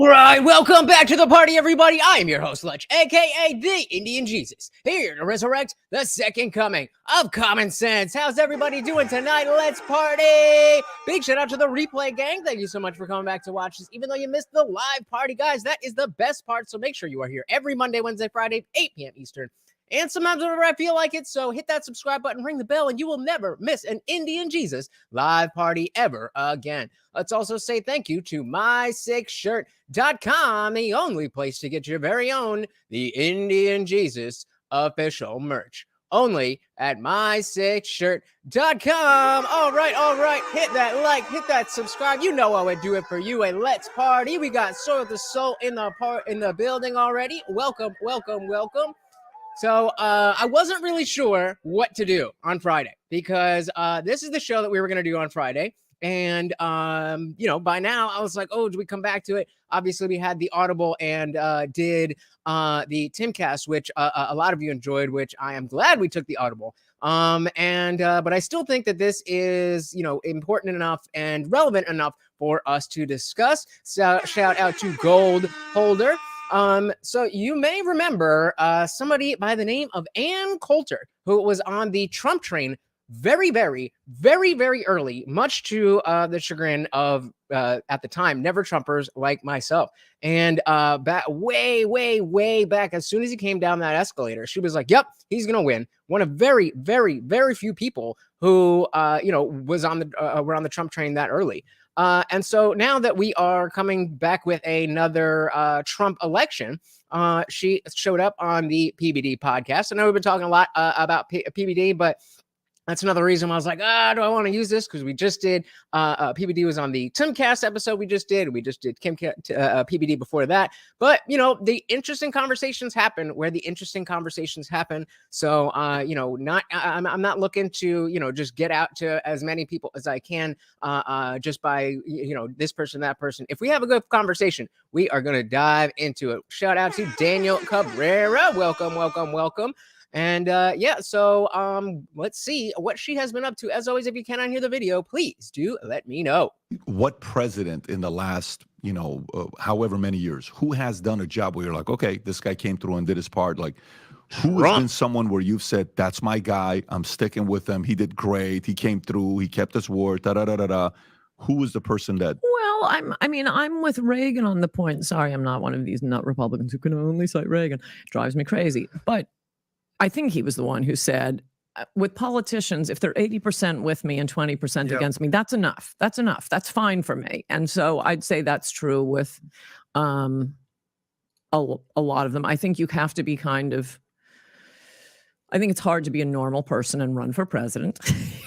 All right, welcome back to the party, everybody. I am your host, Lutch, aka the Indian Jesus, here to resurrect the second coming of common sense. How's everybody doing tonight? Let's party! Big shout out to the replay gang. Thank you so much for coming back to watch this, even though you missed the live party, guys. That is the best part. So make sure you are here every Monday, Wednesday, Friday, 8 p.m. Eastern. And sometimes whenever I feel like it. So hit that subscribe button, ring the bell, and you will never miss an Indian Jesus live party ever again. Let's also say thank you to my6shirt.com, the only place to get your very own The Indian Jesus official merch. Only at my6shirt.com. All right. Hit that like, hit that subscribe. You know I would do it for you. And let's party. We got Soil the Soul in the building already. Welcome. So I wasn't really sure what to do on Friday because this is the show that we were going to do on Friday. And, by now I was like, oh, do we come back to it? Obviously, we had the Audible and did the Timcast, which a lot of you enjoyed, which I am glad we took the Audible. But I still think that this is, important enough and relevant enough for us to discuss. So shout out to Gold Holder. So you may remember somebody by the name of Ann Coulter, who was on the Trump train very, very, very, very early, much to the chagrin of, at the time, never Trumpers like myself. And back way back, as soon as he came down that escalator, she was like, yep, he's going to win. One of very, very, very few people who, was on were on the Trump train that early. And so now that we are coming back with another Trump election, she showed up on the PBD podcast. I know we've been talking a lot about PBD, but that's another reason I was like, do I want to use this? Because we just did, PBD was on the Timcast episode we just did. We just did PBD before that. But, the interesting conversations happen where the interesting conversations happen. So, I'm not looking to, just get out to as many people as I can just by, this person, that person. If we have a good conversation, we are going to dive into it. Shout out to Daniel Cabrera. Welcome. And so let's see what she has been up to. As always, if you cannot hear the video, please do let me know. What president in the last, however many years, who has done a job where you're like, okay, this guy came through and did his part? Like, who has been someone where you've said, that's my guy, I'm sticking with him, he did great, he came through, he kept his word, Who was the person that? Well, I'm with Reagan on the point. Sorry, I'm not one of these nut Republicans who can only cite Reagan. Drives me crazy. But I think he was the one who said, with politicians, if they're 80% with me and 20% against me, that's enough. That's fine for me. And so I'd say that's true with a lot of them. I think you have to be I think it's hard to be a normal person and run for president.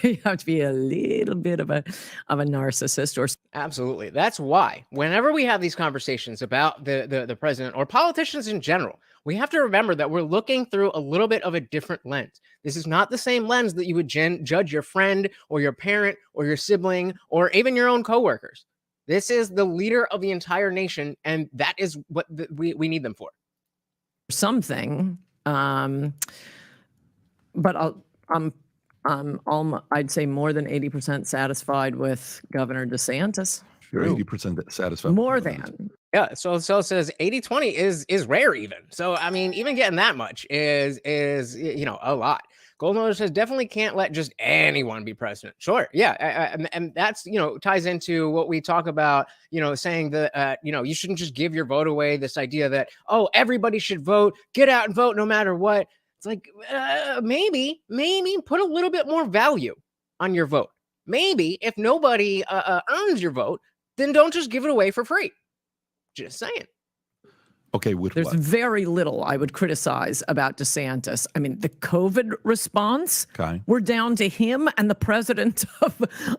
You have to be a little bit of a narcissist. Absolutely. That's why whenever we have these conversations about the president or politicians in general, we have to remember that we're looking through a little bit of a different lens. This is not the same lens that you would judge your friend or your parent or your sibling or even your own coworkers. This is the leader of the entire nation, and that is what we need them for. Something, but I'd say more than 80% satisfied with Governor DeSantis. You're 80% satisfied. More than. Yeah, so it says 80-20 is rare even. So I mean, even getting that much is a lot. Goldwater says definitely can't let just anyone be president. Sure, yeah, and that's ties into what we talk about. Saying that you shouldn't just give your vote away. This idea that everybody should vote, get out and vote no matter what. It's like maybe put a little bit more value on your vote. Maybe if nobody earns your vote, then don't just give it away for free. Just saying. Okay, there's very little I would criticize about DeSantis. I mean, the COVID response, we're down to him and the president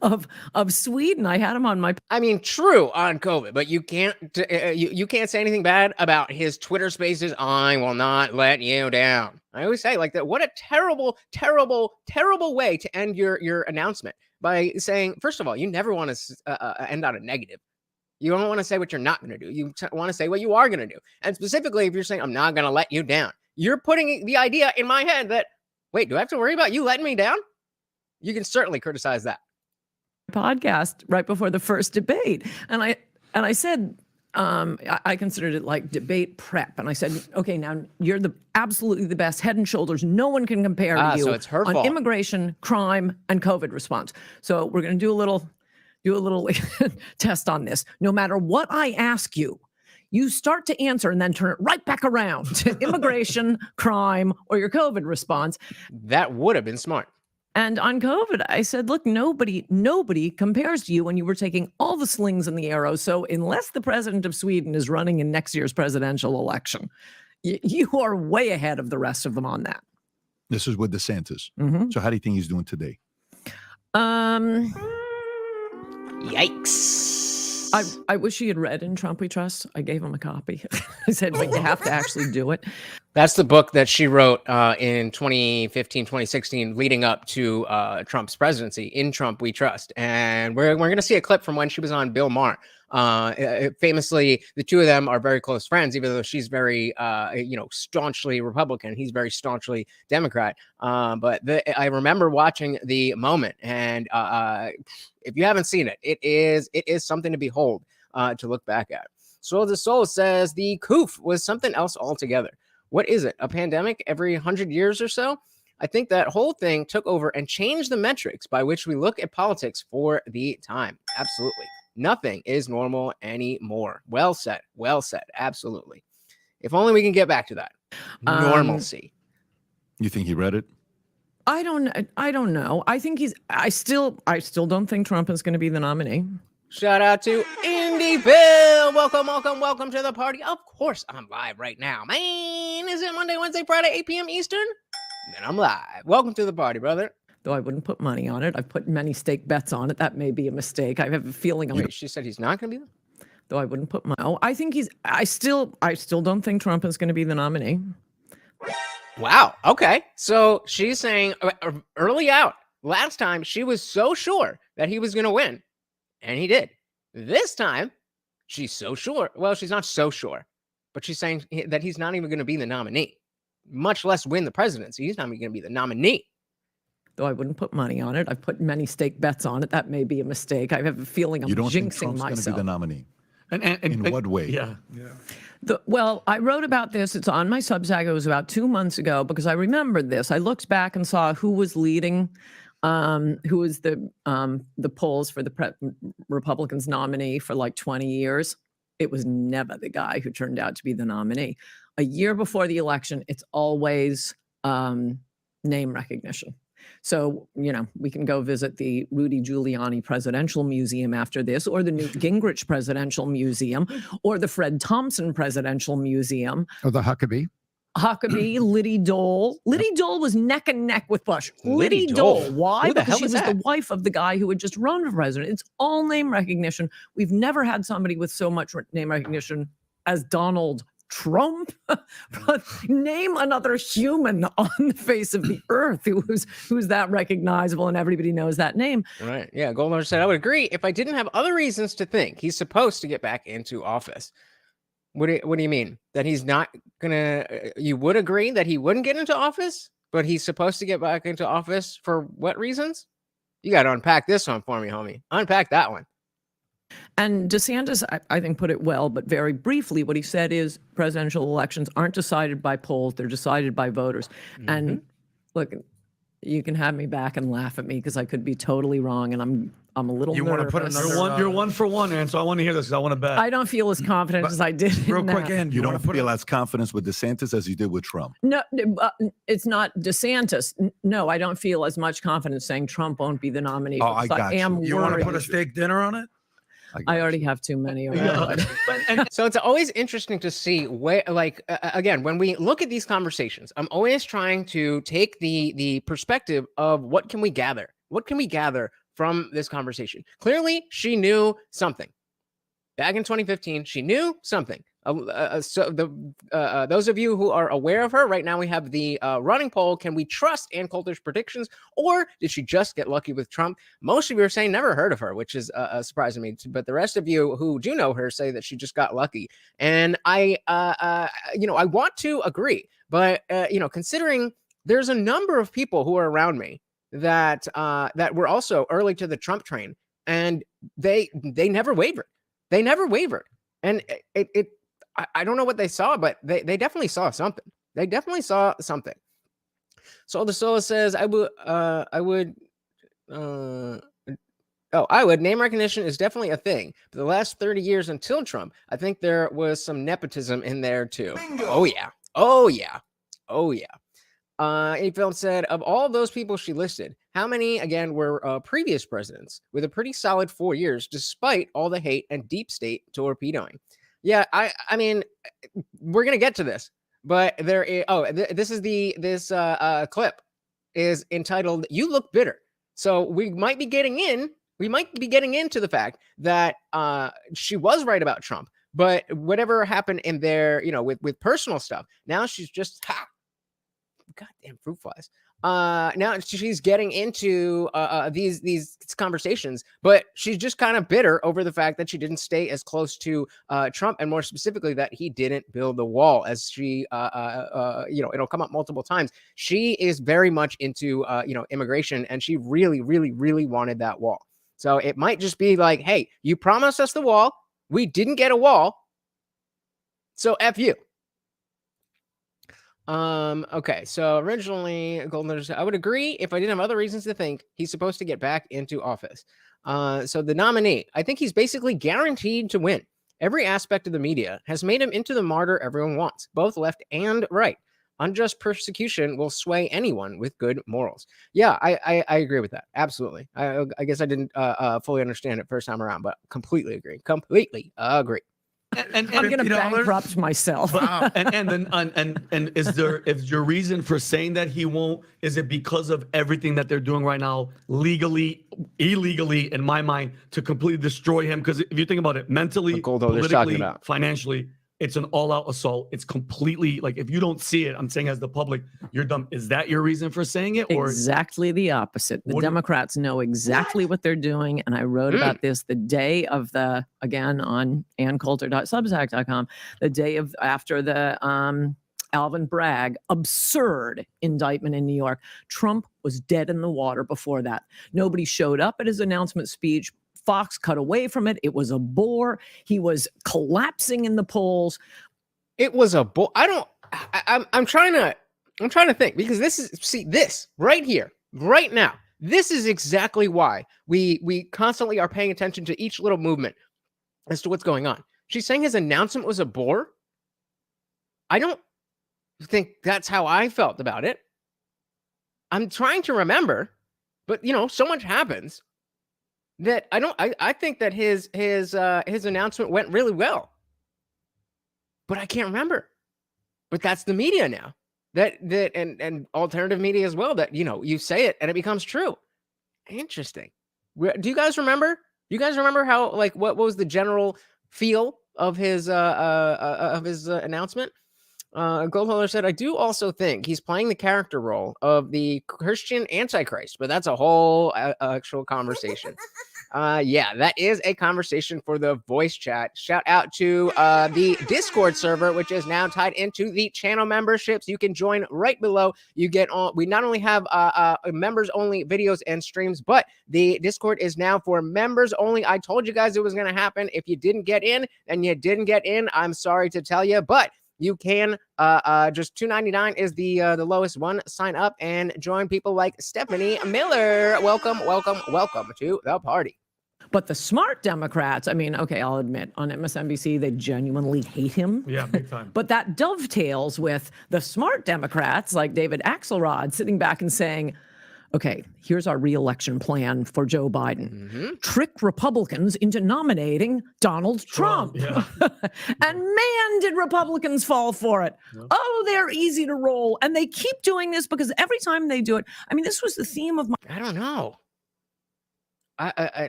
of Sweden. I had him on my. I mean, true on COVID, but you can't you can't say anything bad about his Twitter Spaces. I will not let you down. I always say like that. What a terrible way to end your announcement by saying, first of all, you never want to end on a negative. You don't want to say what you're not going to do. You want to say what you are going to do. And specifically, if you're saying, I'm not going to let you down, you're putting the idea in my head that, wait, do I have to worry about you letting me down? You can certainly criticize that. Podcast right before the first debate. And I said, I considered it like debate prep. And I said, okay, now you're absolutely the best, head and shoulders. No one can compare to you so it's her on fault. immigration, crime, and COVID response. So we're going to do a little test on this. No matter what I ask you, you start to answer and then turn it right back around to immigration, crime, or your COVID response. That would have been smart. And on COVID, I said, look, nobody compares to you when you were taking all the slings and the arrows. So unless the president of Sweden is running in next year's presidential election, you are way ahead of the rest of them on that. This is with DeSantis. Mm-hmm. So how do you think he's doing today? Yikes. I wish he had read In Trump We Trust. I gave him a copy. I said, but you have to actually do it. That's the book that she wrote in 2015, 2016, leading up to Trump's presidency, In Trump We Trust. And we're going to see a clip from when she was on Bill Maher. Famously, the two of them are very close friends, even though she's very, staunchly Republican. He's very staunchly Democrat. But I remember watching the moment, and if you haven't seen it, it is something to behold, to look back at. Soul the Soul says the coof was something else altogether. What is it? A pandemic every 100 years or so? I think that whole thing took over and changed the metrics by which we look at politics for the time. Absolutely. Nothing is normal anymore. Well said. Well said. Absolutely. If only we can get back to that. Normalcy. You think he read it? I don't know. I think I still don't think Trump is going to be the nominee. Shout out to Indy Bill. Welcome to the party. Of course, I'm live right now, man. Is it Monday, Wednesday, Friday, 8 p.m. Eastern? Then I'm live. Welcome to the party, brother. Though I wouldn't put money on it. I've put many stake bets on it. That may be a mistake. I have a feeling. She said he's not going to be there? Though I wouldn't put money. Oh, I think I still don't think Trump is going to be the nominee. Wow. Okay. So she's saying early out, last time she was so sure that he was going to win, and he did. This time, she's so sure. Well, she's not so sure, but she's saying that he's not even going to be the nominee, much less win the presidency. He's not even going to be the nominee. Though I wouldn't put money on it. I've put many stake bets on it. That may be a mistake. I have a feeling I'm jinxing myself. You don't think Trump's going to be the nominee? And in what way? Yeah. Well, I wrote about this. It's on my Substack. It was about 2 months ago because I remembered this. I looked back and saw who was leading, who was the polls for the Republicans nominee for like 20 years. It was never the guy who turned out to be the nominee. A year before the election, it's always name recognition. So, we can go visit the Rudy Giuliani Presidential Museum after this, or the Newt Gingrich Presidential Museum, or the Fred Thompson Presidential Museum. Or the Huckabee. Liddy Dole. Liddy Dole was neck and neck with Bush. Liddy Dole. Why? Because she was the wife of the guy who had just run for president. It's all name recognition. We've never had somebody with so much name recognition as Donald Trump. But name another human on the face of the earth who's that recognizable and everybody knows that name. Right. Yeah. Goldner said, I would agree if I didn't have other reasons to think he's supposed to get back into office. What do you mean? That he's not gonna, you would agree that he wouldn't get into office, but he's supposed to get back into office for what reasons? You got to unpack this one for me, homie. Unpack that one. And DeSantis, I think, put it well, but very briefly, what he said is presidential elections aren't decided by polls, they're decided by voters. Mm-hmm. And look, you can have me back and laugh at me because I could be totally wrong, and I'm a little nervous. You want to put another you're one for one, Ann, so I want to hear this because I want to bet. I don't feel as confident as I did. Real quick, Ann, you don't feel as confident with DeSantis as you did with Trump? No, it's not DeSantis. No, I don't feel as much confidence saying Trump won't be the nominee. Oh, I got you. You want to put a steak dinner on it? I already have too many. So it's always interesting to see where, again, when we look at these conversations, I'm always trying to take the perspective of what can we gather? What can we gather from this conversation? Clearly, she knew something. Back in 2015, she knew something. So those of you who are aware of her, right now we have the running poll. Can we trust Ann Coulter's predictions, or did she just get lucky with Trump? Most of you are saying never heard of her, which is surprising me. But the rest of you who do know her say that she just got lucky. And I want to agree. But, considering there's a number of people who are around me that were also early to the Trump train, and they never wavered. They never wavered. And I don't know what they saw, but they definitely saw something. They definitely saw something. So the Soul says, I would name recognition is definitely a thing. But the last 30 years until Trump, I think there was some nepotism in there too. Bingo. Oh yeah. Oh yeah. Oh yeah. A-Film said, of all those people she listed, how many, again, were previous presidents with a pretty solid 4 years, despite all the hate and deep state torpedoing? Yeah, I mean, we're going to get to this, but there is, this clip is entitled, You Look Bitter. So we might be getting into the fact that she was right about Trump, but whatever happened in there, with personal stuff, now she's just, goddamn fruit flies. Now she's getting into these conversations, but she's just kind of bitter over the fact that she didn't stay as close to Trump, and more specifically that he didn't build the wall. As she, it'll come up multiple times. She is very much into immigration, and she really, really, really wanted that wall. So it might just be like, hey, you promised us the wall, we didn't get a wall, so F you. Okay, so originally Golden said, I would agree if I didn't have other reasons to think he's supposed to get back into office. So the nominee, I think he's basically guaranteed to win. Every aspect of the media has made him into the martyr everyone wants, both left and right. Unjust persecution will sway anyone with good morals. Yeah, I agree with that. Absolutely. I guess I didn't fully understand it first time around, but completely agree. Completely agree. And I'm going to bankrupt myself. Wow. And is your reason for saying that he won't? Is it because of everything that they're doing right now, legally, illegally, in my mind, to completely destroy him? Because if you think about it, mentally, politically, financially, it's an all-out assault. It's completely like, if you don't see it, I'm saying as the public, you're dumb. Is that your reason for saying it? Or exactly the opposite. The Democrats know exactly what they're doing. And I wrote about this the day of again, on AnnCoulter.substack.com, the day after the Alvin Bragg absurd indictment in New York. Trump was dead in the water before that. Nobody showed up at his announcement speech. Fox cut away from it. It was a bore. He was collapsing in the polls. It was a bore. I'm trying to think, because this right here, right now, this is exactly why we constantly are paying attention to each little movement as to what's going on. She's saying his announcement was a bore. I don't think that's how I felt about it. I'm trying to remember, but so much happens that I think that his announcement went really well, but I can't remember. But that's the media now, and alternative media as well, that you say it and it becomes true. Interesting. Do you guys remember? How, like, what was the general feel of his announcement? Goldholder said, I do also think he's playing the character role of the Christian Antichrist, but that's a whole actual conversation. Yeah, that is a conversation for the voice chat. Shout out to the Discord server, which is now tied into the channel memberships. You can join right below. You get on. We not only have members only videos and streams, but the Discord is now for members only. I told you guys it was going to happen. If you didn't get in and you didn't get in, I'm sorry to tell you, but you can just $2.99 is the lowest one. Sign up and join people like Stephanie Miller. Welcome to the party. But the smart Democrats, I mean, okay, I'll admit, on MSNBC, they genuinely hate him. Yeah, big time. But that dovetails with the smart Democrats like David Axelrod sitting back and saying, okay, here's our re-election plan for Joe Biden. Mm-hmm. Trick Republicans into nominating Donald Trump. Yeah. And man, did Republicans fall for it. Yep. Oh, they're easy to roll. And they keep doing this because every time they do it, I mean, this was the theme of my... I don't know.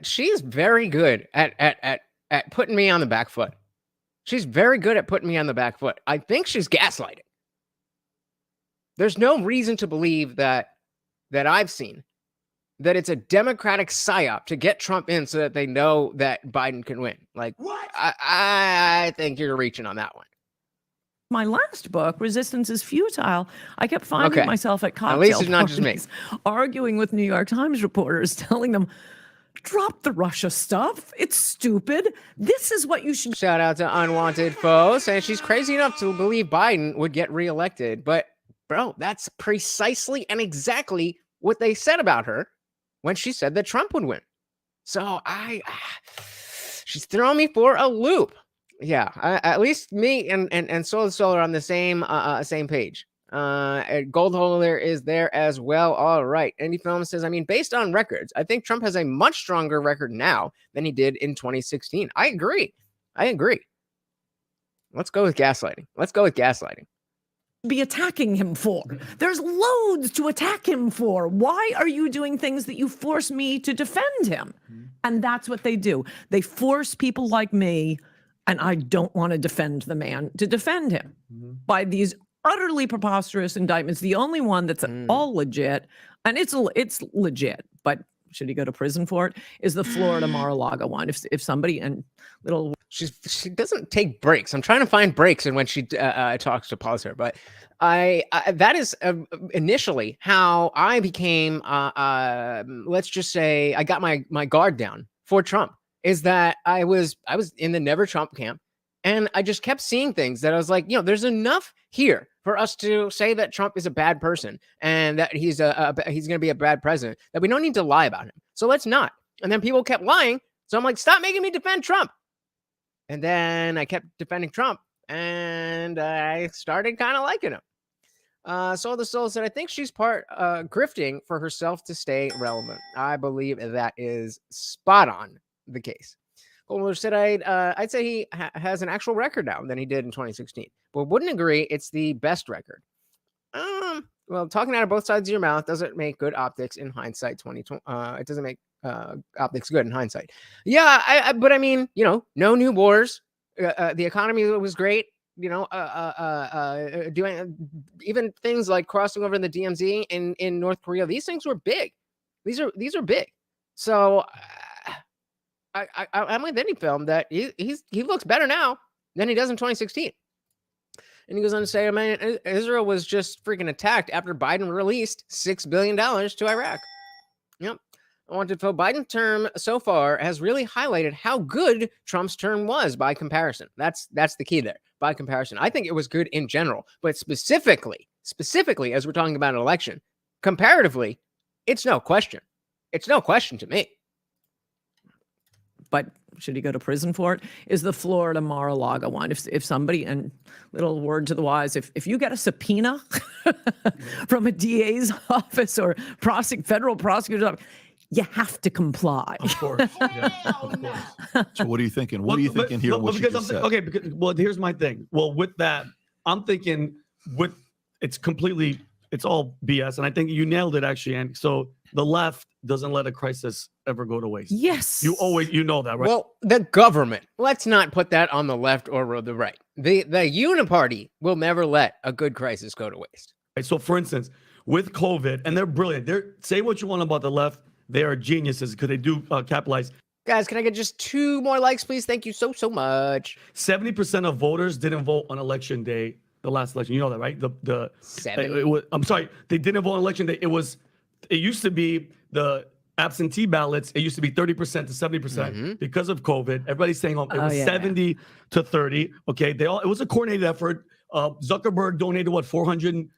She's very good at putting me on the back foot. She's very good at putting me on the back foot. I think she's gaslighting. There's no reason to believe that I've seen that it's a Democratic psyop to get Trump in so that they know that Biden can win. Like, what? I think you're reaching on that one. My last book, Resistance is Futile, I kept finding myself at cocktail At least it's not just me. Arguing with New York Times reporters, telling them, Drop the Russia stuff. It's stupid. This is what you should. Shout out to Unwanted Foe saying she's crazy enough to believe Biden would get reelected. But, bro, that's precisely and exactly what they said about her when she said that Trump would win. So she's throwing me for a loop. Yeah, at least me and Solar are on the same page. Goldholder is there as well. All right. Andy Film says, I mean, based on records, I think Trump has a much stronger record now than he did in 2016. I agree. Let's go with gaslighting. Be attacking him for. There's loads to attack him for. Why are you doing things that you force me to defend him? And that's what they do. They force people like me, and I don't want to defend the man, to defend him by these utterly preposterous indictments. The only one that's all legit, and it's legit, but should he go to prison for it, is the Florida Mar-a-Lago one. If somebody and little she doesn't take breaks. I'm trying to find breaks in when she talks to Pulitzer, but I that is initially how I became let's just say I got my guard down for Trump, is that I was in the never Trump camp, and I just kept seeing things that I was like, there's enough here for us to say that Trump is a bad person and that he's going to be a bad president, that we don't need to lie about him. So let's not. And then people kept lying. So I'm like, stop making me defend Trump. And then I kept defending Trump, and I started kind of liking him. Soul the Soul said, I think she's part grifting for herself to stay relevant. I believe that is spot on the case. Goldler said, I'd say he has an actual record now than he did in 2016, but wouldn't agree it's the best record. Well, talking out of both sides of your mouth doesn't make good optics in hindsight. It doesn't make optics good in hindsight. Yeah, but I mean, no new wars. The economy was great. Doing even things like crossing over the DMZ in North Korea. These things were big. These are big. So I'm with any film that he looks better now than he does in 2016. And he goes on to say, I mean, Israel was just freaking attacked after Biden released $6 billion to Iraq. Yep. Wanted for Biden's term so far has really highlighted how good Trump's term was by comparison. That's the key there. By comparison, I think it was good in general, but specifically as we're talking about an election, comparatively, it's no question. It's no question to me. But should he go to prison for it, is the Florida Mar-a-Lago one. If somebody, and little word to the wise, if you get a subpoena from a DA's office or federal prosecutor's office, you have to comply. Of course. Yeah, of course. So what are you thinking? What are you thinking here? Well, here's my thing. Well, with that, I'm thinking it's all BS. And I think you nailed it, actually, Ann. So the left doesn't let a crisis ever go to waste. Yes. You know that, right? Well, the government, let's not put that on the left or the right. The uniparty will never let a good crisis go to waste. Right, so for instance, with COVID, and they're brilliant. Say what you want about the left. They are geniuses because they do capitalize. Guys, can I get just 2 more likes, please? Thank you so much. 70% of voters didn't vote on election day. The last election, you know that, right? I'm sorry, they didn't vote on election day. It used to be the absentee ballots. It used to be 30% to 70% because of COVID. Everybody's staying home. It was 70 to 30. Okay, it was a coordinated effort. Zuckerberg donated $420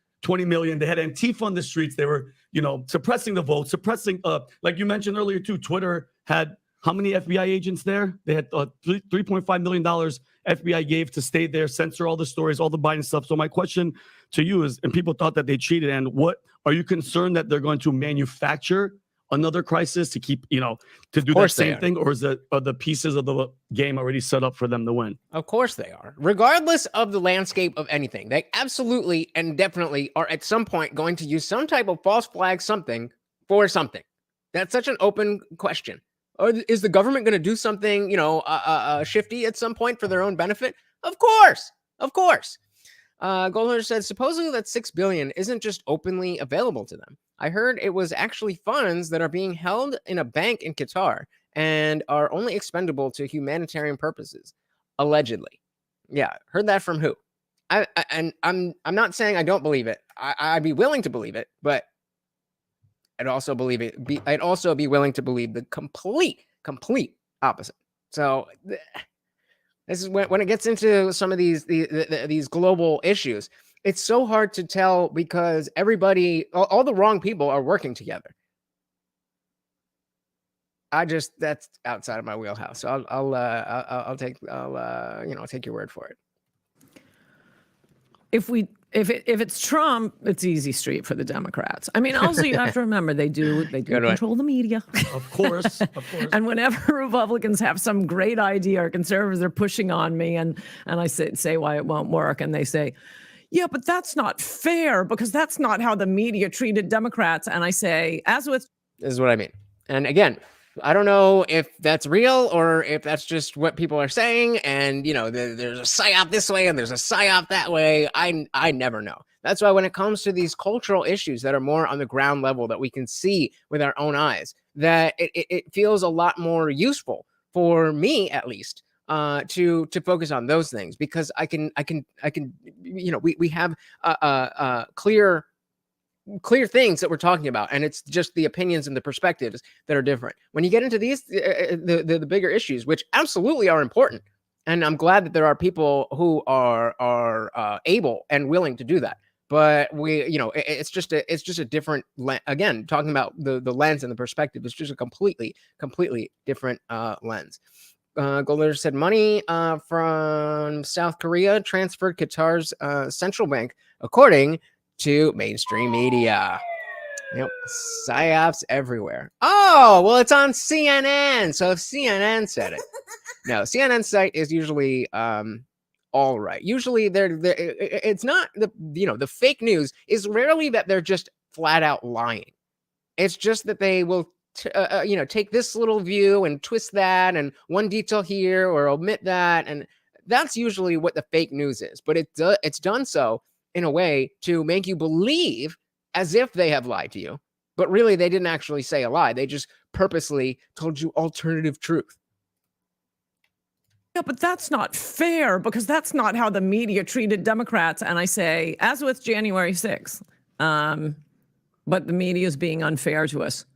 million. They had Antifa on the streets. They were, suppressing the vote, like you mentioned earlier too. Twitter had how many FBI agents there? They had $3.5 million FBI gave to stay there, censor all the stories, all the Biden stuff. So my question to you is, and people thought that they cheated, and what are you concerned that they're going to manufacture another crisis to keep, to do that same thing, or are the pieces of the game already set up for them to win? Of course they are. Regardless of the landscape of anything, they absolutely and definitely are at some point going to use some type of false flag something for something. That's such an open question. Or is the government going to do something, shifty at some point for their own benefit? Of course. Goldhunter said, supposedly that $6 billion isn't just openly available to them. I heard it was actually funds that are being held in a bank in Qatar and are only expendable to humanitarian purposes, allegedly. Yeah, heard that from who? I'm not saying I don't believe it. I'd be willing to believe it, but I'd also be willing to believe the complete opposite. So this is when it gets into some of these global issues. It's so hard to tell because all the wrong people are working together. That's outside of my wheelhouse. So I'll take your word for it. If it's Trump, it's easy street for the Democrats. I mean, also you have to remember they do control the media. Of course. And whenever Republicans have some great idea or conservatives are pushing on me and I say why it won't work, and they say, yeah, but that's not fair because that's not how the media treated Democrats. And I say, this is what I mean. And again, I don't know if that's real or if that's just what people are saying. And, there's a psyop this way and there's a psyop that way. I never know. That's why when it comes to these cultural issues that are more on the ground level that we can see with our own eyes, that it feels a lot more useful for me, at least, to focus on those things, because I can, we have clear things that we're talking about, and it's just the opinions and the perspectives that are different. When you get into these the bigger issues, which absolutely are important, and I'm glad that there are people who are able and willing to do that, but it's just a different again, talking about the lens and the perspective is just a completely different lens. Golder said money from South Korea transferred Qatar's central bank, according to mainstream media. Yep, psyops everywhere. Oh, well, it's on CNN. So if CNN said it, no, CNN site is usually all right. Usually it's not the fake news is rarely that they're just flat out lying. It's just that they will take this little view and twist that and one detail here or omit that, and that's usually what the fake news is. But it's done so in a way to make you believe as if they have lied to you, but really they didn't actually say a lie. They just purposely told you alternative truth. Yeah, but that's not fair because that's not how the media treated Democrats. And I say, as with January 6th, but the media is being unfair to us.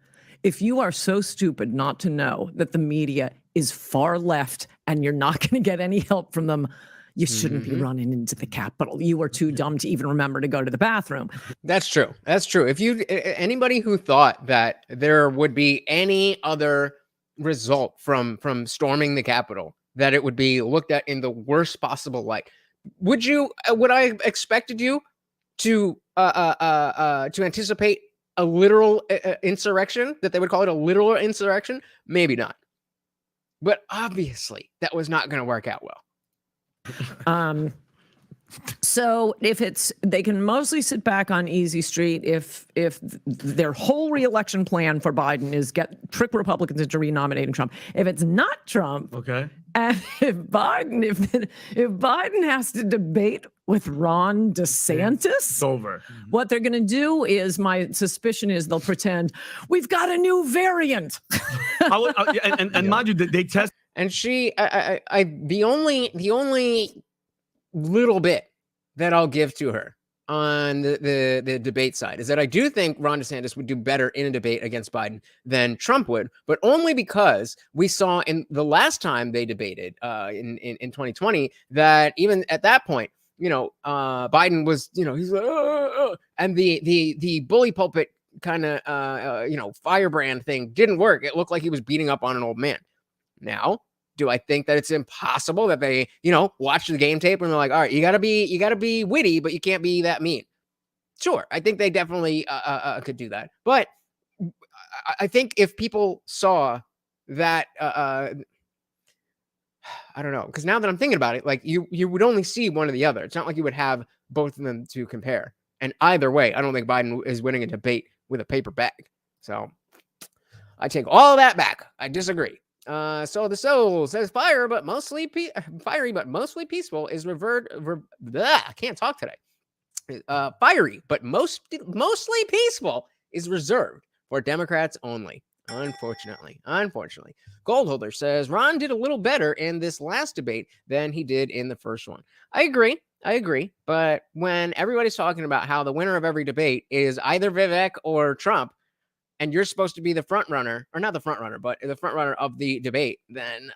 If you are so stupid not to know that the media is far left and you're not going to get any help from them, you shouldn't be running into the Capitol. You are too dumb to even remember to go to the bathroom. That's true. That's true. If anybody who thought that there would be any other result from storming the Capitol, that it would be looked at in the worst possible light, would I expected you to anticipate a literal insurrection, that they would call it a literal insurrection? Maybe not. But obviously that was not going to work out well. So they can mostly sit back on easy street if their whole reelection plan for Biden is trick Republicans into renominating Trump. If it's not Trump, okay, and if Biden has to debate with Ron DeSantis, it's over. What they're going to do is, my suspicion is, they'll pretend we've got a new variant. And mind you, they test. And the only little bit that I'll give to her on the debate side is that I do think Ron DeSantis would do better in a debate against Biden than Trump would, but only because we saw in the last time they debated in 2020 that even at that point, Biden was, he's like, and the bully pulpit kind of firebrand thing didn't work. It looked like he was beating up on an old man. Now, do I think that it's impossible that they, watch the game tape and they're like, all right, you gotta be witty, but you can't be that mean? Sure. I think they definitely could do that. But I think if people saw that, I don't know, because now that I'm thinking about it, like you would only see one or the other. It's not like you would have both of them to compare. And either way, I don't think Biden is winning a debate with a paper bag. So I take all that back. I disagree. So the Soul says fiery but mostly peaceful is I can't talk today. Fiery but mostly peaceful is reserved for Democrats only. Unfortunately. Goldholder says Ron did a little better in this last debate than he did in the first one. I agree. But when everybody's talking about how the winner of every debate is either Vivek or Trump, and you're supposed to be the front runner, or not the front runner, but the front runner of the debate, then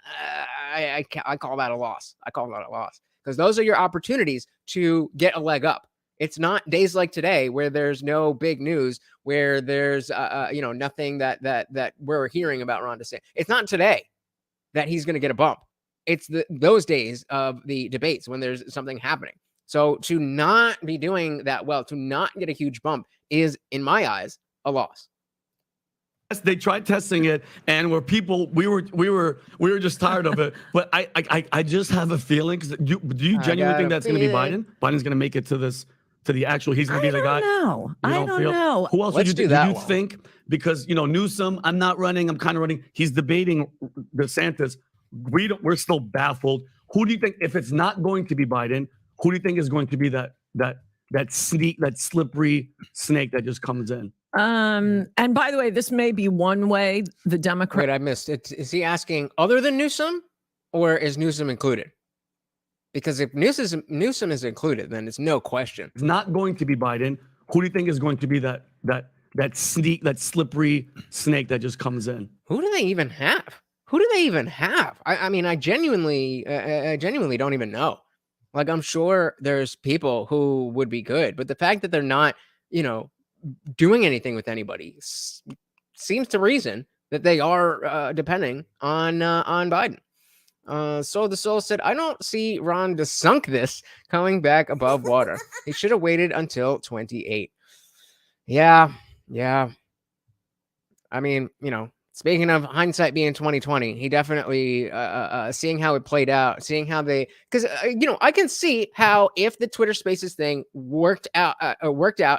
I call that a loss. I call that a loss, because those are your opportunities to get a leg up. It's not days like today where there's no big news, where there's nothing that we're hearing about Ron DeSantis. It's not today that he's going to get a bump. It's those days of the debates when there's something happening. So to not be doing that well, to not get a huge bump, is, in my eyes, a loss. They tried testing it, and where people we were just tired of it. But I just have a feeling, because do you genuinely think that's going to be Biden? Biden's going to make it to the actual. He's going to be the guy. I don't know. Who else Let's would you do that do you one. think? Because Newsom, I'm not running. I'm kind of running. He's debating DeSantis. We're still baffled. Who do you think, if it's not going to be Biden? Who do you think is going to be that slippery snake that just comes in? And by the way, this may be one way the Democrat. Wait, I missed it. Is he asking other than Newsom, or is Newsom included? Because if Newsom is included, then it's no question. It's not going to be Biden. Who do you think is going to be that slippery snake that just comes in? Who do they even have? I mean, I genuinely don't even know. Like, I'm sure there's people who would be good, but the fact that they're not, doing anything with anybody seems to reason that they are depending on Biden. So the Soul said, I don't see Ron DeSantis coming back above water. He should have waited until 28. Yeah. I mean, speaking of hindsight being 2020, he definitely seeing how it played out, seeing how because I can see how, if the Twitter Spaces thing worked out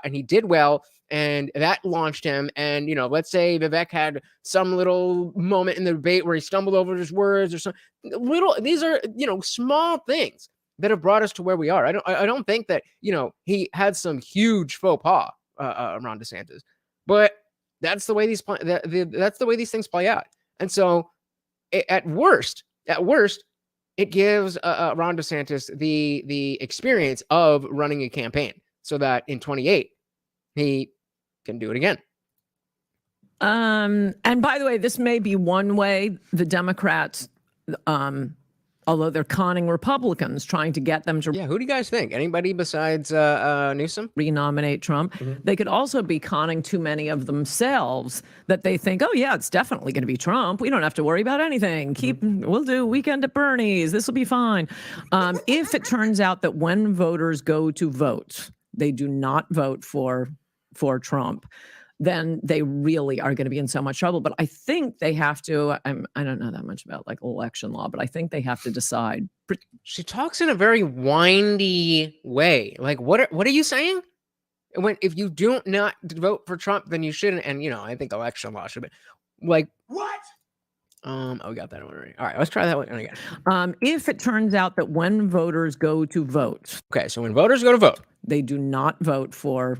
and he did well, and that launched him, and let's say Vivek had some little moment in the debate where he stumbled over his words or something. These are small things that have brought us to where we are. I don't think that he had some huge faux pas, Ron DeSantis, but that's the way these things play out. And so, at worst, it gives Ron DeSantis the experience of running a campaign, so that in 28 he can do it again. And by the way, this may be one way the Democrats, although they're conning Republicans, trying to get them to Who do you guys think? Anybody besides Newsom? renominate Trump. They could also be conning too many of themselves, that they think, oh yeah, it's definitely going to be Trump. We don't have to worry about anything. We'll do weekend at Bernie's. This will be fine. If it turns out that when voters go to vote, they do not vote for Trump, then they really are going to be in so much trouble. But I think they have to, I don't know that much about like election law, but I think they have to decide. She talks in a very windy way. Like, what are you saying? If you do not vote for Trump, then you shouldn't. And I think election law should be like, what? We got that one already. All right, let's try that one again. If it turns out that when voters go to vote, okay, so when voters go to vote, they do not vote for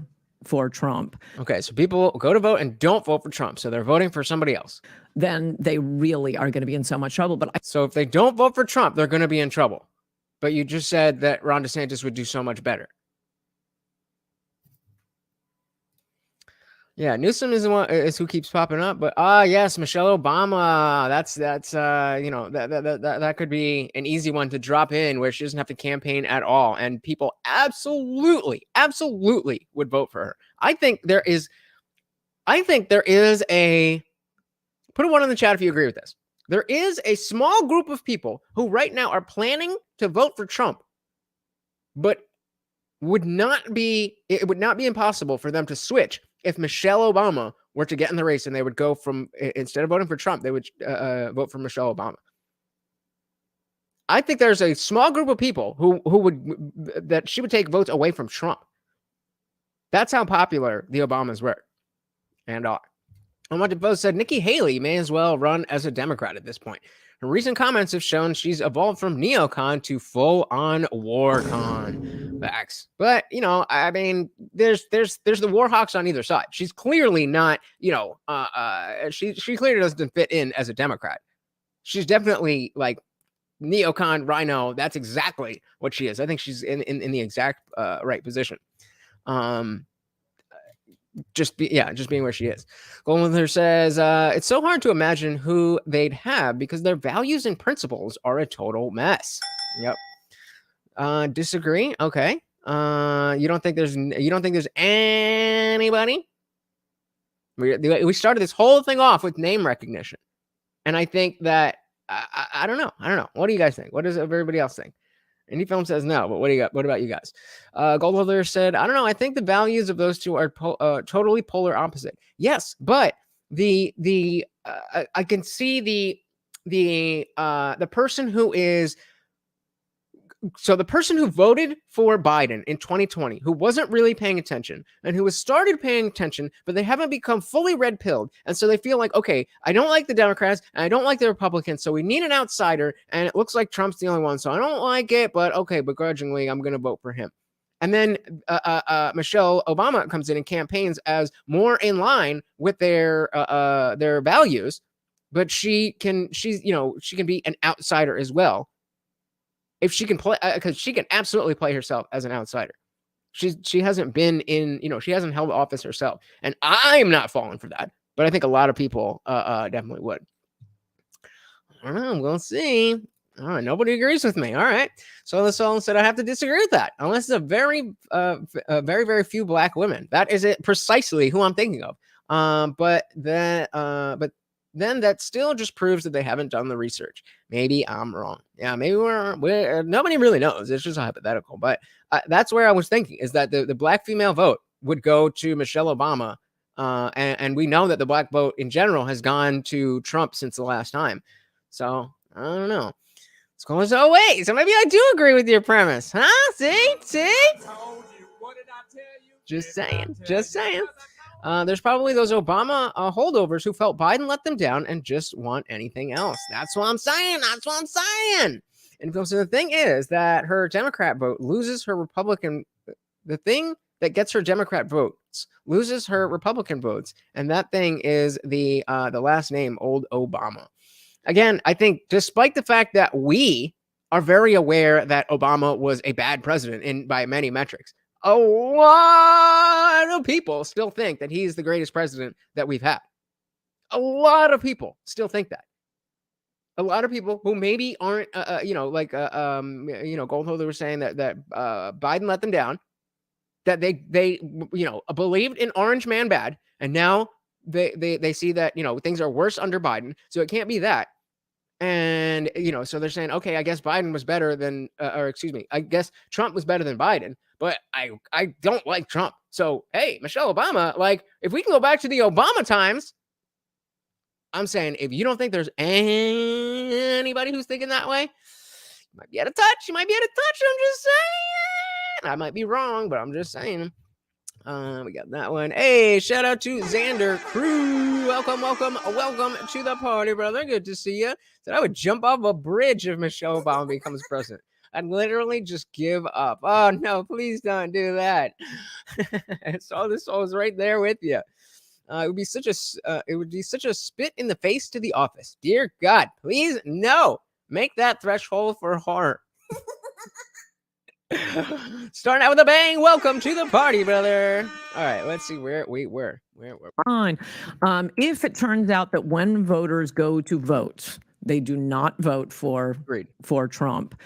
Trump. Okay, so people go to vote and don't vote for Trump, so they're voting for somebody else. Then they really are going to be in so much trouble. But so if they don't vote for Trump, they're going to be in trouble. But you just said that Ron DeSantis would do so much better. Yeah, Newsom is who keeps popping up, but yes, Michelle Obama. That's that could be an easy one to drop in, where she doesn't have to campaign at all, and people absolutely would vote for her. I think there is a, put a 1 in the chat if you agree with this. There is a small group of people who right now are planning to vote for Trump, but it would not be impossible for them to switch if Michelle Obama were to get in the race, and they would go from, instead of voting for Trump, they would vote for Michelle Obama. I think there's a small group of people who that she would take votes away from Trump. That's how popular the Obamas were and are. Unwanted Post said Nikki Haley may as well run as a Democrat at this point. Her recent comments have shown she's evolved from neocon to full-on warcon. Facts. But, I mean, there's the war hawks on either side. She's clearly not, she clearly doesn't fit in as a Democrat. She's definitely like neocon, rhino. That's exactly what she is. I think she's in the exact right position. just being where she is. Goldmother says it's so hard to imagine who they'd have because their values and principles are a total mess. Yep. Disagree. Okay. You don't think there's anybody? We started this whole thing off with name recognition, and I think that I don't know. What do you guys think? What does everybody else think? Indie Film says no, but what do you got? What about you guys? Goldholder said, I don't know. I think the values of those two are totally polar opposite. Yes, but I can see the person who is. So the person who voted for Biden in 2020, who wasn't really paying attention and who has started paying attention, but they haven't become fully red-pilled. And so they feel like, okay, I don't like the Democrats and I don't like the Republicans. So we need an outsider. And it looks like Trump's the only one. So I don't like it, but okay, begrudgingly, I'm going to vote for him. And then Michelle Obama comes in and campaigns as more in line with their values, but she can be an outsider as well. If she can play, because she can absolutely play herself as an outsider. She hasn't been in, she hasn't held office herself. And I'm not falling for that. But I think a lot of people definitely would. I don't know. We'll see. All right. Nobody agrees with me. All right. So the song said I have to disagree with that. Unless it's very, very few black women. That is it precisely who I'm thinking of. But then that still just proves that they haven't done the research. Maybe I'm wrong. Yeah, maybe we're nobody really knows. It's just a hypothetical. But that's where I was thinking is that the black female vote would go to Michelle Obama. And we know that the black vote in general has gone to Trump since the last time. So I don't know. It's going so wait. So maybe I do agree with your premise. Huh? See? What did I tell you? Just saying. There's probably those Obama holdovers who felt Biden let them down and just want anything else. That's what I'm saying. And so the thing is that her Democrat vote loses her Republican. The thing that gets her Democrat votes loses her Republican votes, and that thing is the last name, old Obama. Again, I think despite the fact that we are very aware that Obama was a bad president by many metrics, a lot of people still think that he's the greatest president that we've had. A lot of people still think that. A lot of people who maybe aren't, Goldholder was saying that Biden let them down, that they believed in Orange Man bad, and now they see that things are worse under Biden, so it can't be that. And so they're saying, okay, I guess Biden was better than, I guess Trump was better than Biden. But I don't like Trump. So, hey, Michelle Obama, like, if we can go back to the Obama times, I'm saying if you don't think there's anybody who's thinking that way, you might be out of touch. I'm just saying. I might be wrong, but I'm just saying. We got that one. Hey, shout out to Xander Crew. Welcome to the party, brother. Good to see you. Said I would jump off a bridge if Michelle Obama becomes president. I'd literally just give up. Oh no, please don't do that. So this was right there with you. It would be such a spit in the face to the office. Dear God, please no. Make that threshold for horror. Starting out with a bang. Welcome to the party, brother. All right, let's see where we were. Fine. If it turns out that when voters go to vote, they do not vote for Trump,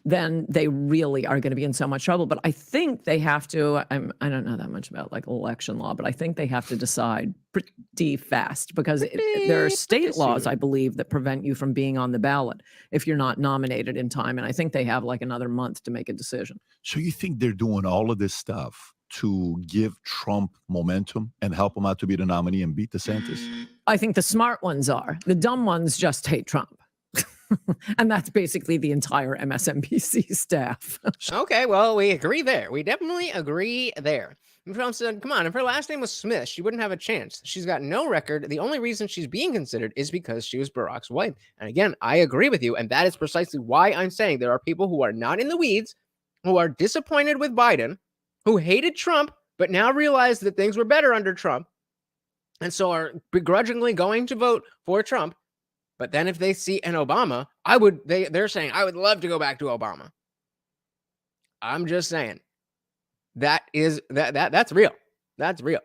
then they really are going to be in so much trouble. But I think they have to, I don't know that much about like election law, but I think they have to decide pretty fast because there are state laws, I believe, that prevent you from being on the ballot if you're not nominated in time. And I think they have like another month to make a decision. So you think they're doing all of this stuff to give Trump momentum and help him out to be the nominee and beat DeSantis? I think the smart ones are. The dumb ones just hate Trump. And that's basically the entire MSNBC staff. Okay, well, we agree there. We definitely agree there. Trump said, come on, if her last name was Smith, she wouldn't have a chance. She's got no record. The only reason she's being considered is because she was Barack's wife. And again, I agree with you. And that is precisely why I'm saying there are people who are not in the weeds, who are disappointed with Biden, who hated Trump, but now realize that things were better under Trump, and so are begrudgingly going to vote for Trump. But then if they see an Obama, they're saying, I would love to go back to Obama. I'm just saying that's real. That's real.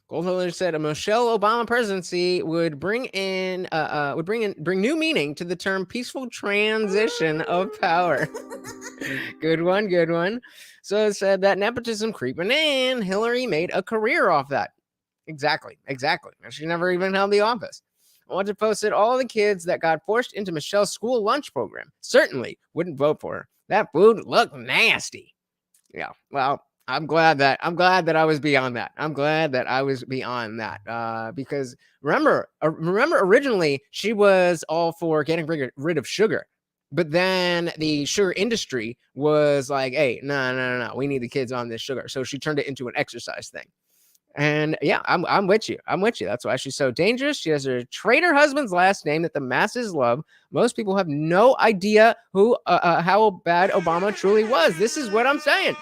Goldhiller said a Michelle Obama presidency would bring new meaning to the term peaceful transition of power. Good one. So it said that nepotism creeping in. Hillary made a career off that. Exactly. She never even held the office. I want to post it. All the kids that got forced into Michelle's school lunch program certainly wouldn't vote for her. That food looked nasty. Yeah. Well, I'm glad that I was beyond that. Because remember, originally she was all for getting rid of sugar, but then the sugar industry was like, "Hey, no, we need the kids on this sugar," so she turned it into an exercise thing. And yeah, I'm with you. That's why she's so dangerous. She has her traitor husband's last name that the masses love. Most people have no idea how bad Obama truly was. This is what I'm saying.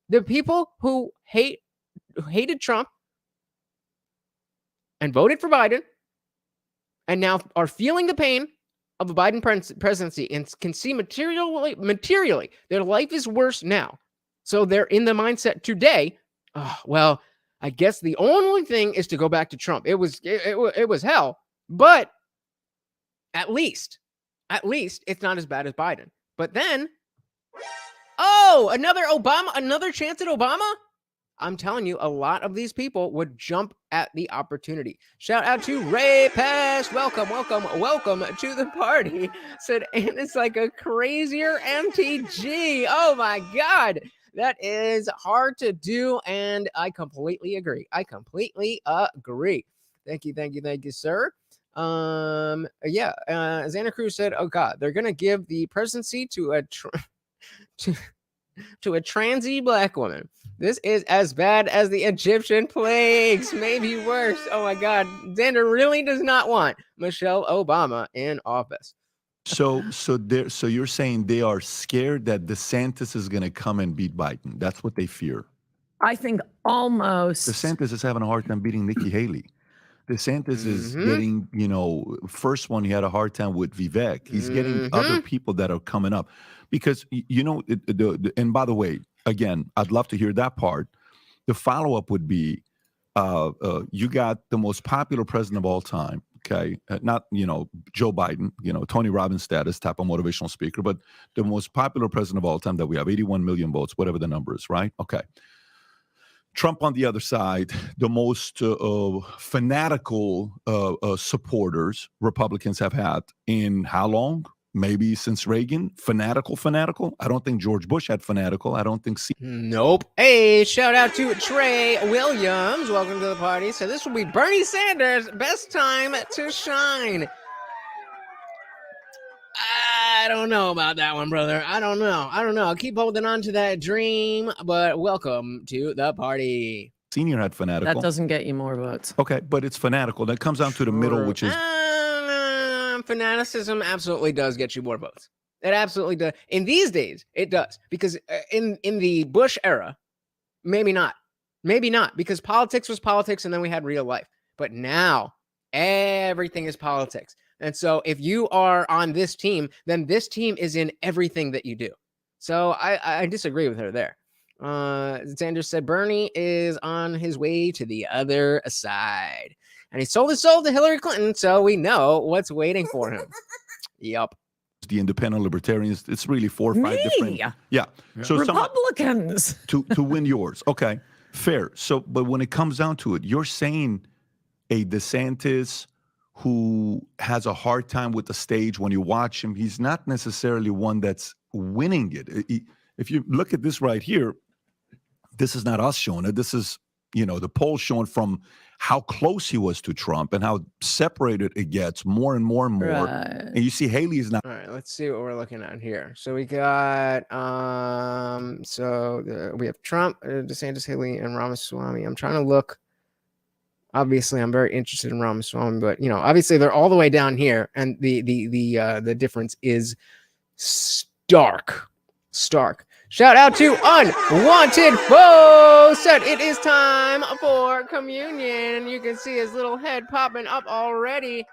The people who hated Trump and voted for Biden and now are feeling the pain of a Biden presidency and can see materially their life is worse now. So they're in the mindset today. Oh, well, I guess the only thing is to go back to Trump. It was hell, but at least it's not as bad as Biden. But then, another chance at Obama? I'm telling you, a lot of these people would jump at the opportunity. Shout out to Ray Pest. Welcome to the party. Said, and it's like a crazier MTG. Oh my God. That is hard to do, and I completely agree. Thank you, sir. Xander Cruz said, "Oh God, they're gonna give the presidency to a transy black woman. This is as bad as the Egyptian plagues, maybe worse. Oh my God, Xander really does not want Michelle Obama in office." So you're saying they are scared that DeSantis is going to come and beat Biden. That's what they fear. I think almost. DeSantis is having a hard time beating Nikki Haley. DeSantis is getting, first one he had a hard time with Vivek. He's getting other people that are coming up because, and by the way, again, I'd love to hear that part. The follow-up would be, you got the most popular president of all time. Okay, not, Joe Biden, Tony Robbins status type of motivational speaker, but the most popular president of all time that we have, 81 million votes, whatever the number is, right? Okay. Trump on the other side, the most fanatical supporters Republicans have had in how long? Maybe since Reagan. Fanatical. I don't think George Bush had fanatical. I don't think. Nope. Hey, shout out to Trey Williams. Welcome to the party. So this will be Bernie Sanders' best time to shine. I don't know about that one, brother. I don't know. I'll keep holding on to that dream, but welcome to the party. Senior had fanatical. That doesn't get you more votes. Okay, but it's fanatical. That comes down to the middle, which is... fanaticism absolutely does get you more votes. It absolutely does. In these days, it does. Because in the Bush era, maybe not, because politics was politics and then we had real life. But now, everything is politics. And so if you are on this team, then this team is in everything that you do. So I disagree with her there. Sanders said Bernie is on his way to the other side. And he sold his soul to Hillary Clinton, so we know what's waiting for him. Yep. The independent libertarians, it's really 4 or 5 different. Yeah. So Republicans. to win yours. Okay, fair. So, but when it comes down to it, you're saying a DeSantis who has a hard time with the stage. When you watch him, he's not necessarily one that's winning it. If you look at this right here, this is not us showing it. This is, the poll showing from how close he was to Trump and how separated it gets more and more and more. Right. And you see Haley is not. All right, let's see what we're looking at here. So we got, we have Trump, DeSantis, Haley, and Ramaswamy. I'm trying to look. Obviously, I'm very interested in Ramaswamy, but obviously they're all the way down here, and the difference is stark. Shout out to Unwanted Foe. Said it is time for communion. You can see his little head popping up already.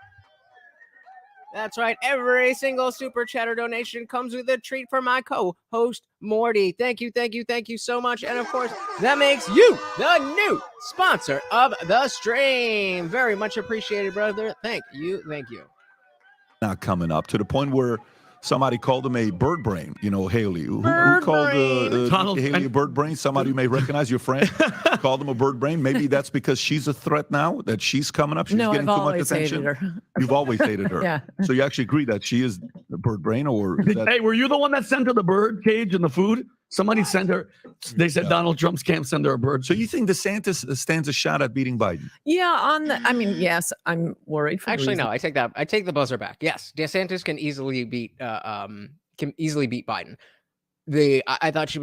That's right. Every single super chatter donation comes with a treat for my co-host, Morty. Thank you, thank you, thank you so much. And of course, that makes you the new sponsor of the stream. Very much appreciated, brother. Thank you, thank you. Not coming up to the point where somebody called him a bird brain. You know, Haley. Who Bird called brain. Haley a bird brain? Somebody you may recognize, your friend, called him a bird brain. Maybe that's because she's a threat now, that she's coming up. She's No, getting I've too much always attention. hated her. You've always hated her. Yeah. So you actually agree that she is a bird brain, or is that, Hey, were you the one that sent her the bird cage and the food? Somebody sent her. They said Donald Trump's camp send her a bird. so you think DeSantis stands a shot at beating Biden? Yeah, I mean, yes, I'm worried. For Actually, no, reasons. I take that. I take the buzzer back. Yes, DeSantis can easily beat Biden. I thought he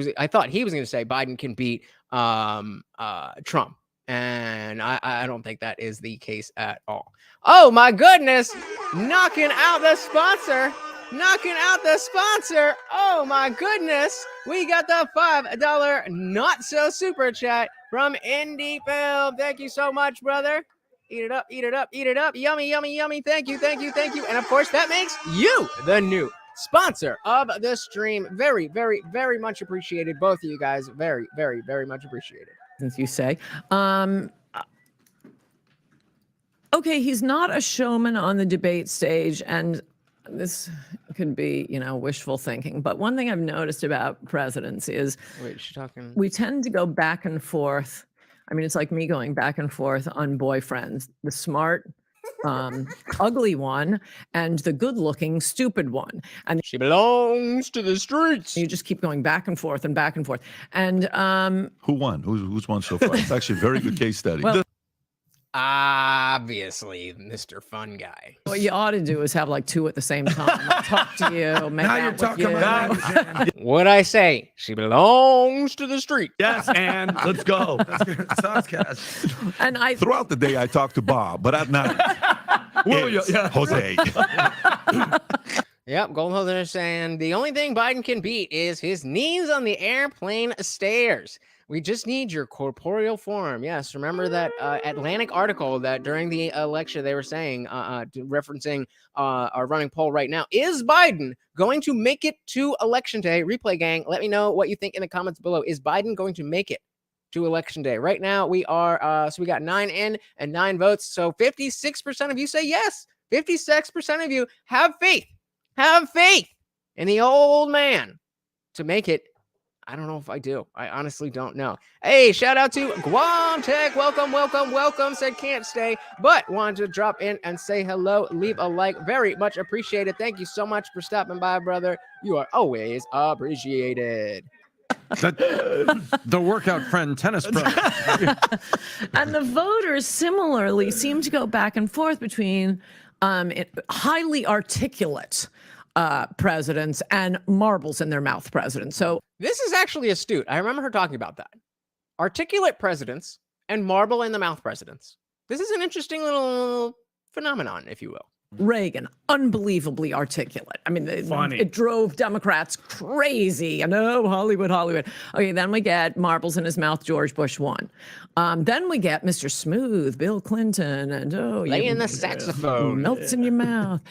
was going to say Biden can beat Trump, and I don't think that is the case at all. Oh my goodness, knocking out the sponsor. Oh my goodness, we got the $5 not so super chat from Indie Film. Thank you so much, brother. Eat it up, eat it up, eat it up. Yummy, yummy, yummy. Thank you, thank you, thank you. And of course, that makes you the new sponsor of the stream. Very, very, very much appreciated. Both of you guys. Very, very, very much appreciated. Since you say. Okay, he's not a showman on the debate stage, and this could be, wishful thinking. But one thing I've noticed about presidents is Wait, is she talking? we tend to go back and forth. I mean, it's like me going back and forth on boyfriends, the smart, ugly one, and the good-looking, stupid one. And She belongs to the streets. you just keep going back and forth and back and forth. And Who won? Who's won so far? It's actually a very good case study. Well, Obviously, Mr. Fun Guy. what you ought to do is have like two at the same time. I'll talk to you, make Now out you're with talking you. about language. What'd I say? She belongs to the street. Yes, and let's go. Saucecast. And I Throughout the day, I talk to Bob, but at night, it's Jose. Yep, Goldholder saying the only thing Biden can beat is his knees on the airplane stairs. We just need your corporeal form. Yes, remember that Atlantic article that during the election they were saying, referencing our running poll right now. Is Biden going to make it to Election Day? Replay gang, let me know what you think in the comments below. Is Biden going to make it to Election Day? Right now we are, so we got 9 in and 9 votes. So 56% of you say yes. 56% of you have faith in the old man to make it. I don't know if I do. I honestly don't know. Hey, shout out to Guam Tech. Welcome. Said can't stay, but wanted to drop in and say hello. Leave a like. Very much appreciated. Thank you so much for stopping by, brother. You are always appreciated. The workout friend tennis pro. and the voters similarly seem to go back and forth between highly articulate presidents and marbles in their mouth presidents. So This is actually astute. I remember her talking about that. Articulate presidents and marble in the mouth presidents. This is an interesting little phenomenon, if you will. Reagan, unbelievably articulate. I mean, Funny. it drove Democrats crazy. I know, Hollywood. Okay, then we get marbles in his mouth, George Bush 1. Then we get Mr. Smooth, Bill Clinton, and Laying the saxophone. melts in your mouth.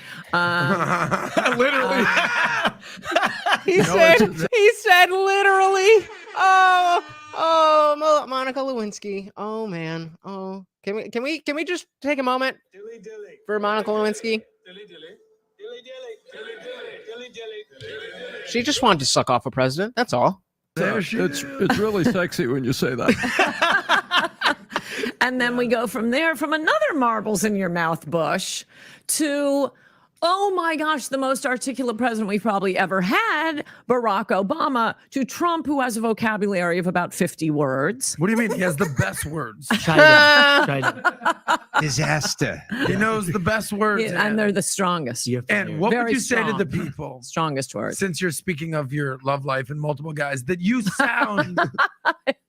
Literally. He said literally. Oh, Monica Lewinsky. Oh man. Oh, can we just take a moment for Monica Lewinsky? She just wanted to suck off a president. That's all. It's really sexy when you say that. And then we go from there, from another marbles in your mouth Bush to, oh my gosh, the most articulate president we've probably ever had, Barack Obama, to Trump, who has a vocabulary of about 50 words. What do you mean? He has the best words. China. Disaster. He knows the best words. And they're the strongest, And what Very would you say to strong. the people, strongest words. since you're speaking of your love life and multiple guys, that you sound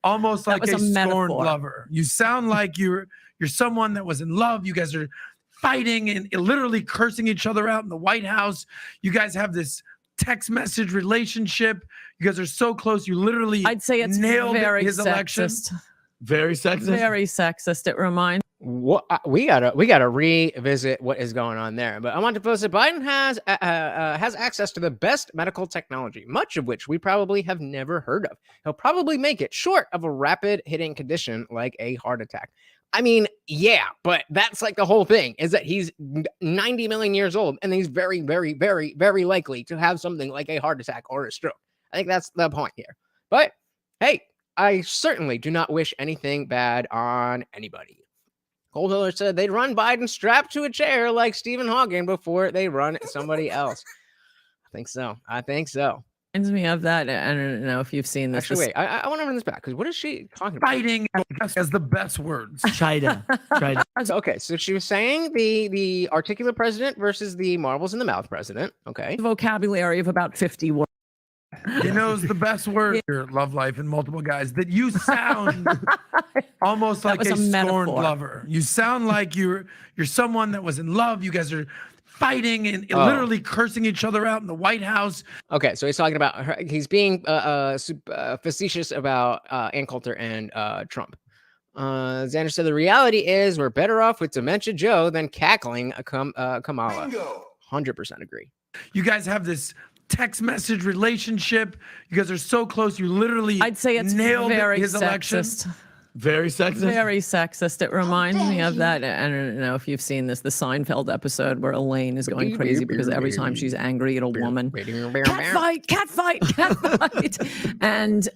almost That like was a a scorned metaphor. lover? You sound like you're someone that was in love. You guys are fighting and literally cursing each other out in the White House. You guys have this text message relationship. You guys are so close. You literally I'd say it's nailed very his election. sexist. Very sexist. Very sexist. It reminds we gotta revisit what is going on there. But I want to post that Biden has access to the best medical technology, much of which we probably have never heard of. He'll probably make it short of a rapid hitting condition like a heart attack. I mean, yeah, but that's like the whole thing, is that he's 90 million years old and he's very, very, very, very likely to have something like a heart attack or a stroke. I think that's the point here. But hey, I certainly do not wish anything bad on anybody. Coulter said they'd run Biden strapped to a chair like Stephen Hawking before they run somebody else. I think so. Reminds me of that. I don't know if you've seen this. Actually, wait, I want to run this back because what is she talking about? Fighting as the best words. China. Okay, so she was saying the articulate president versus the marbles in the mouth president. Okay. Vocabulary of about 50 words. He knows the best word. Your love life and multiple guys that you sound almost like a scorned lover. You sound like you're someone that was in love. You guys are fighting and literally cursing each other out in the White House. Okay, so he's talking about her, he's being facetious about Ann Coulter and Trump. Xander said the reality is we're better off with Dementia Joe than cackling Kamala. Bingo. 100% agree. You guys have this text message relationship. You guys are so close. You literally I'd say it's nailed very his election. sexist. Very sexist. Very sexist. It reminds me of that. I don't know if you've seen this, the Seinfeld episode where Elaine is going crazy because every time she's angry at a woman, cat fight. And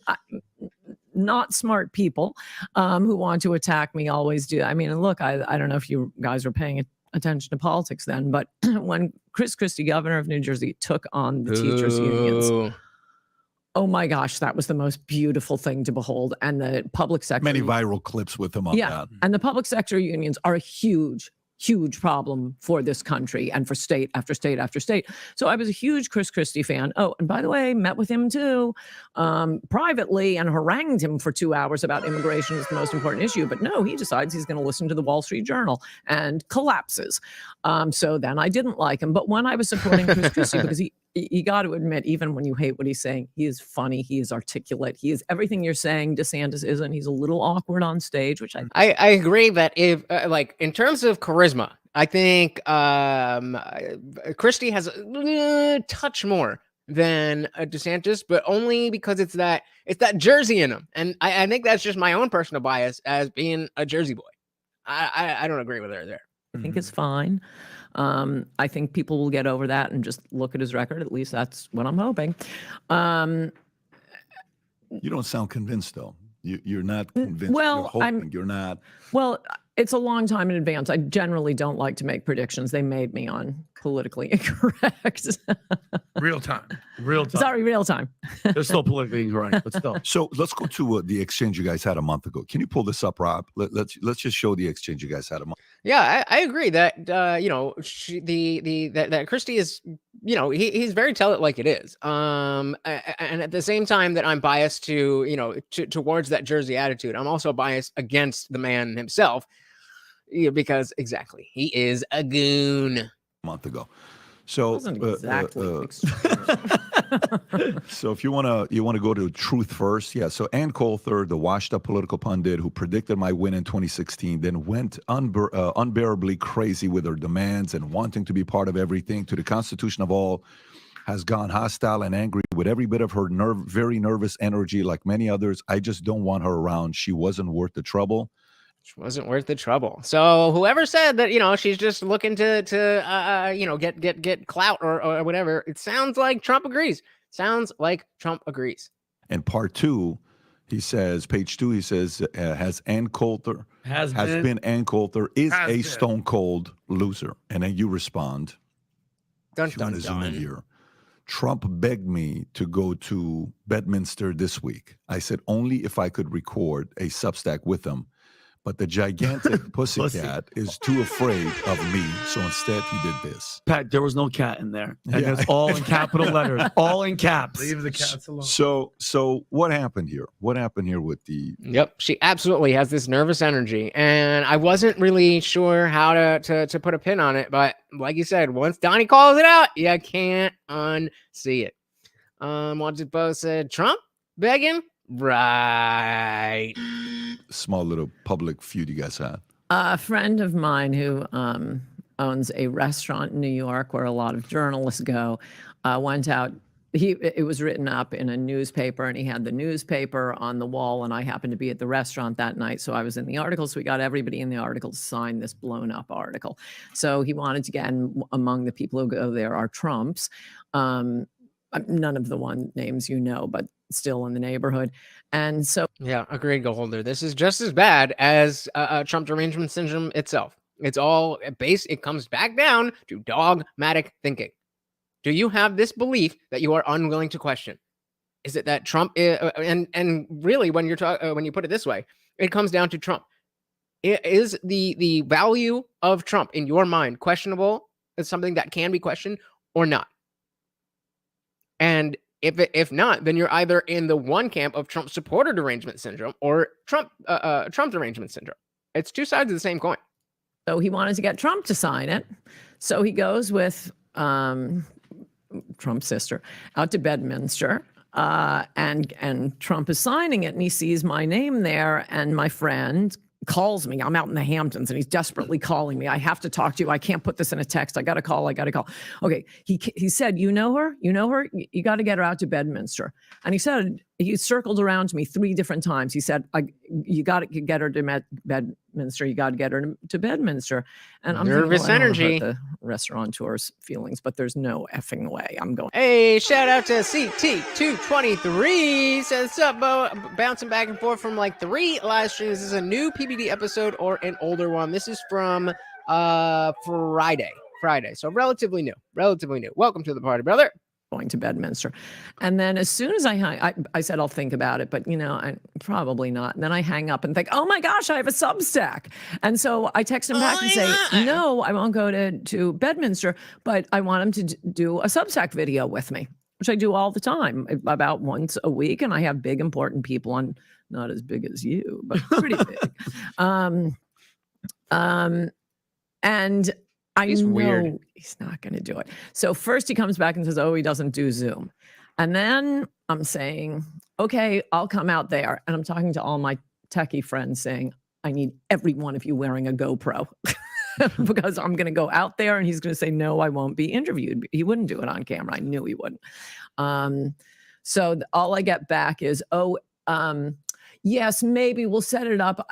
not smart people who want to attack me always do. I mean, and look, I don't know if you guys were paying attention to politics then, but when Chris Christie, governor of New Jersey, took on the teachers unions, oh my gosh, that was the most beautiful thing to behold. And the public sector, many viral clips with him on that. And the public sector unions are a huge problem for this country and for state after state after state. So I was a huge Chris Christie fan. Oh, and by the way, met with him too, privately, and harangued him for 2 hours about immigration is the most important issue. But no, he decides he's going to listen to the Wall Street Journal and collapses. So then I didn't like him. But when I was supporting Chris Christie, because you got to admit, even when you hate what he's saying, he is funny, he is articulate, he is everything you're saying DeSantis isn't. He's a little awkward on stage, which I agree that if like in terms of charisma, I think Christie has a touch more than DeSantis, but only because it's that Jersey in him, and I think that's just my own personal bias as being a Jersey boy. I don't agree with her there. I think it's fine. I think people will get over that and just look at his record. At least that's what I'm hoping. You don't sound convinced, though. You're not convinced. Well, you're hoping. You're not. Well, it's a long time in advance. I generally don't like to make predictions. They made me on politically incorrect. Real time. Sorry, real time. They're still politically incorrect, but still. So let's go to the exchange you guys had a month ago. Can you pull this up, Rob? Let's just show the exchange you guys had a month. Yeah, I agree that that Christie is, he's very tell it like it is. And at the same time that I'm biased to towards that Jersey attitude, I'm also biased against the man himself, because exactly he is a goon. A month ago. So wasn't exactly so if you want to go to truth first, yeah. So Ann Coulter, the washed-up political pundit who predicted my win in 2016, then went unbearably crazy with her demands and wanting to be part of everything, to the Constitution of all, has gone hostile and angry with every bit of her very nervous energy, like many others. I just don't want her around. She wasn't worth the trouble. She wasn't worth the trouble. So whoever said that, she's just looking to get clout or whatever, it sounds like Trump agrees. And part two, he says, page 2, he says, has Ann Coulter has been Ann Coulter is a stone cold loser. And then you respond. Dun, dun, zoom in here. Trump begged me to go to Bedminster this week. I said only if I could record a Substack with him. But the gigantic pussycat is too afraid of me, so instead he did this. Pat, there was no cat in there. And it's all in capital letters, all in caps. Leave the cats alone. So what happened here? What happened here with the... Yep, she absolutely has this nervous energy, and I wasn't really sure how to put a pin on it, but like you said, once Donnie calls it out, you can't unsee it. Wanted Bo said, Trump begging? Right. Small little public feud you guys had. A friend of mine who owns a restaurant in New York where a lot of journalists go went out. It was written up in a newspaper, and he had the newspaper on the wall, and I happened to be at the restaurant that night, so I was in the article. So we got everybody in the article to sign this blown up article. So he wanted to get, and among the people who go there are Trumps. None of the one names you know, but still in the neighborhood. And so Yeah, agreed, Goldholder. This is just as bad as Trump derangement syndrome itself. It's all based, it comes back down to dogmatic thinking. Do you have this belief that you are unwilling to question? Is it that Trump and really when you're when you put it this way, it comes down to Trump. Is the value of Trump in your mind questionable? Is something that can be questioned or not? And if not, then you're either in the one camp of Trump supporter derangement syndrome or Trump derangement syndrome. It's two sides of the same coin. So he wanted to get Trump to sign it. So he goes with Trump's sister out to Bedminster, and Trump is signing it, and he sees my name there, and my friend calls me. I'm out in the Hamptons, and he's desperately calling me. I have to talk to you. I can't put this in a text. I got to call. Okay. He said, you know her? You got to get her out to Bedminster. And he said, he circled around to me 3 different times. He said, you got to get her to Bedminster. You got to get her to Bedminster. And I'm nervous thinking, well, I don't energy. wanna hurt the restaurateur's feelings, but there's no effing way I'm going. Hey, shout out to CT223. Says, what's up, Bo? Bouncing back and forth from like 3 live streams. This is a new PBD episode or an older one. This is from Friday. So relatively new. Welcome to the party, brother. Going to Bedminster. And then as soon as I said, I'll think about it, but I probably not. And then I hang up and think, oh my gosh, I have a Substack. And so I text him back and say, no, I won't go to Bedminster, but I want him to do a Substack video with me, which I do all the time, about once a week. And I have big, important people on, not as big as you, but pretty big. And He's weird. He's not going to do it. So first he comes back and says, oh, he doesn't do Zoom. And then I'm saying, okay, I'll come out there. And I'm talking to all my techie friends saying, I need every one of you wearing a GoPro because I'm going to go out there and he's going to say, no, I won't be interviewed. He wouldn't do it on camera. I knew he wouldn't. So all I get back is, yes, maybe we'll set it up.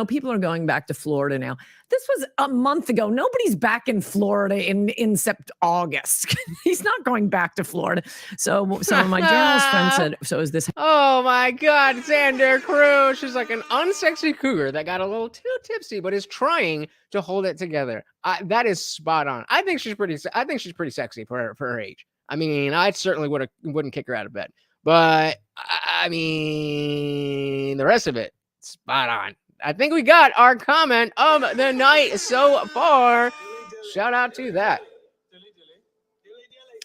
People are going back to Florida now. This was a month ago. Nobody's back in Florida in August. He's not going back to Florida. So some of my journalist friends said, so is this? Oh my God, Xander Cruz. She's like an unsexy cougar that got a little too tipsy, but is trying to hold it together. That is spot on. I think she's pretty sexy for her age. I mean, I certainly wouldn't kick her out of bed. But I mean, the rest of it, spot on. I think we got our comment of the night so far. Shout out to that.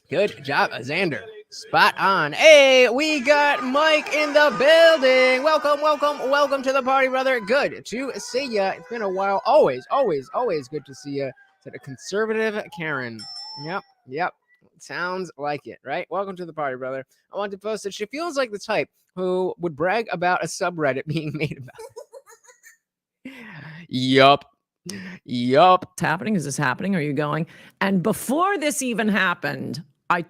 Good job, Xander. Spot on. Hey, we got Mike in the building. Welcome to the party, brother. Good to see ya. It's been a while. Always good to see ya. To the conservative Karen. Yep. Sounds like it, right? Welcome to the party, brother. I want to post that she feels like the type who would brag about a subreddit being made about. Yup. What's happening? Is this happening? Are you going? And before this even happened, I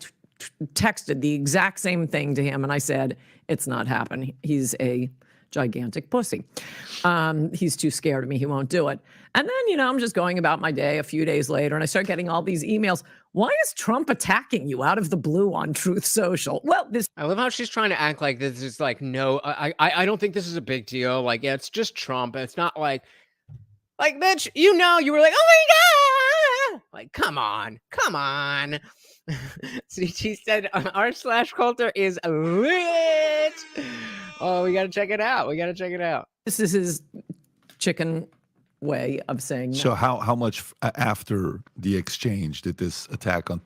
texted the exact same thing to him and I said, it's not happening. He's a gigantic pussy. He's too scared of me. He won't do it. And then, I'm just going about my day a few days later and I start getting all these emails. Why is Trump attacking you out of the blue on Truth Social? Well, I love how she's trying to act like this is like, no, I don't think this is a big deal. Like, yeah, it's just Trump. It's not like, bitch, you were like, oh my God. Like, come on. See, she said r/Coulter is lit. Oh, we got to check it out. This is his chicken way of saying no. So how much after the exchange did this attack on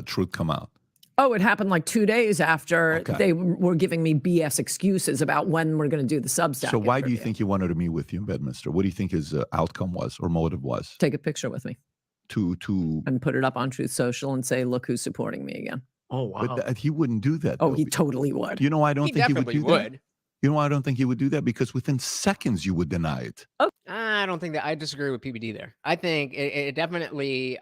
Truth come out? Oh, it happened like 2 days after they were giving me BS excuses about when we're going to do the Substack. So why do you think he wanted to meet with you in Bedminster? What do you think his outcome was or motive was? Take a picture with me. And put it up on Truth Social and say, look who's supporting me again. Oh, wow. But he wouldn't do that. Oh, he totally would. I don't think he would do that. You know why I don't think he would do that? Because within seconds you would deny it. I don't think that. I disagree with PBD there. I think it definitely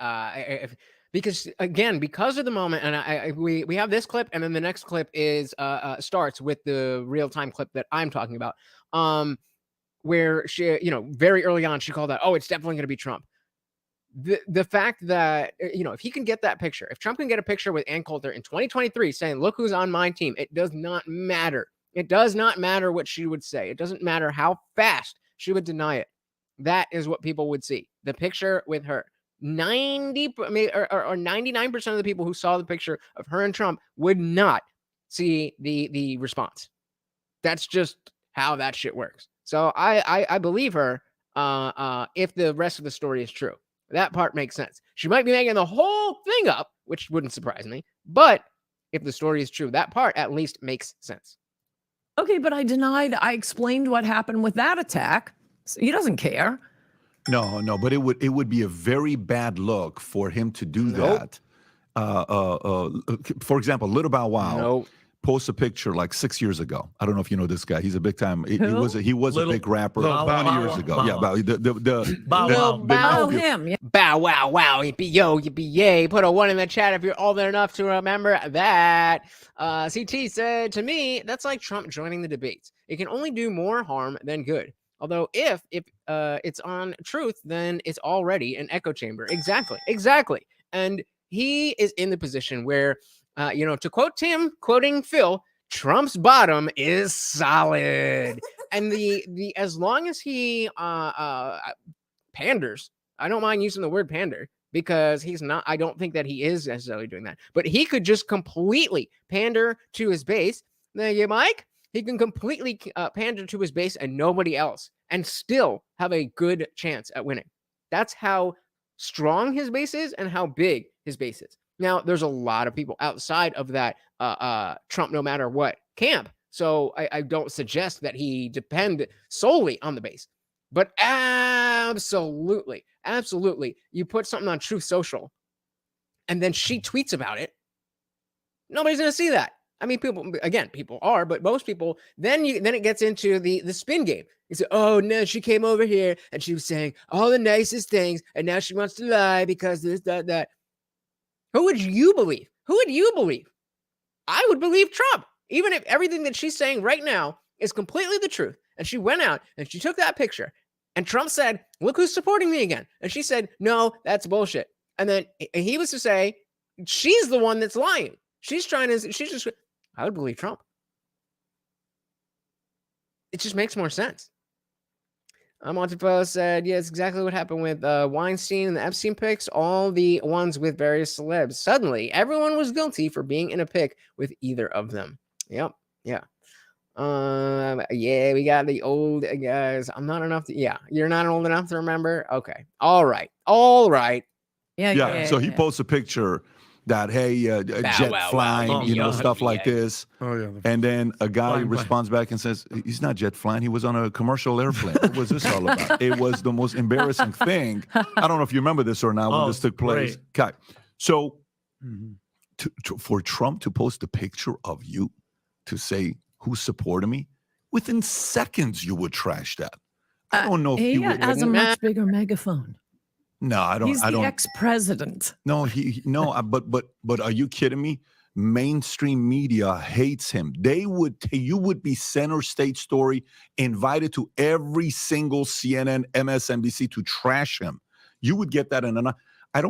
because again, because of the moment, and we have this clip, and then the next clip is starts with the real time clip that I'm talking about, where she, very early on, she called out, "Oh, it's definitely going to be Trump." The fact that if he can get that picture, if Trump can get a picture with Ann Coulter in 2023 saying, "Look who's on my team," it does not matter. It does not matter what she would say. It doesn't matter how fast she would deny it. That is what people would see. The picture with her. 90 or 99% of the people who saw the picture of her and Trump would not see the response. That's just how that shit works. So I believe her if the rest of the story is true. That part makes sense. She might be making the whole thing up, which wouldn't surprise me. But if the story is true, that part at least makes sense. Okay, but I explained what happened with that attack. So he doesn't care. No, but it would be a very bad look for him to do that. For example, Little Bow Wow post a picture like 6 years ago. I don't know if you know this guy. He's a big time. He was a big rapper 20 years ago. Yeah, Bow wow wow. Yippee yo, yippee yay. Put a 1 in the chat if you're old enough to remember that. CT said to me, that's like Trump joining the debates. It can only do more harm than good. Although if it's on truth, then it's already an echo chamber. Exactly. And he is in the position where, to quote Tim, quoting Phil, Trump's bottom is solid. And the as long as he panders, I don't mind using the word pander because he's not. I don't think that he is necessarily doing that. But he could just completely pander to his base. Thank you, Mike. He can completely pander to his base and nobody else and still have a good chance at winning. That's how strong his base is and how big his base is. Now, there's a lot of people outside of that Trump no matter what camp. So I don't suggest that he depend solely on the base. But absolutely, you put something on Truth Social and then she tweets about it, nobody's going to see that. I mean, people are, but most people, then it gets into the spin game. You say, oh, no, she came over here and she was saying all the nicest things, and now she wants to lie because this, that. Who would you believe? I would believe Trump, even if everything that she's saying right now is completely the truth. And she went out and she took that picture, and Trump said, look who's supporting me again. And she said, no, that's bullshit. And then he was to say, she's the one that's lying. I would believe Trump. It just makes more sense. Montefiore said, yeah, it's exactly what happened with Weinstein and the Epstein pics, all the ones with various celebs. Suddenly, everyone was guilty for being in a pic with either of them. Yep. Yeah. Yeah, we got the old guys. I'm not enough to, you're not old enough to remember? Okay. All right. Yeah. So he posts a picture that, hey, jet flying, stuff like this. Oh, yeah. And then a guy responds back and says, he's not jet flying. He was on a commercial airplane. What was this all about? It was the most embarrassing thing. I don't know if you remember this or not when this took place. Okay. So for Trump to post a picture of you to say who's supporting me, within seconds you would trash that. I don't know if he has a much bigger megaphone. No, I don't. He's the ex-president. No, but are you kidding me? Mainstream media hates him. You would be center stage story, invited to every single CNN, MSNBC to trash him. You would get that in an.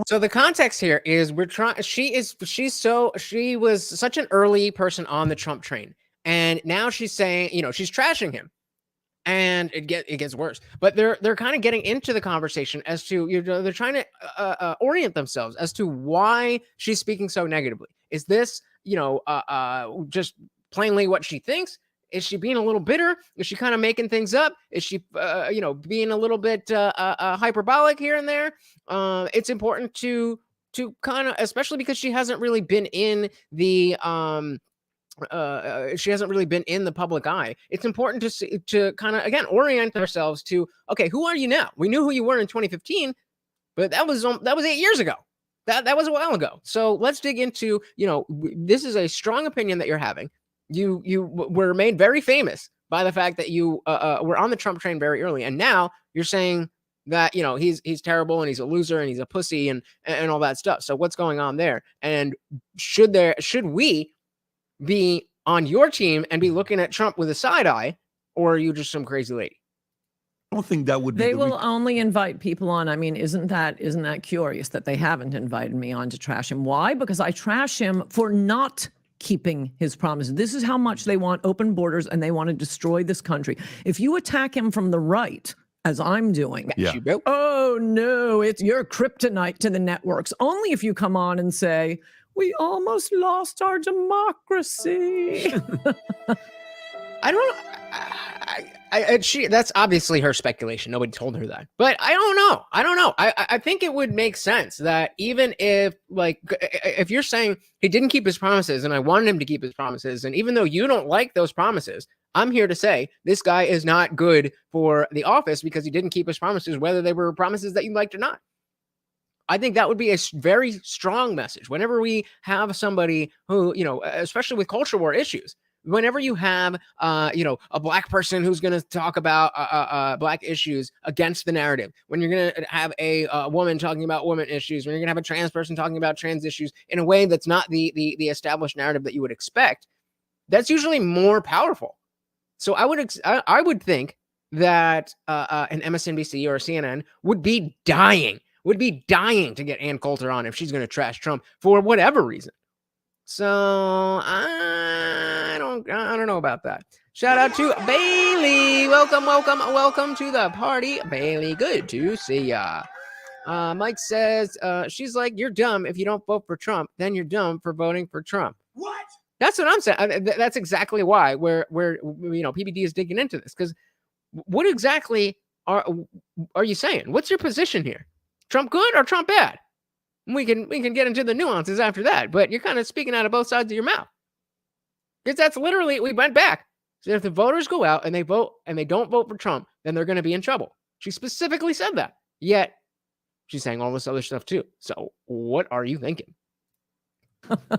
So the context here is she was such an early person on the Trump train, and now she's saying, she's trashing him. And it gets worse, but they're kind of getting into the conversation as to they're trying to orient themselves as to why she's speaking so negatively. Is this just plainly what she thinks? Is she being a little bitter? Is she kind of making things up? Is she being a little bit hyperbolic here and there? It's important to kind of, especially because she hasn't really been in the public eye. It's important to kind of, again, orient ourselves to, okay, who are you now? We knew who you were in 2015, but that was 8 years ago. That was a while ago. So let's dig into, this is a strong opinion that you're having. You were made very famous by the fact that you were on the Trump train very early, and now you're saying that he's terrible and he's a loser and he's a pussy and all that stuff. So what's going on there? And should we be on your team and be looking at Trump with a side eye, or are you just some crazy lady? I don't think that would be. They will only invite people on. I mean, isn't that curious that they haven't invited me on to trash him? Why? Because I trash him for not keeping his promises. This is how much they want open borders and they want to destroy this country. If you attack him from the right, as I'm doing, oh no, it's your kryptonite to the networks. Only if you come on and say, we almost lost our democracy. I don't know. That's obviously her speculation. Nobody told her that, but I don't know. I think it would make sense that even if you're saying he didn't keep his promises and I wanted him to keep his promises, and even though you don't like those promises, I'm here to say this guy is not good for the office because he didn't keep his promises, whether they were promises that you liked or not. I think that would be a very strong message whenever we have somebody who, especially with culture war issues. Whenever you have, a black person who's going to talk about black issues against the narrative, when you're going to have a woman talking about woman issues, when you're going to have a trans person talking about trans issues in a way that's not the established narrative that you would expect, that's usually more powerful. So I would think that an MSNBC or a CNN would be dying to get Ann Coulter on if she's going to trash Trump for whatever reason. So I don't know about that. Shout out to Bailey. Welcome to the party, Bailey. Good to see ya. Mike says she's like, you're dumb if you don't vote for Trump. Then you're dumb for voting for Trump. What? That's what I'm saying. That's exactly why we're PBD is digging into this, because what exactly are you saying? What's your position here? Trump good or Trump bad? We can get into the nuances after that, but you're kind of speaking out of both sides of your mouth. Because that's literally, we went back. So if the voters go out and they vote and they don't vote for Trump, then they're going to be in trouble. She specifically said that. Yet she's saying all this other stuff too. So what are you thinking?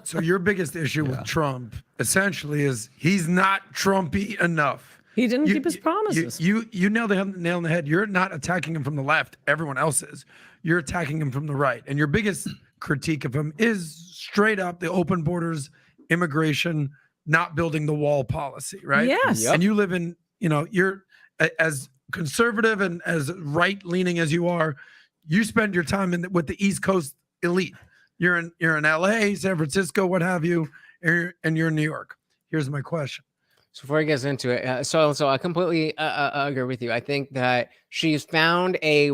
So your biggest issue with Trump essentially is he's not Trumpy enough. He didn't keep his promises. You nailed the nail on the head. You're not attacking him from the left. Everyone else is. You're attacking him from the right. And your biggest critique of him is straight up the open borders, immigration, not building the wall policy, right? Yes. Yep. And you live in, you're as conservative and as right-leaning as you are, you spend your time with the East Coast elite. You're in LA, San Francisco, what have you, and you're in New York. Here's my question. So before he gets into it, so I completely agree with you. I think that she's found a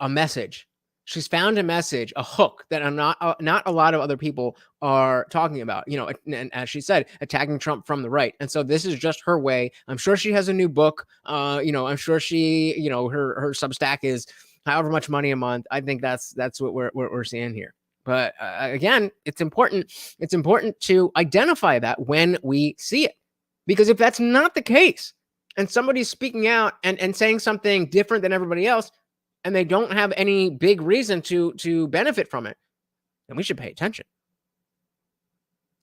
message. She's found a message, a hook that not a lot of other people are talking about. And as she said, attacking Trump from the right. And so this is just her way. I'm sure she has a new book. I'm sure she, her Substack is however much money a month. I think that's what we're seeing here. But again, it's important. It's important to identify that when we see it. Because if that's not the case, and somebody's speaking out and saying something different than everybody else, and they don't have any big reason to benefit from it, then we should pay attention.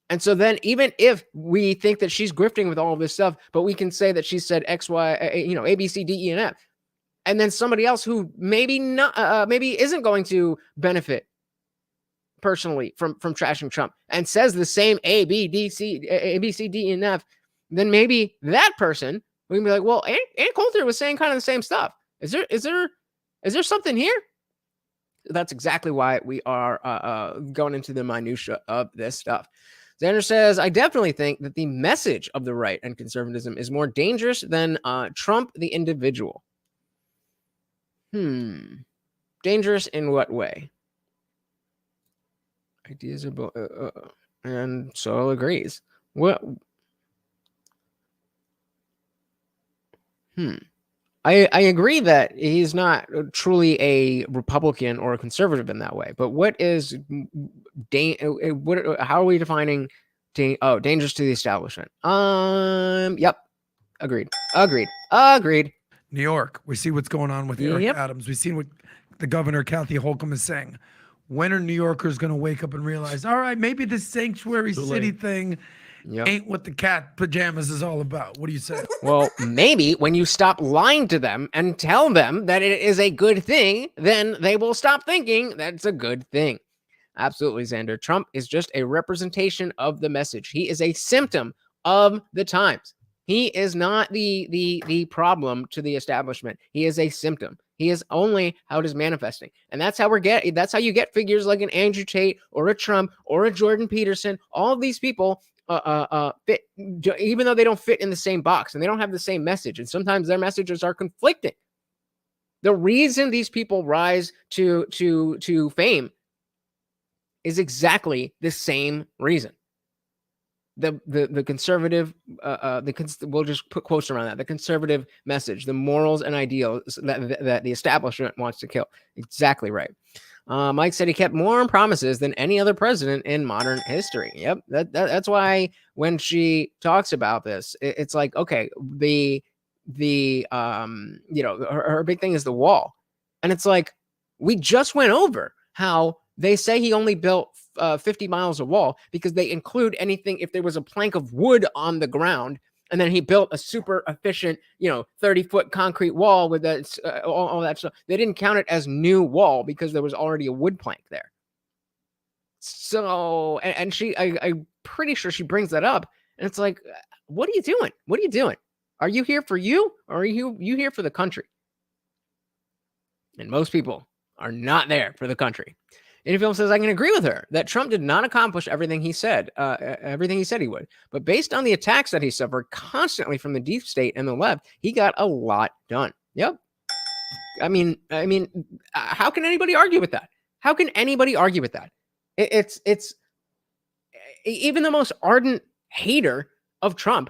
And so then even if we think that she's grifting with all of this stuff, but we can say that she said X, Y, A, B, C, D, E, and F, and then somebody else who maybe isn't going to benefit personally from trashing Trump and says the same A, B, C, D, E, and F, then maybe that person, we can be like, well, Ann Coulter was saying kind of the same stuff. Is there something here? That's exactly why we are going into the minutia of this stuff. Xander says, I definitely think that the message of the right and conservatism is more dangerous than Trump, the individual. Dangerous in what way? Ideas about, and Soil agrees. What? I agree that he's not truly a Republican or a conservative in that way. But what is how are we defining dangerous to the establishment? Yep. Agreed. New York, we see what's going on with Eric Adams. We've seen what the governor, Kathy Holcomb, is saying. When are New Yorkers going to wake up and realize, all right, maybe this sanctuary city thing Yep. ain't what the cat pajamas is all about. What do you say? Well, maybe when you stop lying to them and tell them that it is a good thing, then they will stop thinking that's a good thing. Absolutely, Xander. Trump is just a representation of the message. He is a symptom of the times. He is not the problem to the establishment. He is a symptom. He is only how it is manifesting. And that's how that's how you get figures like an Andrew Tate or a Trump or a Jordan Peterson. All of these people fit, even though they don't fit in the same box and they don't have the same message. And sometimes their messages are conflicting. The reason these people rise to fame is exactly the same reason. The conservative, we'll just put quotes around that. The conservative message, the morals and ideals that the establishment wants to kill. Exactly right. Mike said he kept more promises than any other president in modern history. Yep, that's why when she talks about this, it's like, okay, her big thing is the wall, and it's like we just went over how they say he only built 50 miles of wall because they include anything if there was a plank of wood on the ground, and then he built a super efficient, 30-foot concrete wall with that, all that stuff. They didn't count it as new wall because there was already a wood plank there. So, and I'm pretty sure she brings that up, and it's like, what are you doing? What are you doing? Are you here for you, or are you here for the country? And most people are not there for the country. Film says, I can agree with her that Trump did not accomplish everything he said he would. But based on the attacks that he suffered constantly from the deep state and the left, he got a lot done. Yep. I mean, how can anybody argue with that? How can anybody argue with that? It's even the most ardent hater of Trump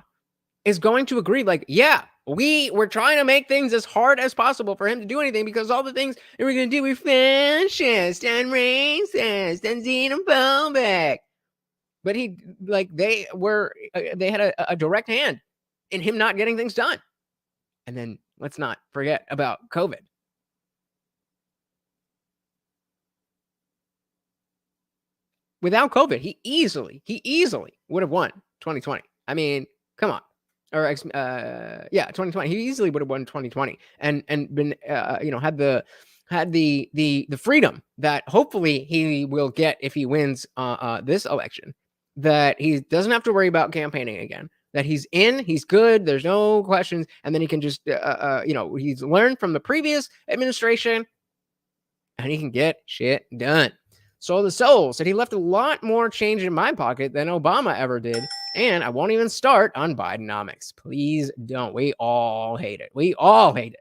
is going to agree, like, yeah, we were trying to make things as hard as possible for him to do anything because all the things that we're going to do were fascist and racist and xenophobic. But they had a direct hand in him not getting things done. And then let's not forget about COVID. Without COVID, he easily would have won 2020. I mean, come on. 2020. He easily would have won 2020 and been had the freedom that hopefully he will get if he wins this election, that he doesn't have to worry about campaigning again, that he's good, there's no questions, and then he can just he's learned from the previous administration and he can get shit done. So the Soul said he left a lot more change in my pocket than Obama ever did. And I won't even start on Bidenomics. Please don't. We all hate it. We all hate it.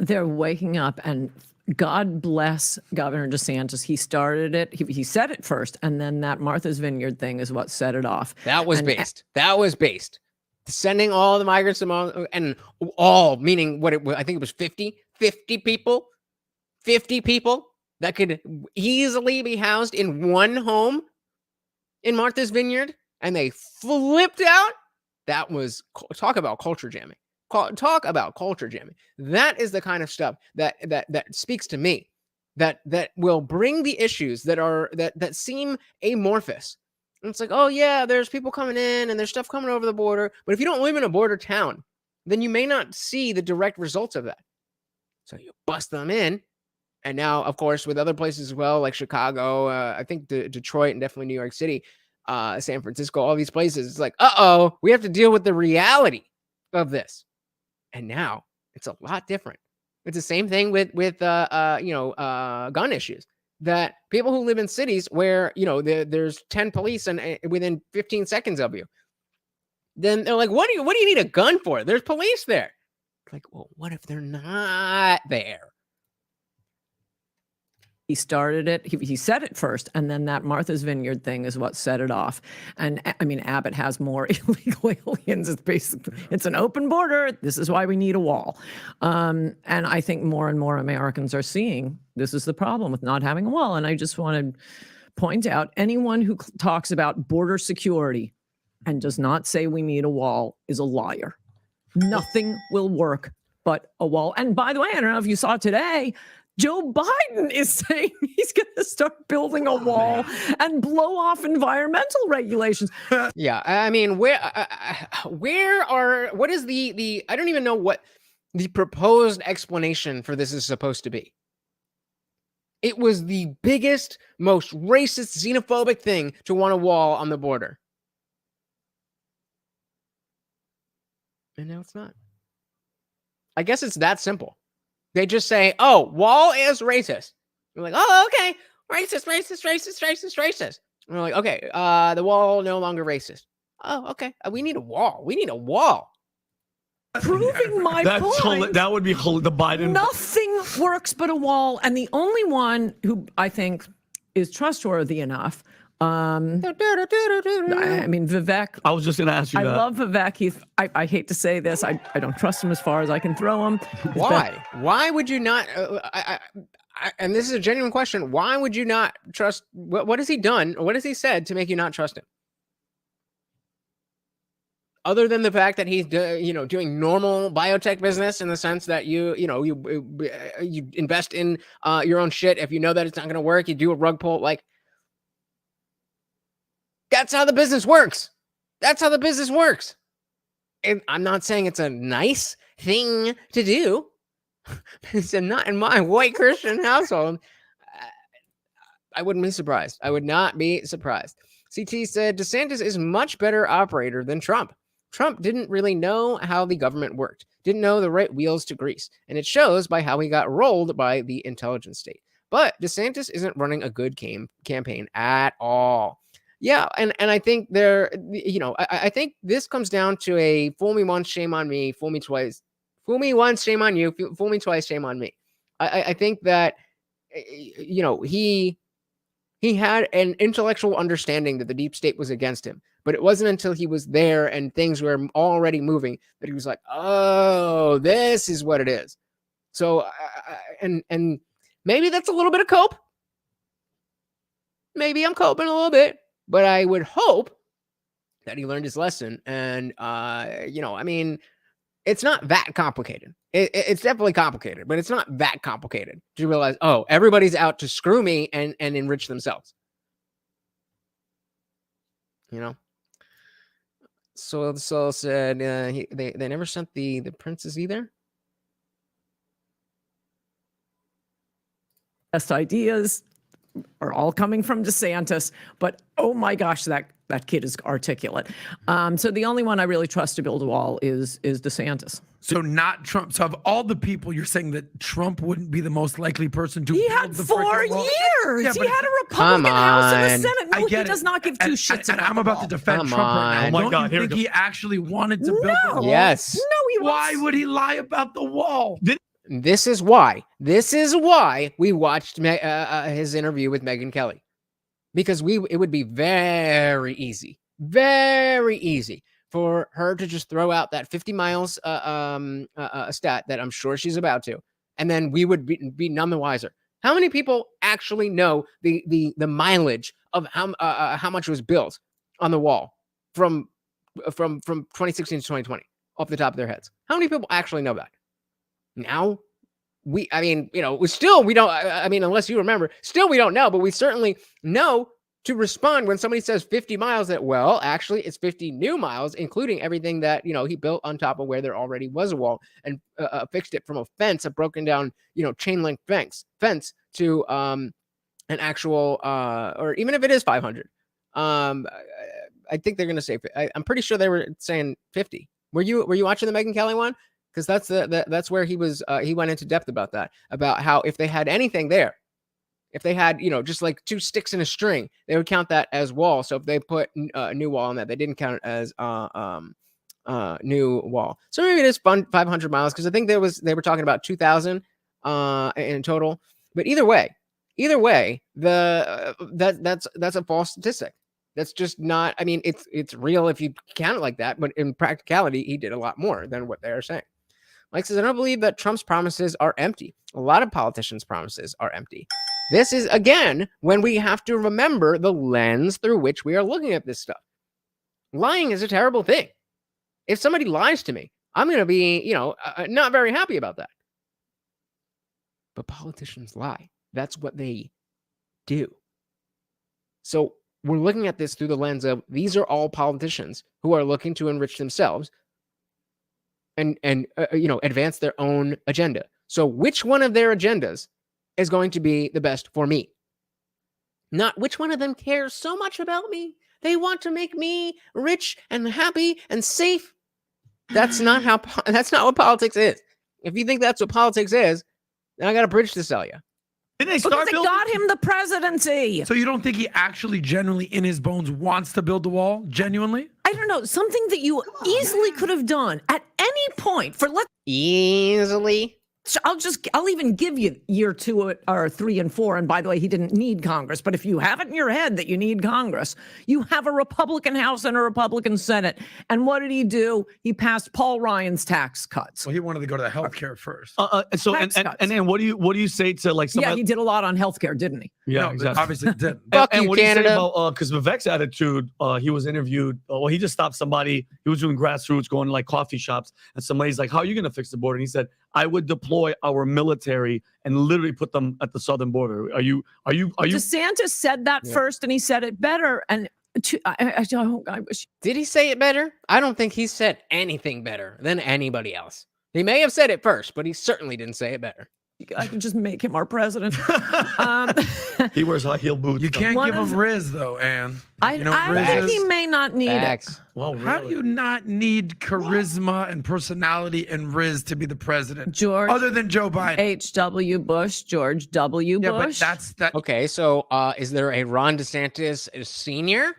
They're waking up, and God bless Governor DeSantis. He started it. He said it first, and then that Martha's Vineyard thing is what set it off. That was based. Sending all the migrants and all, meaning I think it was 50 people that could easily be housed in one home in Martha's Vineyard, and they flipped out. That was, talk about culture jamming. Talk about culture jamming. That is the kind of stuff that speaks to me, that will bring the issues that seem amorphous. And it's like, oh yeah, there's people coming in and there's stuff coming over the border, but if you don't live in a border town, then you may not see the direct results of that. So you bust them in. And now, of course, with other places as well, like Chicago, I think Detroit, and definitely New York City, San Francisco, all these places, it's like, we have to deal with the reality of this. And now it's a lot different. It's the same thing with gun issues. That people who live in cities where there's 10 police and within 15 seconds of you, then they're like, what do you need a gun for? There's police there. Like, well, what if they're not there? He started it. He said it first, and then that Martha's Vineyard thing is what set it off. And I mean, Abbott has more illegal aliens. It's an open border. This is why we need a wall. And I think more and more Americans are seeing this is the problem with not having a wall. And I just want to point out, anyone who talks about border security and does not say we need a wall is a liar. Nothing will work but a wall. And by the way, I don't know if you saw today, Joe Biden is saying he's going to start building a wall and blow off environmental regulations. Yeah, I mean, what is the I don't even know what the proposed explanation for this is supposed to be. It was the biggest, most racist, xenophobic thing to want a wall on the border. And now it's not. I guess it's that simple. They just say, oh, wall is racist. We're like, oh, okay. Racist. And we're like, okay, the wall no longer racist. Oh, okay. We need a wall. Proving my point. That would be the Biden. Nothing works but a wall. And the only one who I think is trustworthy enough. I mean, Vivek. I was just going to ask you I that. love Vivek. I hate to say this. I don't trust him as far as I can throw him. Why? Why would you not? And this is a genuine question. Why would you not trust? What has he done? What has he said to make you not trust him? Other than the fact that he's doing normal biotech business in the sense that you invest in your own shit. If you know that it's not going to work, you do a rug pull. Like, that's how the business works. And I'm not saying it's a nice thing to do. It's not in my white Christian household. I wouldn't be surprised. I would not be surprised. CT said DeSantis is much better operator than Trump. Trump didn't really know how the government worked, didn't know the right wheels to grease, and it shows by how he got rolled by the intelligence state. But DeSantis isn't running a good campaign at all. Yeah, and I think I think this comes down to a fool me once, shame on me, fool me twice. Fool me once, shame on you, fool me twice, shame on me. I think that, he had an intellectual understanding that the deep state was against him. But it wasn't until he was there and things were already moving that he was like, oh, this is what it is. So, and maybe that's a little bit of cope. Maybe I'm coping a little bit. But I would hope that he learned his lesson. And, it's not that complicated. It's definitely complicated, but it's not that complicated to realize, oh, everybody's out to screw me and enrich themselves. So the Soul said they never sent the princes either. Best ideas are all coming from DeSantis, but oh my gosh, that kid is articulate. So the only one I really trust to build a wall is DeSantis. So not Trump. So of all the people, you're saying that Trump wouldn't be the most likely person to He build had the 4 freaking wall? years. Yeah, He but had a Republican House and a Senate. No, I he get does it. not give two shits and about I'm the about wall. to defend Come Trump right now. on. Oh my Don't God, you here we think go. he actually wanted to build the wall? Yes. No, he Why would he lie about the wall? This is why we watched his interview with Megyn Kelly, because it would be very easy for her to just throw out that 50 miles stat that I'm sure she's about to, and then we would be none the wiser. How many people actually know the mileage of how much was built on the wall from 2016 to 2020 off the top of their heads? How many people actually know that? Now, we don't, unless you remember, still we don't know, but we certainly know to respond when somebody says 50 miles that, well, actually it's 50 new miles, including everything that, he built on top of where there already was a wall and fixed it from a fence, a broken down, chain link fence to an actual, or even if it is 500, I think they're going to say, I'm pretty sure they were saying 50. Were you watching the Megyn Kelly one? Because that's where he was. He went into depth about that, about how if they had anything there, if they had just like 2 sticks in a string, they would count that as wall. So if they put a new wall on that, they didn't count it as new wall. So maybe it is 500 miles, because I think they were talking about 2,000 in total. But either way, that's a false statistic. That's just not. I mean, it's real if you count it like that, but in practicality, he did a lot more than what they are saying. Mike says, I don't believe that Trump's promises are empty. A lot of politicians' promises are empty. This is, again, when we have to remember the lens through which we are looking at this stuff. Lying is a terrible thing. If somebody lies to me, I'm going to be, not very happy about that. but politicians lie. That's what they do. So we're looking at this through the lens of these are all politicians who are looking to enrich themselves and advance their own agenda. So which one of their agendas is going to be the best for me? Not which one of them cares so much about me. They want to make me rich and happy and safe. That's not what politics is. If you think that's what politics is, then I got a bridge to sell you. Didn't they Because start they building? got him the presidency. So you don't think he actually genuinely in his bones wants to build the wall? Genuinely? I don't know, something that you easily could have done at any point for Easily. I'll even give you year 2 or 3 and 4. And by the way, he didn't need Congress. But if you have it in your head that you need Congress, you have a Republican House and a Republican Senate. And what did he do? He passed Paul Ryan's tax cuts. Well, he wanted to go to the healthcare first. So Tax and cuts. then what do you say to like Yeah, somebody? he did a lot on healthcare, didn't he? Yeah, No, exactly. obviously it didn't. Fuck and you, what do you say Canada. about because Vivek's attitude? He was interviewed. Well, he just stopped somebody. He was doing grassroots, going to like coffee shops, and somebody's like, "How are you going to fix the border?" And he said, "I would deploy our military and literally put them at the southern border." Are you? DeSantis said that first, and he said it better. And I wish. Did he say it better? I don't think he said anything better than anybody else. He may have said it first, but he certainly didn't say it better. I could just make him our president. He wears high heel boots. You can't One give of- him Riz though, Ann. I You know what Riz think is? he may not need it. Facts. Well, How do you not need charisma and personality and Riz to be the president? George Other than Joe Biden. H.W. Bush, George W. Yeah, but Bush. that's that. Okay, so is there a Ron DeSantis senior?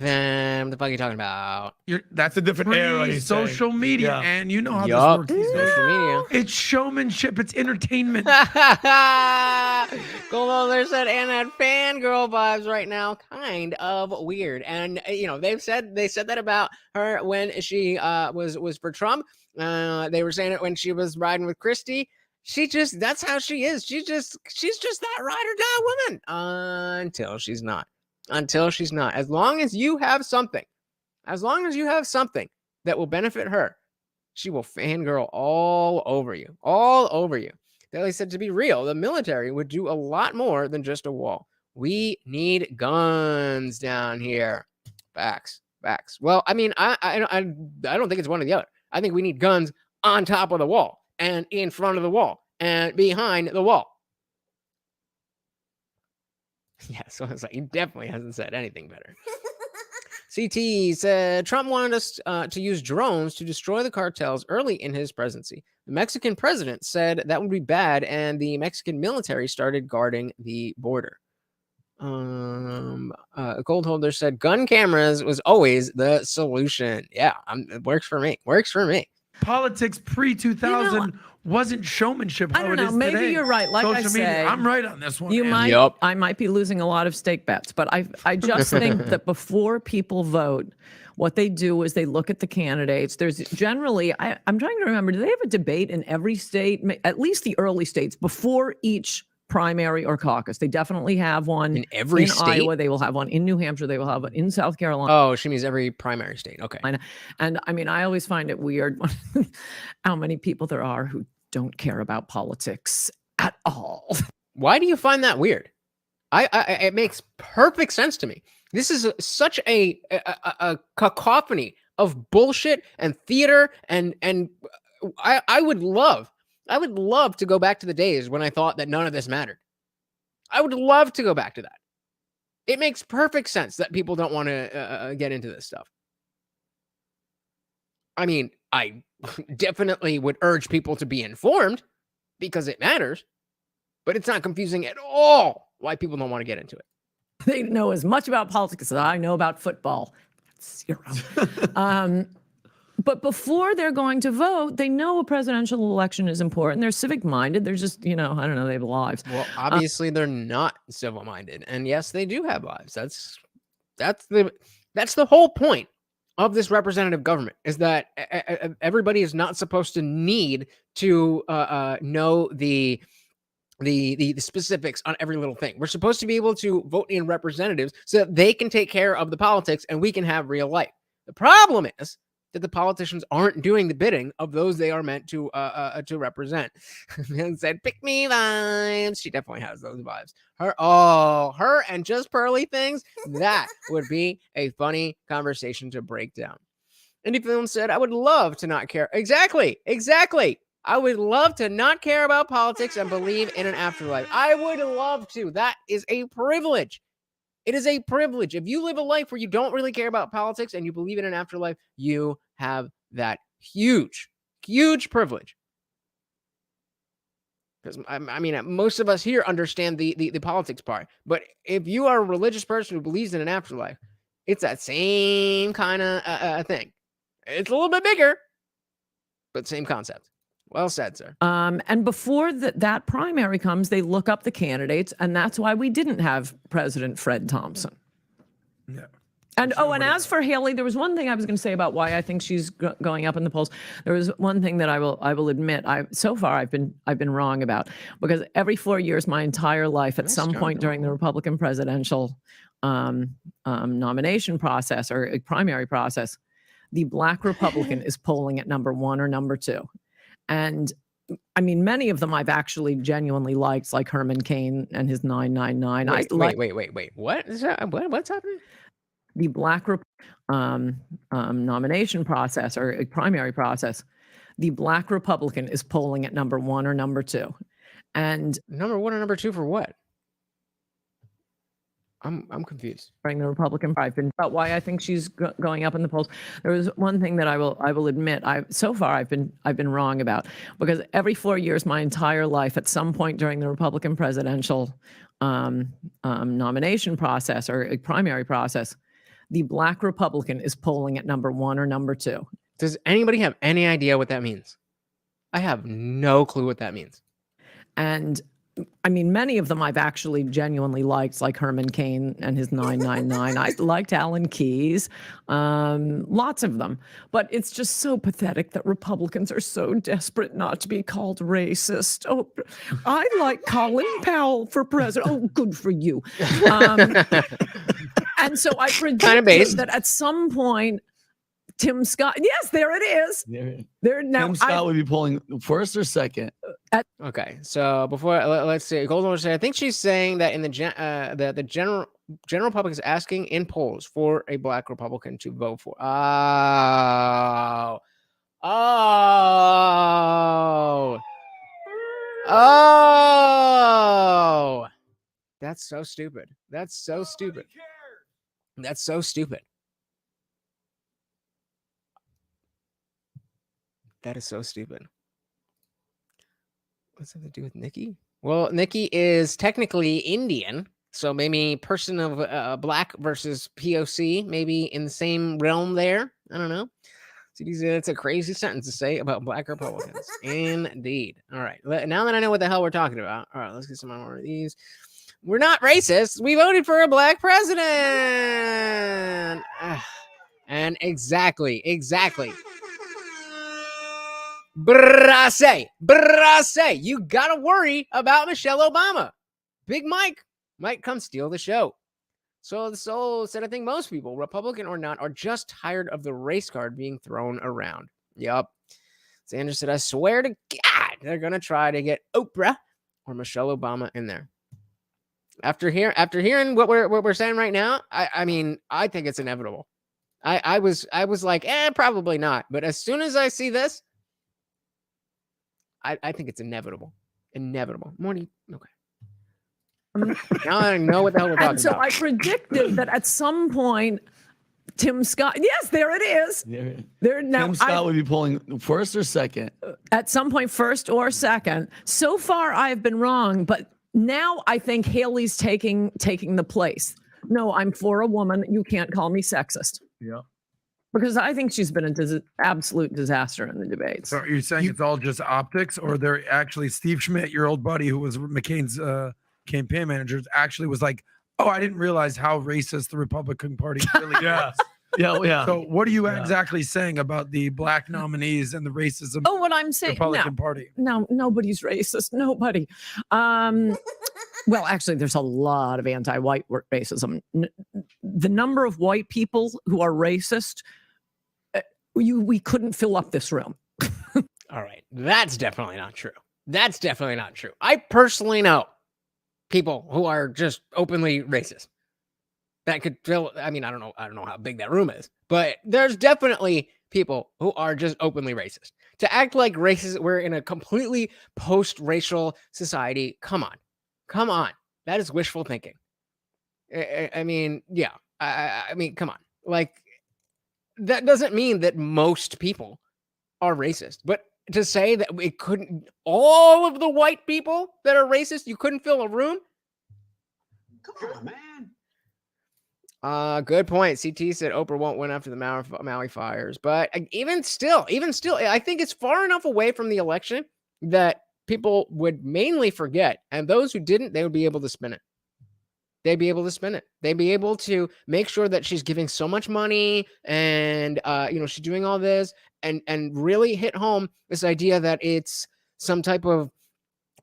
Then what the fuck are you talking about? That's a different era, he's saying. social media, Yeah. and you know how Yup. this works. these days. Social media. It's showmanship. It's entertainment. Golden said Anna had fangirl vibes right now. Kind of weird. And they said that about her when she was for Trump. They were saying it when she was riding with Christie. That's how she is. She's just that ride or die woman until she's not. As long as you have something that will benefit her, she will fangirl all over you. They said, to be real, the military would do a lot more than just a wall. We need guns down here. Facts. Well, I mean, I don't think it's one or the other. I think we need guns on top of the wall and in front of the wall and behind the wall. Yeah, so it's like he definitely hasn't said anything better. CT said Trump wanted us to use drones to destroy the cartels early in his presidency. The Mexican president said that would be bad, and the Mexican military started guarding the border. A gold holder said gun cameras was always the solution. Yeah, it works for me. Politics pre-2000 wasn't showmanship. I how don't it know. is Maybe today. you're right. Like I Social media. say, I'm right on this one. You Ann. might. Yup. I might be losing a lot of stake bets, but I just think that before people vote, what they do is they look at the candidates. There's generally, I'm trying to remember, do they have a debate in every state, at least the early states, before each primary or caucus? They definitely have one In every in state? Iowa. They will have one in New Hampshire. They will have one in South Carolina. Oh, she means every primary state. Okay. And I mean, I always find it weird how many people there are who don't care about politics at all. Why do you find that weird? It makes perfect sense to me. This is such a cacophony of bullshit and theater, and I would love to go back to the days when I thought that none of this mattered. I would love to go back to that. It makes perfect sense that people don't want to get into this stuff. I mean, I definitely would urge people to be informed because it matters, but it's not confusing at all why people don't want to get into it. They know as much about politics as I know about football. Zero. But before they're going to vote, they know a presidential election is important. They're civic minded. They're just, I don't know, they have lives. Well, obviously they're not civil minded, and yes, they do have lives. That's the whole point of this representative government, is that everybody is not supposed to need to know the specifics on every little thing. We're supposed to be able to vote in representatives so that they can take care of the politics and we can have real life. The problem is that the politicians aren't doing the bidding of those they are meant to represent. And said, "Pick me vibes." She definitely has those vibes. Her and just pearly things. That would be a funny conversation to break down. Indie Film said, "I would love to not care." Exactly. I would love to not care about politics and believe in an afterlife. I would love to. That is a privilege. It is a privilege. If you live a life where you don't really care about politics and you believe in an afterlife, you have that huge privilege. Because I mean, most of us here understand the politics part. But if you are a religious person who believes in an afterlife, it's that same kind of thing. It's a little bit bigger, but same concept. Well said, sir. And before that primary comes, they look up the candidates, and that's why we didn't have President Fred Thompson. Yeah. And and as for Haley, there was one thing I was going to say about why I think she's going up in the polls. There was one thing that I will admit so far I've been wrong about, because every 4 years, my entire life, at some point during the Republican presidential nomination process or primary process, the Black Republican is polling at number 1 or number 2. And I mean, many of them I've actually genuinely liked, like Herman Cain and his 999. Wait. What is that? What's happening? The Black nomination process or primary process, the Black Republican is polling at number 1 or number 2. And number 1 or number 2 for what? I'm confused. During the Republican, I've been about why I think she's going up in the polls. There was one thing that I will admit so far I've been wrong about, because every 4 years, my entire life, at some point during the Republican presidential nomination process or primary process, the Black Republican is polling at number 1 or number 2. Does anybody have any idea what that means? I have no clue what that means. And I mean, many of them I've actually genuinely liked, like Herman Cain and his 999. I liked Alan Keyes, lots of them. But it's just so pathetic that Republicans are so desperate not to be called racist. Oh, I like Colin Powell for president. Oh, good for you. And so I predict that at some point, Tim Scott. Yes, there it is. There now. Tim Scott would be polling first or second. Okay, so before let's see, Golden will say, I think she's saying that in the general public is asking in polls for a Black Republican to vote for. Oh, that's so stupid. That's so stupid. That's so stupid. That is so stupid. What's that to do with Nikki? Well, Nikki is technically Indian, so maybe person of Black versus POC, maybe in the same realm there. I don't know. It's a crazy sentence to say about Black Republicans. Indeed. All right. Now that I know what the hell we're talking about, all right, let's get some more of these. We're not racist. We voted for a Black president. And exactly. Brasse. You gotta worry about Michelle Obama. Big Mike might come steal the show. So the Soul said, I think most people, Republican or not, are just tired of the race card being thrown around. Yup. Sanders said, I swear to God, they're gonna try to get Oprah or Michelle Obama in there. After hearing what we're saying right now, I mean, I think it's inevitable. I was like, probably not. But as soon as I see this, I think it's inevitable. Morty, okay. Now I know what the hell we're talking about. I predicted that at some point, Tim Scott. Yes, there it is. Tim Scott would be polling first or second. At some point, first or second. So far, I've been wrong, but now I think Haley's taking the place. No, I'm for a woman. You can't call me sexist. Yeah. Because I think she's been an absolute disaster in the debates. So you're saying it's all just optics, or they're actually Steve Schmidt, your old buddy who was McCain's campaign manager, actually was like, oh, I didn't realize how racist the Republican Party really is. Yeah. So what are you exactly saying about the Black nominees and the racism? Oh, what I'm saying, Republican Party. No, nobody's racist. Nobody. Well, actually, there's a lot of anti-white racism. The number of white people who are racist we couldn't fill up this room. All right. That's definitely not true. That's definitely not true. I personally know people who are just openly racist. That could fill, I mean, I don't know how big that room is, but there's definitely people who are just openly racist. To act like racist, we're in a completely post-racial society. Come on. Come on. That is wishful thinking. I mean, yeah. I mean, come on. Like, that doesn't mean that most people are racist, but to say that we couldn't, all of the white people that are racist, you couldn't fill a room? Come on, man. Good point. CT said Oprah won't win after the Maui fires, but even still, I think it's far enough away from the election that people would mainly forget, and those who didn't, they would be able to spin it. They'd be able to spin it. They'd be able to make sure that she's giving so much money and, she's doing all this and really hit home this idea that it's some type of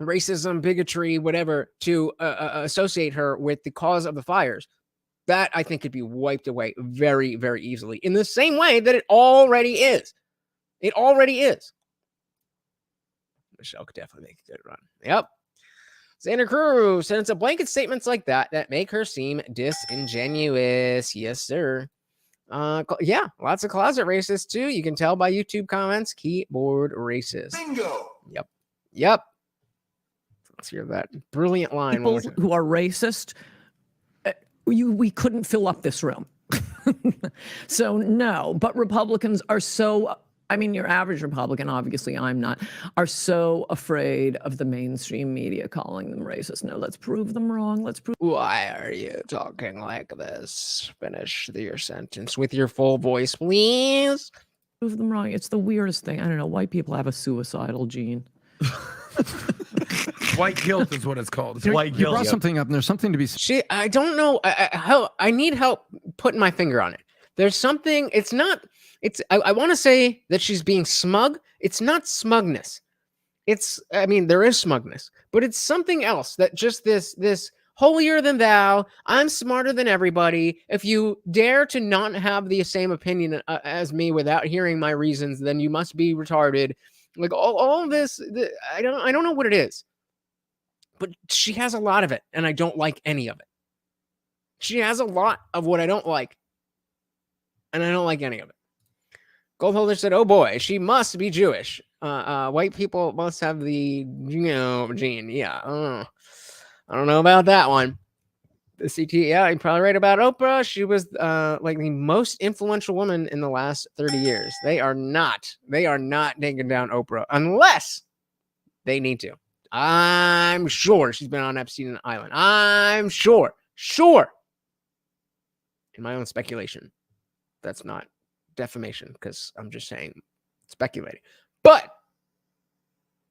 racism, bigotry, whatever, to associate her with the cause of the fires. That, I think, could be wiped away very, very easily in the same way that it already is. It already is. Michelle could definitely make a good run. Yep. Xander Cruz sends a blanket statements like that make her seem disingenuous. Yes, sir. Yeah, lots of closet racists, too. You can tell by YouTube comments. Keyboard racist. Bingo. Yep. Let's hear that brilliant line. People who are racist, we couldn't fill up this room. So no, but Republicans are so, I mean, your average Republican, obviously I'm not, are so afraid of the mainstream media calling them racist. No, let's prove them wrong. Why are you talking like this? Finish your sentence with your full voice, please. Prove them wrong. It's the weirdest thing. I don't know. White people have a suicidal gene. White guilt is what it's called. It's White You guilt. brought something up, and there's something to be said. I don't know. I need help putting my finger on it. There's something. It's not. I want to say that she's being smug. It's not smugness. There is smugness, but it's something else that just this holier than thou. I'm smarter than everybody. If you dare to not have the same opinion as me without hearing my reasons, then you must be retarded. Like all of this, I don't know what it is, but she has a lot of it, and I don't like any of it. She has a lot of what I don't like, and I don't like any of it. Goldholder said, "Oh boy, she must be Jewish. White people must have the gene." Yeah, I don't know about that one. The CT, yeah, you're probably right about Oprah. She was like the most influential woman in the last 30 years. They are not taking down Oprah unless they need to. I'm sure she's been on Epstein Island. I'm sure. In my own speculation, that's not defamation because I'm just saying, speculating. But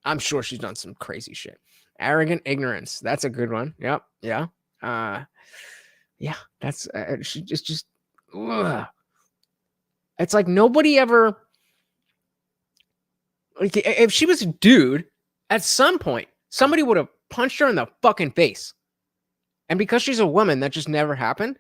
I'm sure she's done some crazy shit. Arrogant ignorance. That's a good one. Yep. Yeah. Yeah, that's she just ugh. It's like nobody ever, like, if she was a dude, at some point somebody would have punched her in the fucking face, and because she's a woman, that just never happened.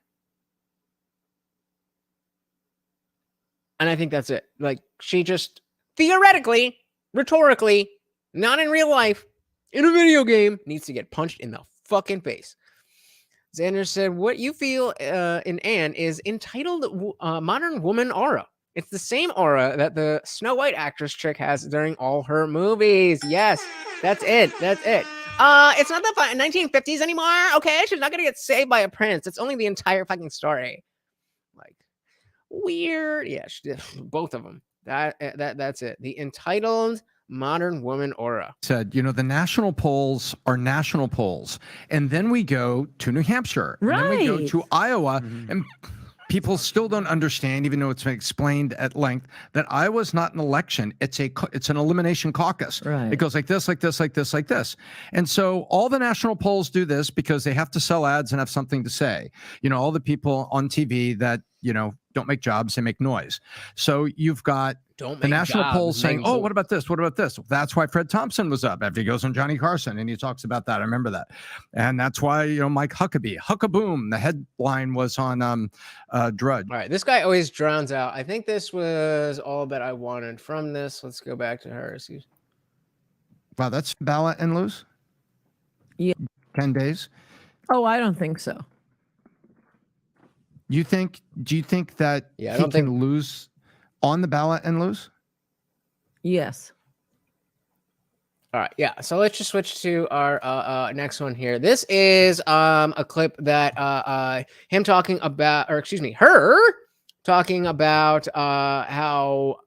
And I think that's it. Like, she just theoretically, rhetorically, not in real life, in a video game, needs to get punched in the fucking face. Xander said, what you feel in Anne is entitled modern woman aura. It's the same aura that the Snow White actress chick has during all her movies. Yes, that's it. It's not the 1950s anymore, okay? She's not going to get saved by a prince. It's only the entire fucking story. Like, weird. Yeah, both of them. That's it. The entitled modern woman aura. Said, the national polls are national polls. And then we go to New Hampshire. Right. And then we go to Iowa. And people still don't understand, even though it's been explained at length, that Iowa's not an election. It's an elimination caucus. Right. It goes like this, like this, like this, like this. And so all the national polls do this because they have to sell ads and have something to say. All the people on TV that don't make jobs, they make noise. So you've got Don't the make national jobs, polls saying, make oh, what about this? What about this? That's why Fred Thompson was up after he goes on Johnny Carson and he talks about that. I remember that. And that's why, Mike Huckabee, Huckaboom, the headline was on Drudge. All right, this guy always drowns out. I think this was all that I wanted from this. Let's go back to her. Wow, that's ballot and lose? Yeah. 10 days? Oh, I don't think so. Do you think that Yeah, I he don't can think- lose on the ballot and lose? Yes. All right, yeah. So let's just switch to our next one here. This is a clip that him talking about, or excuse me, her talking about how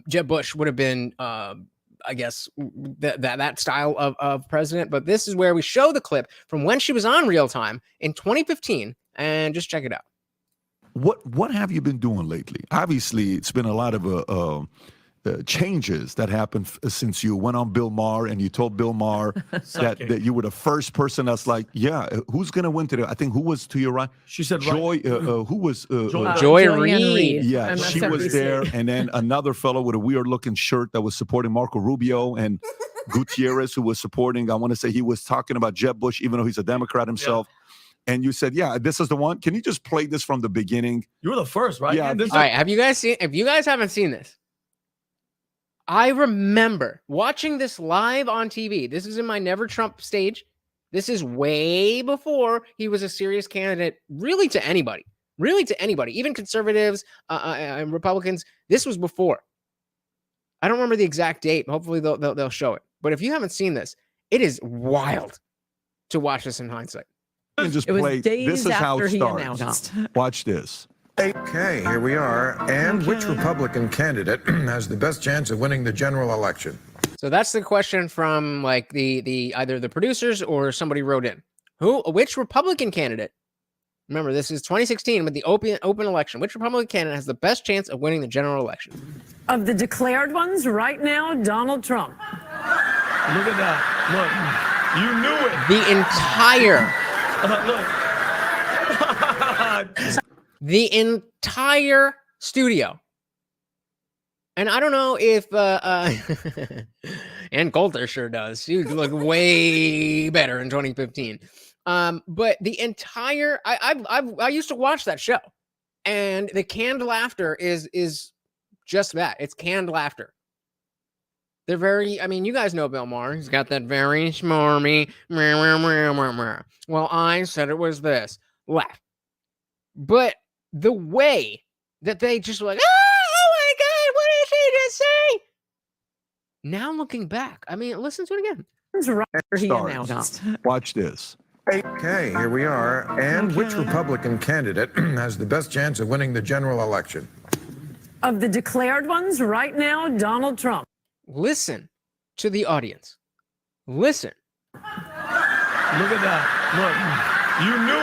Jeb Bush would have been, I guess, that style of president. But this is where we show the clip from when she was on Real Time in 2015, and just check it out. What have you been doing lately? Obviously, it's been a lot of changes that happened since you went on Bill Maher and you told Bill Maher that you were the first person that's like, yeah, who's going to win today? I think who was to your right? She said, Joy. Who was? Joy Reid. Yeah, she was MSNBC. there. And then another fellow with a weird looking shirt that was supporting Marco Rubio and Gutierrez, who was supporting, I want to say he was talking about Jeb Bush, even though he's a Democrat himself. And you said, yeah, this is the one. Can you just play this from the beginning? You were the first, right? Yeah. This All right, have you guys seen? If you guys haven't seen this, I remember watching this live on TV. This is in my Never Trump stage. This is way before he was a serious candidate, really to anybody, even conservatives and Republicans. This was before. I don't remember the exact date. Hopefully they'll show it. But if you haven't seen this, it is wild to watch this in hindsight. And just It was play. days This is how after it he starts. announced. Watch this. Okay, here we are. And which Republican candidate has the best chance of winning the general election? So that's the question from like the either the producers or somebody wrote in. Which Republican candidate? Remember, this is 2016 with the open election. Which Republican candidate has the best chance of winning the general election? Of the declared ones, right now, Donald Trump. Look at that. Look, you knew it. The entire Look. the entire studio. And I don't know if Ann Coulter sure does. She looked way better in 2015. But the entire I used to watch that show, and the canned laughter is just that. It's canned laughter. They're very, I mean, you guys know Bill Maher. He's got that very smarmy, well, I said it was this. Laugh. But the way that they just like, oh my God, what did she just say? Now looking back, I mean, listen to it again. Right after he Starts. announced. Watch this. Okay, here we are. And which Republican candidate has the best chance of winning the general election? Of the declared ones, right now, Donald Trump. Listen to the audience. Listen. Look at that. Look, you knew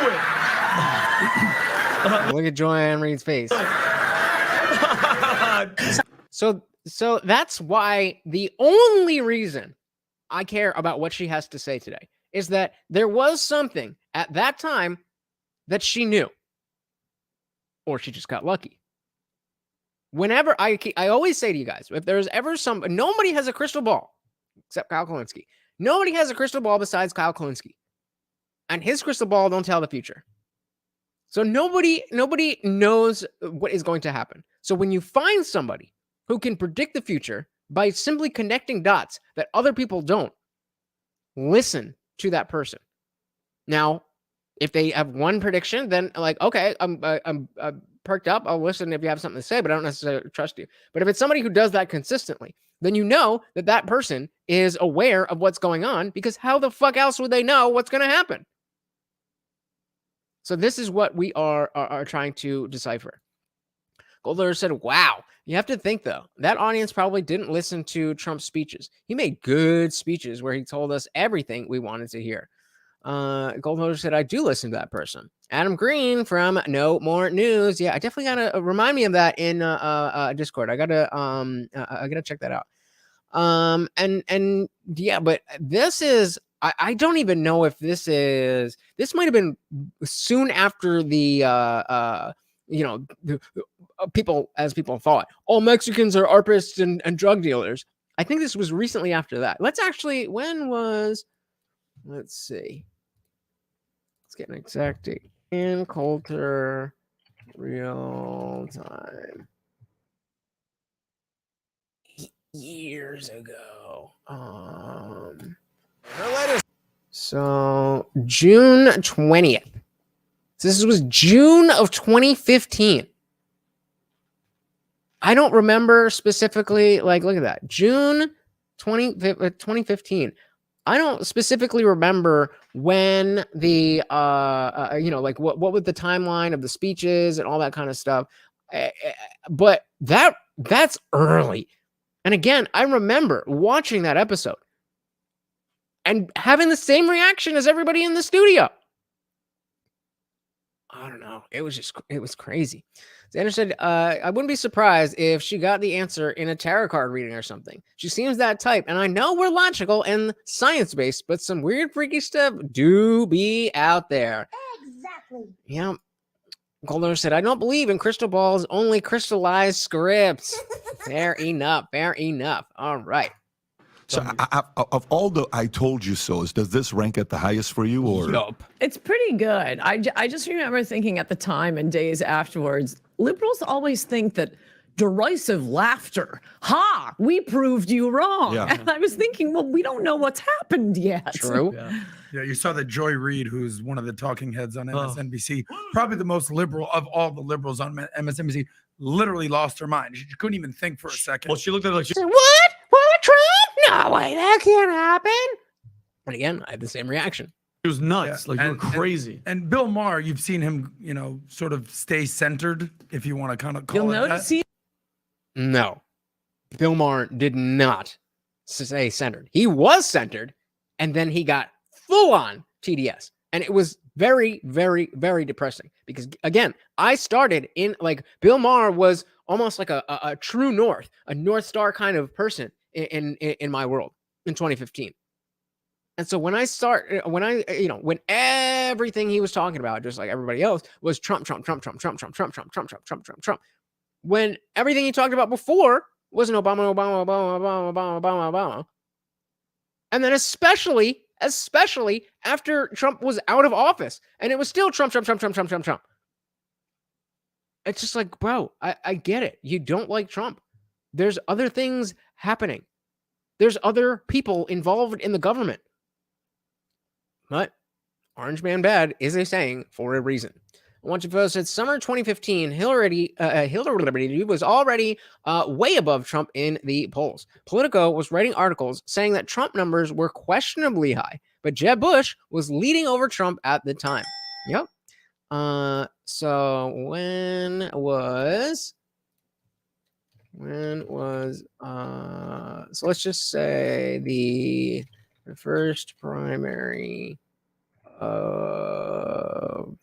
it. Look at Joanne Reed's face. So that's why the only reason I care about what she has to say today is that there was something at that time that she knew, or she just got lucky. Whenever I always say to you guys, if there's ever nobody has a crystal ball except Kyle Kulinski. Nobody has a crystal ball besides Kyle Kulinski, and his crystal ball don't tell the future. So nobody knows what is going to happen. So when you find somebody who can predict the future by simply connecting dots that other people don't, listen to that person. Now, if they have one prediction, then like, okay, I'm perked up. I'll listen if you have something to say, but I don't necessarily trust you. But if it's somebody who does that consistently, then you know that that person is aware of what's going on, because how the fuck else would they know what's going to happen? So this is what we are trying to decipher. Goldler said, wow. You have to think, though, that audience probably didn't listen to Trump's speeches. He made good speeches where he told us everything we wanted to hear. Goldholder said, I do listen to that person. Adam Green from No More News. Yeah, I definitely gotta remind me of that in Discord. I gotta check that out. And yeah, but this is, I don't even know if this might have been soon after the people thought all Mexicans are arpists and drug dealers. I think this was recently after that. Let's see. Let's get an exact date. Ann Coulter, real time. Years ago. So June 20th. So this was June of 2015. I don't remember specifically, look at that. June 2015. I don't specifically remember when the, what was the timeline of the speeches and all that kind of stuff. But that's early. And again, I remember watching that episode and having the same reaction as everybody in the studio. I don't know. It was crazy. Xander said, I wouldn't be surprised if she got the answer in a tarot card reading or something. She seems that type. And I know we're logical and science-based, but some weird, freaky stuff do be out there. Exactly. Yeah. Golden said, I don't believe in crystal balls, only crystallized scripts. Fair enough. All right. So of all the I told you so's, does this rank at the highest for you? Or Yup. It's pretty good. I just remember thinking at the time and days afterwards, liberals always think that derisive laughter, ha, we proved you wrong. Yeah. And I was thinking, well, we don't know what's happened yet. True. Yeah, you saw that Joy Reid, who's one of the talking heads on MSNBC, probably the most liberal of all the liberals on MSNBC, literally lost her mind. She couldn't even think for a second. Well, she looked at it like, She said, what? Trump? No way, that can't happen. And again, I had the same reaction. she was nuts. Yeah, Like, you're crazy. And Bill Maher, you've seen him, sort of stay centered, if you want to kind of call You'll it notice that. No. Bill Maher did not stay centered. He was centered, and then he got full on TDS. And it was very, very, very depressing because, again, I started in Bill Maher was almost like a true north, a North Star kind of person in my world in 2015. And so when everything he was talking about, just like everybody else, was Trump. When everything he talked about before wasn't Obama. And then especially after Trump was out of office and it was still Trump. It's just like, bro, I get it. You don't like Trump. There's other things happening. There's other people involved in the government. But Orange Man Bad is a saying for a reason. I want you to post it. Summer 2015, Hillary was already way above Trump in the polls. Politico was writing articles saying that Trump numbers were questionably high, but Jeb Bush was leading over Trump at the time. Yep. So when was so let's just say the first primary of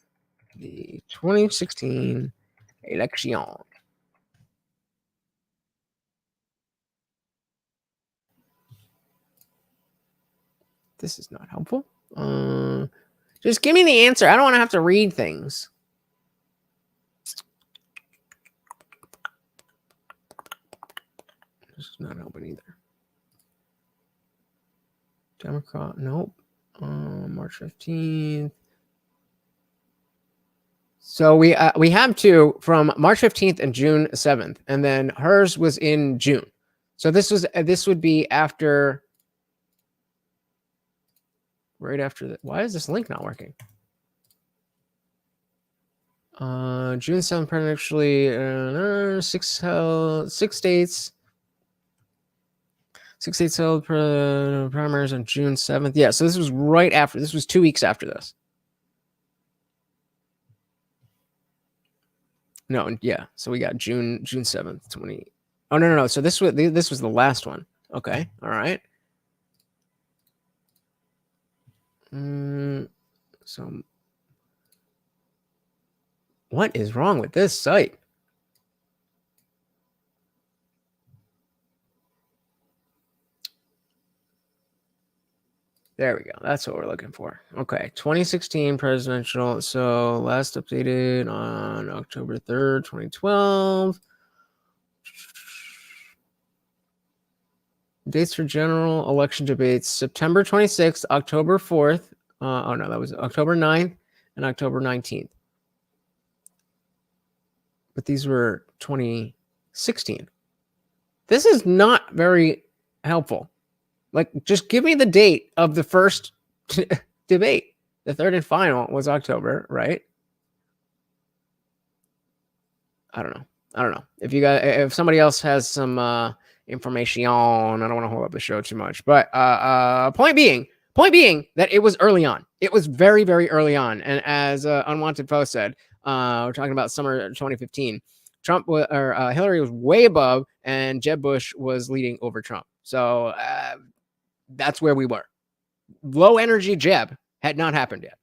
the 2016 election. This is not helpful. Just give me the answer. I don't want to have to read things. This is not helping either. Democrat, nope. March 15th. So we have two from March 15th and June 7th, and then hers was in June. So this would be after, right after that. Why is this link not working? June 7th, presidentially, six states. 6 states held primaries on June 7th. Yeah, so this was right after. This was 2 weeks after this. No, yeah. So we got June 7th, 20. Oh no. So this was the last one. Okay, all right. So what is wrong with this site? There we go. That's what we're looking for. Okay, 2016 presidential. So last updated on October 3rd, 2012. Dates for general election debates: September 26th, October 4th. Oh no, that was October 9th and October 19th. But these were 2016. This is not very helpful. Like, just give me the date of the first debate. The third and final was October, right? I don't know. If somebody else has some information, I don't want to hold up the show too much. But point being that it was early on. It was very, very early on. And as Unwanted Post said, we're talking about summer 2015. Hillary was way above, and Jeb Bush was leading over Trump. So that's where we were. Low energy Jeb had not happened yet.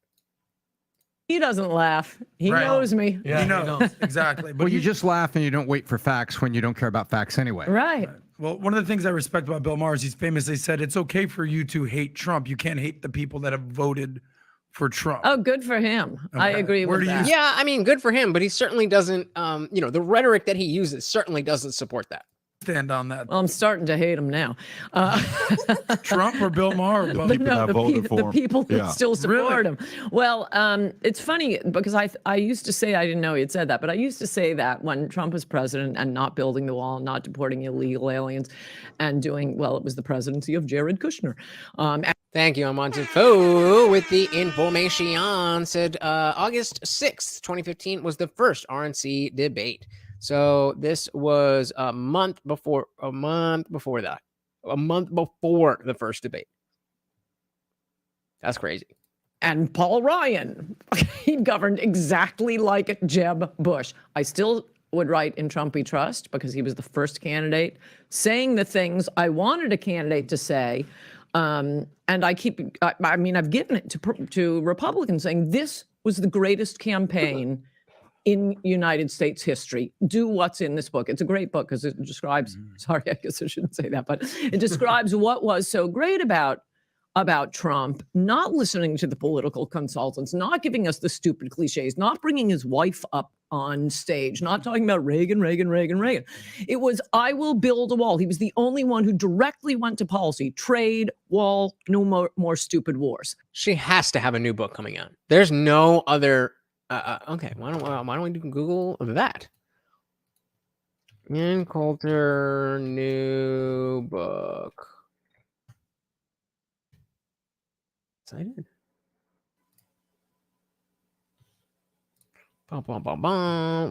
He doesn't laugh. He Right. knows me. Yeah, he knows. Exactly. But Well, you just laugh and you don't wait for facts when you don't care about facts anyway. Right. Well, one of the things I respect about Bill Maher is he's famously said it's okay for you to hate Trump. You can't hate the people that have voted for Trump. Oh, good for him. I Okay. agree Where with do you that. Yeah, I mean, good for him, but he certainly doesn't, the rhetoric that he uses certainly doesn't support that. Stand on that. Well, I'm starting to hate him now. Trump or Bill Maher? Both? But no, that voted for the him. people that Yeah. still support Really? him. Well, it's funny because I used to say, I didn't know he had said that, but I used to say that when Trump was president and not building the wall, not deporting illegal aliens, and doing, well, it was the presidency of Jared Kushner. Thank you, Unwanted Foo, with the information. Said August 6th, 2015 was the first RNC debate. So this was a month before the first debate. That's crazy. And Paul Ryan, he governed exactly like Jeb Bush. I still would write in Trump we trust because he was the first candidate saying the things I wanted a candidate to say. And I've given it to Republicans saying this was the greatest campaign in United States history. Do what's in this book. It's a great book because it describes, sorry, I guess I shouldn't say that, but it describes what was so great about Trump, not listening to the political consultants, not giving us the stupid cliches, not bringing his wife up on stage, not talking about Reagan. It was, I will build a wall. He was the only one who directly went to policy, trade, wall, no more stupid wars. She has to have a new book coming out. There's no other. Okay, why don't we do Google that? Ann Coulter new book. Excited.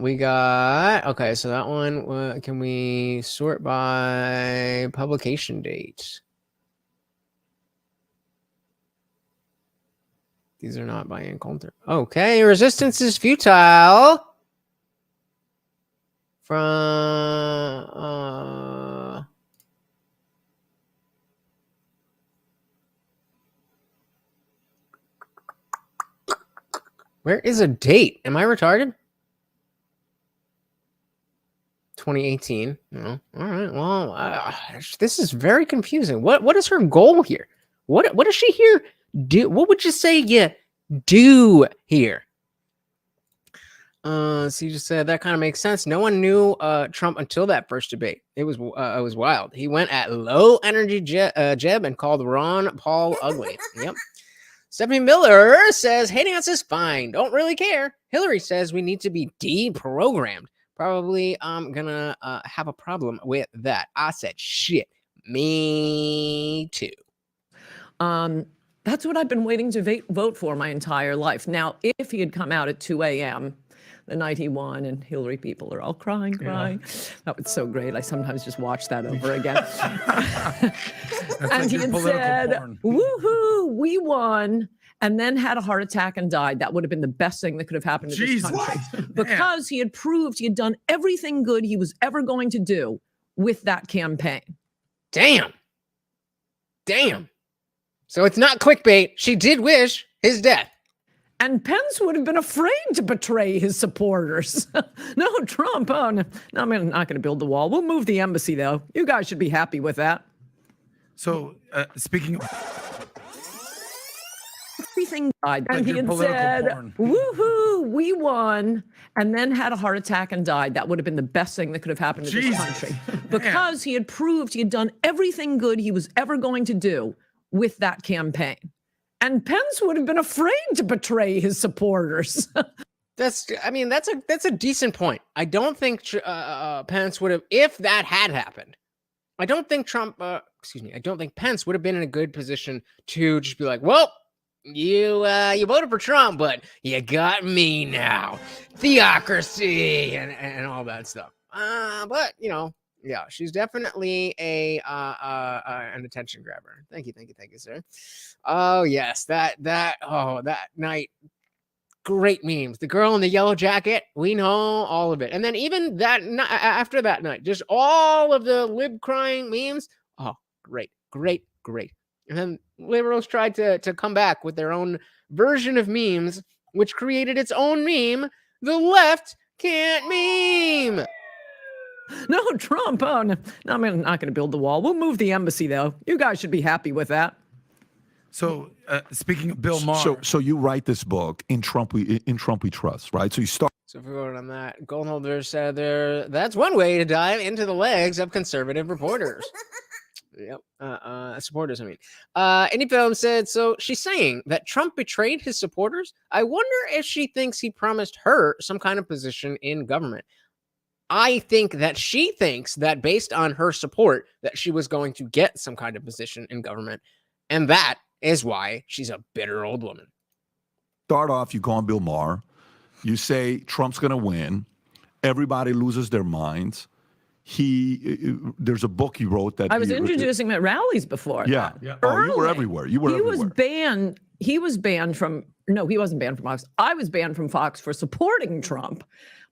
We got, okay, so that one, can we sort by publication date? These are not by Ann Coulter. Okay, resistance is futile. From where is a date? Am I retarded? 2018. No. All right. Well, this is very confusing. What is her goal here? What does she here do? What would you say you do here? So you just said that kind of makes sense. No one knew Trump until that first debate. It was wild. He went at low energy Jeb and called Ron Paul ugly. Yep. Stephanie Miller says hating us is fine. Don't really care. Hillary says we need to be deprogrammed. Probably I'm gonna have a problem with that. I said shit. Me too. That's what I've been waiting to vote for my entire life. Now, if he had come out at 2 a.m. the night he won and Hillary people are all crying. That was so great. I sometimes just watch that over again. And he had said, woohoo, we won, and then had a heart attack and died. That would have been the best thing that could have happened to this country. Because he had proved he had done everything good he was ever going to do with that campaign. Damn. So it's not clickbait. She did wish his death. And Pence would have been afraid to betray his supporters. No, Trump. Oh, no, I'm not going to build the wall. We'll move the embassy, though. You guys should be happy with that. So speaking of everything died. Like And he your had political said, porn. woohoo, we won, and then had a heart attack and died. That would have been the best thing that could have happened to this Jesus. country. Because he had proved he had done everything good he was ever going to do with that campaign. And Pence would have been afraid to betray his supporters. That's a decent point. I don't think Pence would have, if that had happened. I don't think I don't think Pence would have been in a good position to just be like, well, you voted for Trump, but you got me now, theocracy and all that stuff. But yeah, she's definitely an attention grabber. Thank you, sir. Oh yes, that night. Great memes. The girl in the yellow jacket, we know all of it. And then even after that night, just all of the lib crying memes. Oh, great. And then liberals tried to come back with their own version of memes, which created its own meme. The left can't meme. No, Trump. Oh, no, I'm not going to build the wall. We'll move the embassy, though. You guys should be happy with that. So speaking of Bill Maher, So you write this book, In Trump We Trust, right? So you start. So if we vote on that, Goldholder said that's one way to dive into the legs of conservative reporters. Yep. Supporters, I mean. Any film said, so she's saying that Trump betrayed his supporters. I wonder if she thinks he promised her some kind of position in government. I think that she thinks that based on her support that she was going to get some kind of position in government. And that is why she's a bitter old woman. Start off, you go on Bill Maher. You say Trump's going to win. Everybody loses their minds. There's a book he wrote that I was introducing him at rallies before. Yeah. That. Oh, you were everywhere. You were everywhere. He was banned from. No, he wasn't banned from Fox. I was banned from Fox for supporting Trump.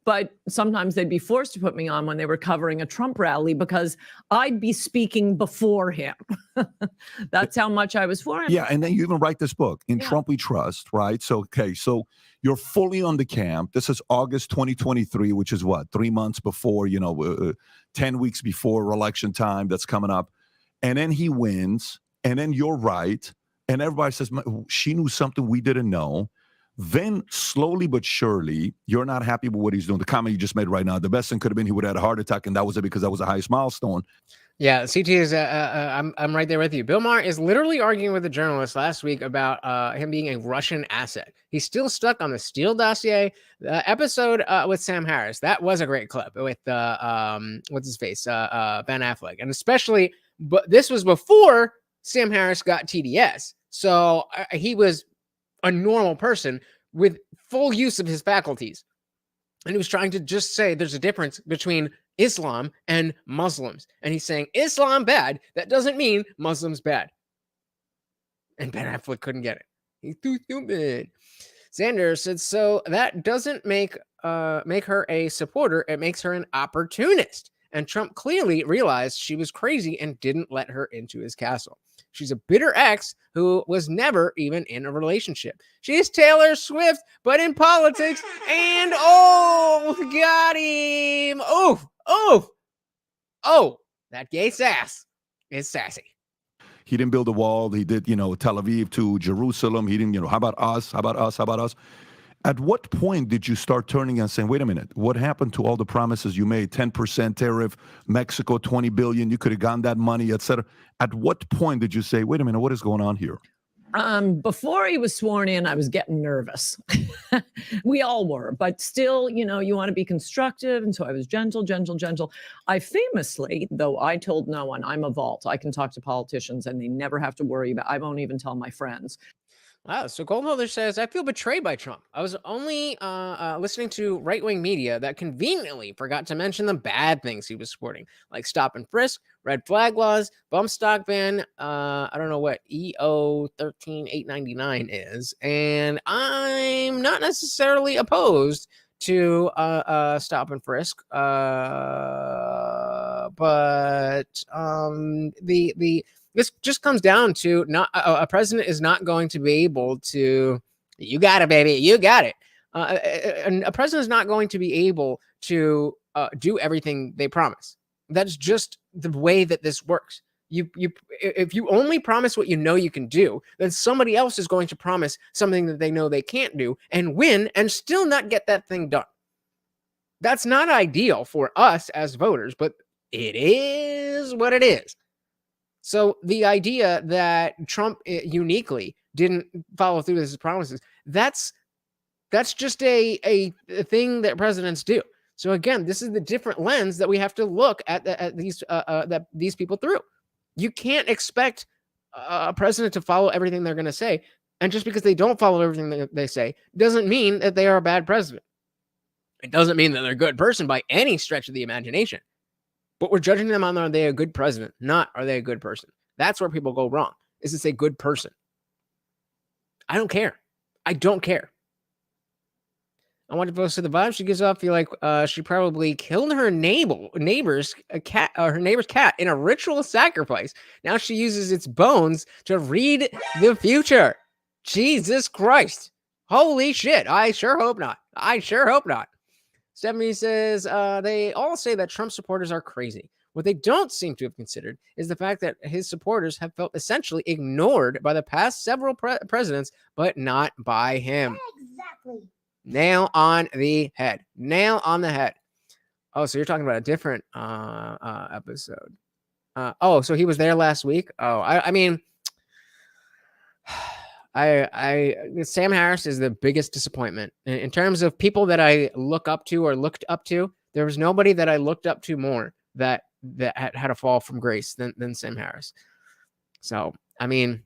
But sometimes they'd be forced to put me on when they were covering a Trump rally because I'd be speaking before him. That's how much I was for him. Yeah, and then you even write this book, In Trump We Trust, right? So, okay, so you're fully on the camp. This is August 2023, which is what, 3 months before, 10 weeks before election time that's coming up. And then he wins, and then you're right. And everybody says, she knew something we didn't know. Then slowly but surely, you're not happy with what he's doing. The comment you just made right now, the best thing could have been he would have had a heart attack, and that was it because that was the highest milestone. Yeah, CT is. I'm right there with you. Bill Maher is literally arguing with a journalist last week about him being a Russian asset. He's still stuck on the Steele dossier. The episode with Sam Harris, that was a great clip with what's his face, Ben Affleck, and especially, but this was before Sam Harris got TDS, so he was a normal person with full use of his faculties. And he was trying to just say there's a difference between Islam and Muslims. And he's saying Islam bad. That doesn't mean Muslims bad. And Ben Affleck couldn't get it. He's too stupid. Sanders said, so that doesn't make her a supporter. It makes her an opportunist. And Trump clearly realized she was crazy and didn't let her into his castle. She's a bitter ex who was never even in a relationship. She's Taylor Swift, but in politics. And got him. That gay sass is sassy. He didn't build a wall. He did, Tel Aviv to Jerusalem. He didn't, how about us? How about us? How about us? At what point did you start turning and saying, wait a minute, what happened to all the promises you made? 10% tariff, Mexico, $20 billion, you could have gotten that money, et cetera. At what point did you say, wait a minute, what is going on here? Before he was sworn in, I was getting nervous. We all were, but still, you want to be constructive. And so I was gentle. I famously, though I told no one, I'm a vault. I can talk to politicians and they never have to worry about, I won't even tell my friends. Wow, so Goldholder says, I feel betrayed by Trump. I was only listening to right-wing media that conveniently forgot to mention the bad things he was supporting, like stop and frisk, red flag laws, bump stock ban, I don't know what EO 13899 is, and I'm not necessarily opposed to stop and frisk, but this just comes down to not a president is not going to be able to. You got it, baby. You got it. And a president is not going to be able to do everything they promise. That's just the way that this works. If you only promise what you know you can do, then somebody else is going to promise something that they know they can't do and win and still not get that thing done. That's not ideal for us as voters, but it is what it is. So the idea that Trump uniquely didn't follow through with his promises, that's just a thing that presidents do. So again, this is the different lens that we have to look at these people through. You can't expect a president to follow everything they're going to say. And just because they don't follow everything that they say doesn't mean that they are a bad president. It doesn't mean that they're a good person by any stretch of the imagination. But we're judging them on, are they a good president, not are they a good person. That's where people go wrong. Is this a good person? I don't care. I don't care. I want to post to the vibe she gives off. Feel like she probably killed her neighbor's cat in a ritual sacrifice. Now she uses its bones to read the future. Jesus Christ! Holy shit! I sure hope not. Stephanie says they all say that Trump supporters are crazy. What they don't seem to have considered is the fact that his supporters have felt essentially ignored by the past several presidents, but not by him. Exactly. Nail on the head. Oh, so you're talking about a different episode. So he was there last week. Oh, I mean, Sam Harris is the biggest disappointment in terms of people that I look up to or looked up to. There was nobody that I looked up to more that had a fall from grace than Sam Harris. So, I mean,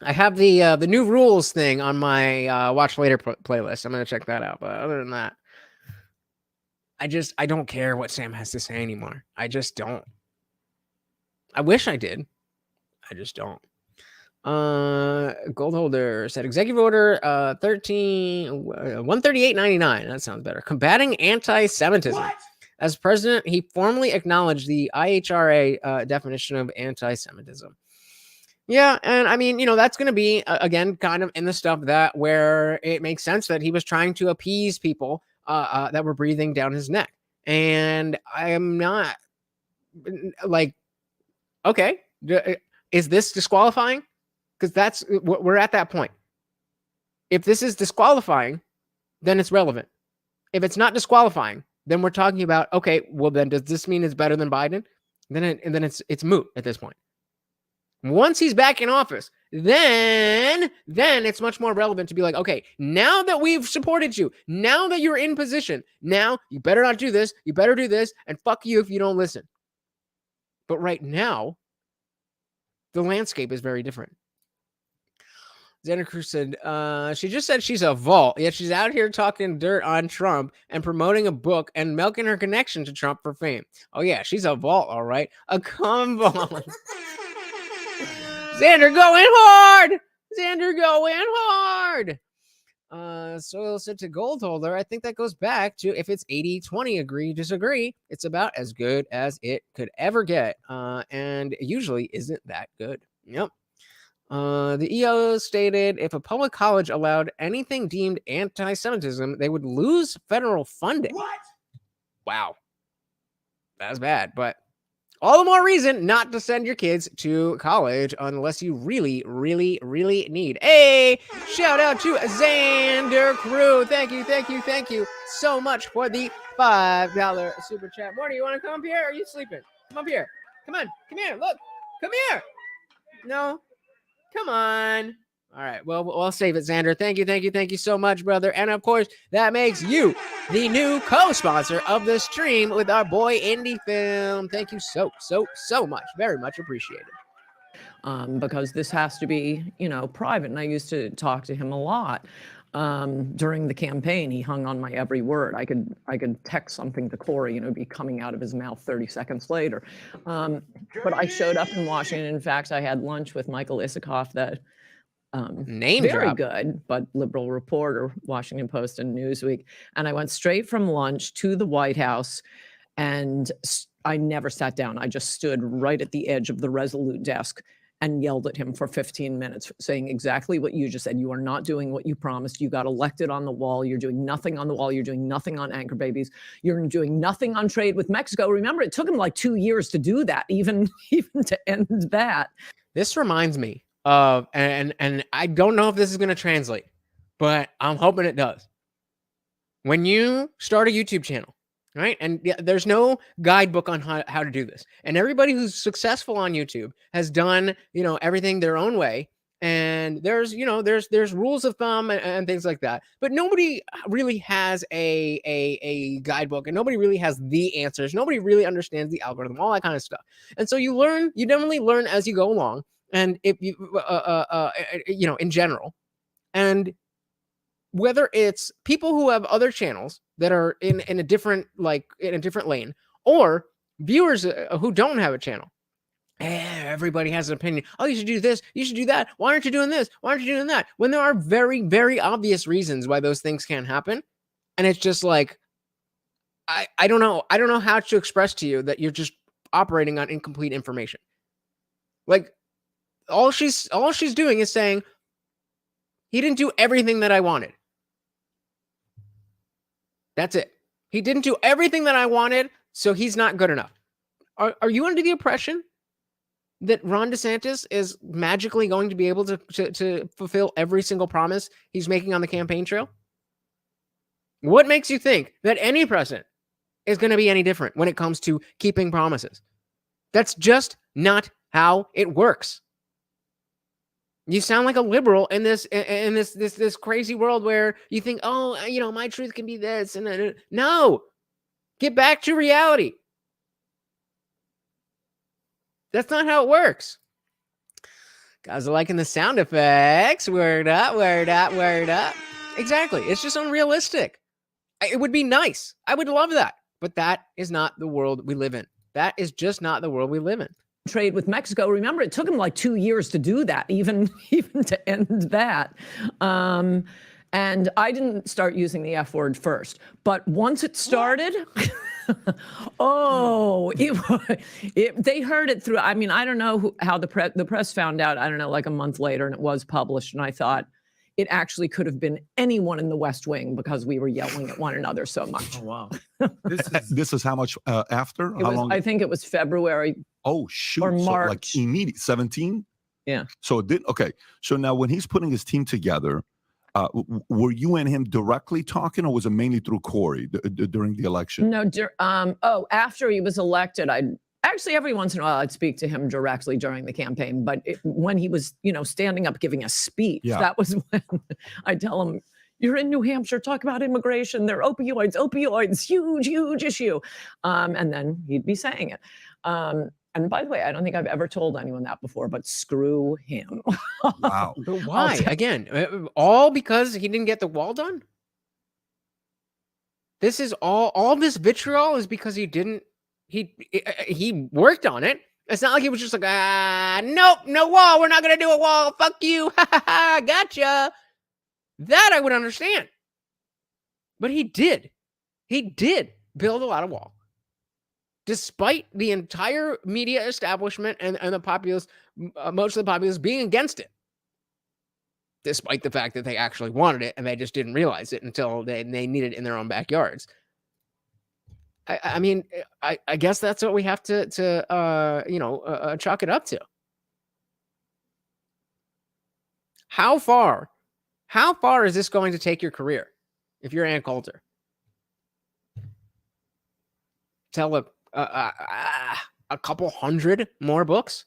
I have the new rules thing on my watch later playlist. I'm going to check that out. But other than that, I don't care what Sam has to say anymore. I just don't. I wish I did. I just don't. Goldholder said executive order 138.99. That sounds better. Combating anti-Semitism. What? As president, he formally acknowledged the IHRA definition of anti-Semitism. Yeah, and I mean, that's going to be, again, kind of in the stuff that where it makes sense that he was trying to appease people that were breathing down his neck. And I am not, like, okay, is this disqualifying? Because we're at that point. If this is disqualifying, then it's relevant. If it's not disqualifying, then we're talking about, okay, well, then does this mean it's better than Biden? Then it's moot at this point. Once he's back in office, then it's much more relevant to be like, okay, now that we've supported you, now that you're in position, now you better not do this, you better do this, and fuck you if you don't listen. But right now, the landscape is very different. Xander Cruz said, she just said she's a vault, yet she's out here talking dirt on Trump and promoting a book and milking her connection to Trump for fame. Oh yeah, she's a vault, all right. A vault. Xander going hard. Soil said to Goldholder, I think that goes back to if it's 80-20 agree, disagree, it's about as good as it could ever get. And usually isn't that good. Yep. The EO stated if a public college allowed anything deemed anti-Semitism, they would lose federal funding. What? Wow. That's bad, but all the more reason not to send your kids to college unless you really, really, really need. Hey, shout out to Xander Crew. Thank you so much for the $5 super chat. Morty, you want to come up here? Or are you sleeping? Come up here. Come here. Look, come here. No, come on. All right, well, we'll save it, Xander. Thank you so much, brother. And of course, that makes you the new co-sponsor of the stream with our boy Indie Film. Thank you so much. Very much appreciated. Because this has to be, private. And I used to talk to him a lot during the campaign. He hung on my every word. I could text something to Corey, be coming out of his mouth 30 seconds later. But I showed up in Washington. In fact, I had lunch with Michael Isikoff, that name very drop. Good, but liberal reporter, Washington Post and Newsweek. And I went straight from lunch to the White House, and I never sat down. I just stood right at the edge of the Resolute desk and yelled at him for 15 minutes, saying exactly what you just said. You are not doing what you promised. You got elected on the wall. You're doing nothing on the wall. You're doing nothing on anchor babies. You're doing nothing on trade with Mexico. Remember, it took him like 2 years to do that, even to end that. This reminds me of, and I don't know if this is going to translate, but I'm hoping it does. When you start a YouTube channel, right? And there's no guidebook on how to do this. And everybody who's successful on YouTube has done, everything their own way. And there's rules of thumb and things like that. But nobody really has a guidebook, and nobody really has the answers. Nobody really understands the algorithm, all that kind of stuff. And so you definitely learn as you go along. And if you, in general, and whether it's people who have other channels that are in a different lane, or viewers who don't have a channel. Everybody has an opinion. Oh, you should do this. You should do that. Why aren't you doing this? Why aren't you doing that? When there are very, very obvious reasons why those things can't happen. And it's just like, I don't know. I don't know how to express to you that you're just operating on incomplete information. Like, all she's doing is saying, he didn't do everything that I wanted. That's it. He didn't do everything that I wanted, so he's not good enough. Are you under the impression that Ron DeSantis is magically going to be able to fulfill every single promise he's making on the campaign trail? What makes you think that any president is going to be any different when it comes to keeping promises? That's just not how it works. You sound like a liberal in this crazy world where you think, oh, my truth can be this. And no, get back to reality. That's not how it works. Guys are liking the sound effects. Word up, word up, word up. Exactly. It's just unrealistic. It would be nice. I would love that. But that is not the world we live in. That is just not the world we live in. Trade with Mexico. Remember, it took him like 2 years to do that, even to end that. And I didn't start using the F word first, but once it started, they heard it through. I mean, I don't know how the press found out. I don't know, like a month later, and it was published. And I thought it actually could have been anyone in the West Wing because we were yelling at one another so much. Oh, wow. This is how much after? How long? I think it was February. Oh, shoot. Or March. So like immediate 17? Yeah. So okay. So now when he's putting his team together, were you and him directly talking, or was it mainly through Corey during the election? No. After he was elected, actually every once in a while I'd speak to him directly during the campaign. But when he was, standing up giving a speech, that was when I tell him, you're in New Hampshire, talk about immigration. They're opioids, huge issue. And then he'd be saying it. And by the way, I don't think I've ever told anyone that before, but screw him. Wow. But why? Again, all because he didn't get the wall done? This is all this vitriol is because he worked on it. It's not like he was just like, nope, no wall. We're not going to do a wall. Fuck you. Gotcha. That I would understand. But he did. He did build a lot of wall. Despite the entire media establishment and the populace, most of the populace being against it. Despite the fact that they actually wanted it and they just didn't realize it until they needed it in their own backyards. I mean, I guess that's what we have to chalk it up to. How far is this going to take your career if you're Ann Coulter? Tell a couple hundred more books?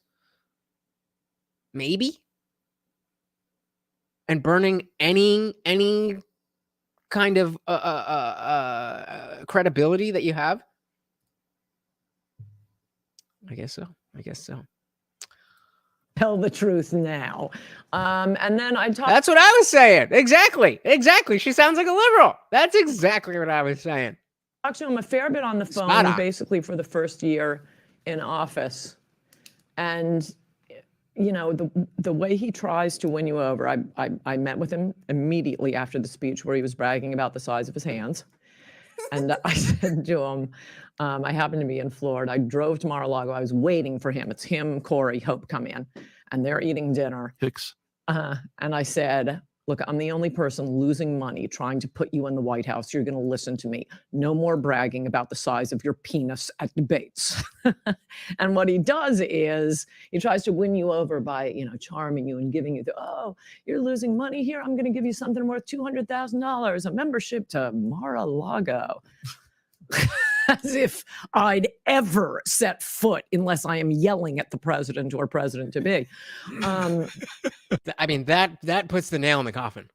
Maybe? And burning any kind of credibility that you have? I guess so. Tell the truth now. And then I talked. That's what I was saying. Exactly. She sounds like a liberal. That's exactly what I was saying. Talked to him a fair bit on the phone, basically for the first year in office. And, the way he tries to win you over, I met with him immediately after the speech where he was bragging about the size of his hands. And I said to him, I happened to be in Florida. I drove to Mar-a-Lago. I was waiting for him. It's him, Corey, Hope come in. and they're eating dinner. Hicks. And I said, look, I'm the only person losing money trying to put you in the White House. You're going to listen to me. No more bragging about the size of your penis at debates. And what he does is he tries to win you over by, charming you and giving you oh, you're losing money here. I'm going to give you something worth $200,000, a membership to Mar-a-Lago. As if I'd ever set foot unless I am yelling at the president or president to be. I mean, that puts the nail in the coffin.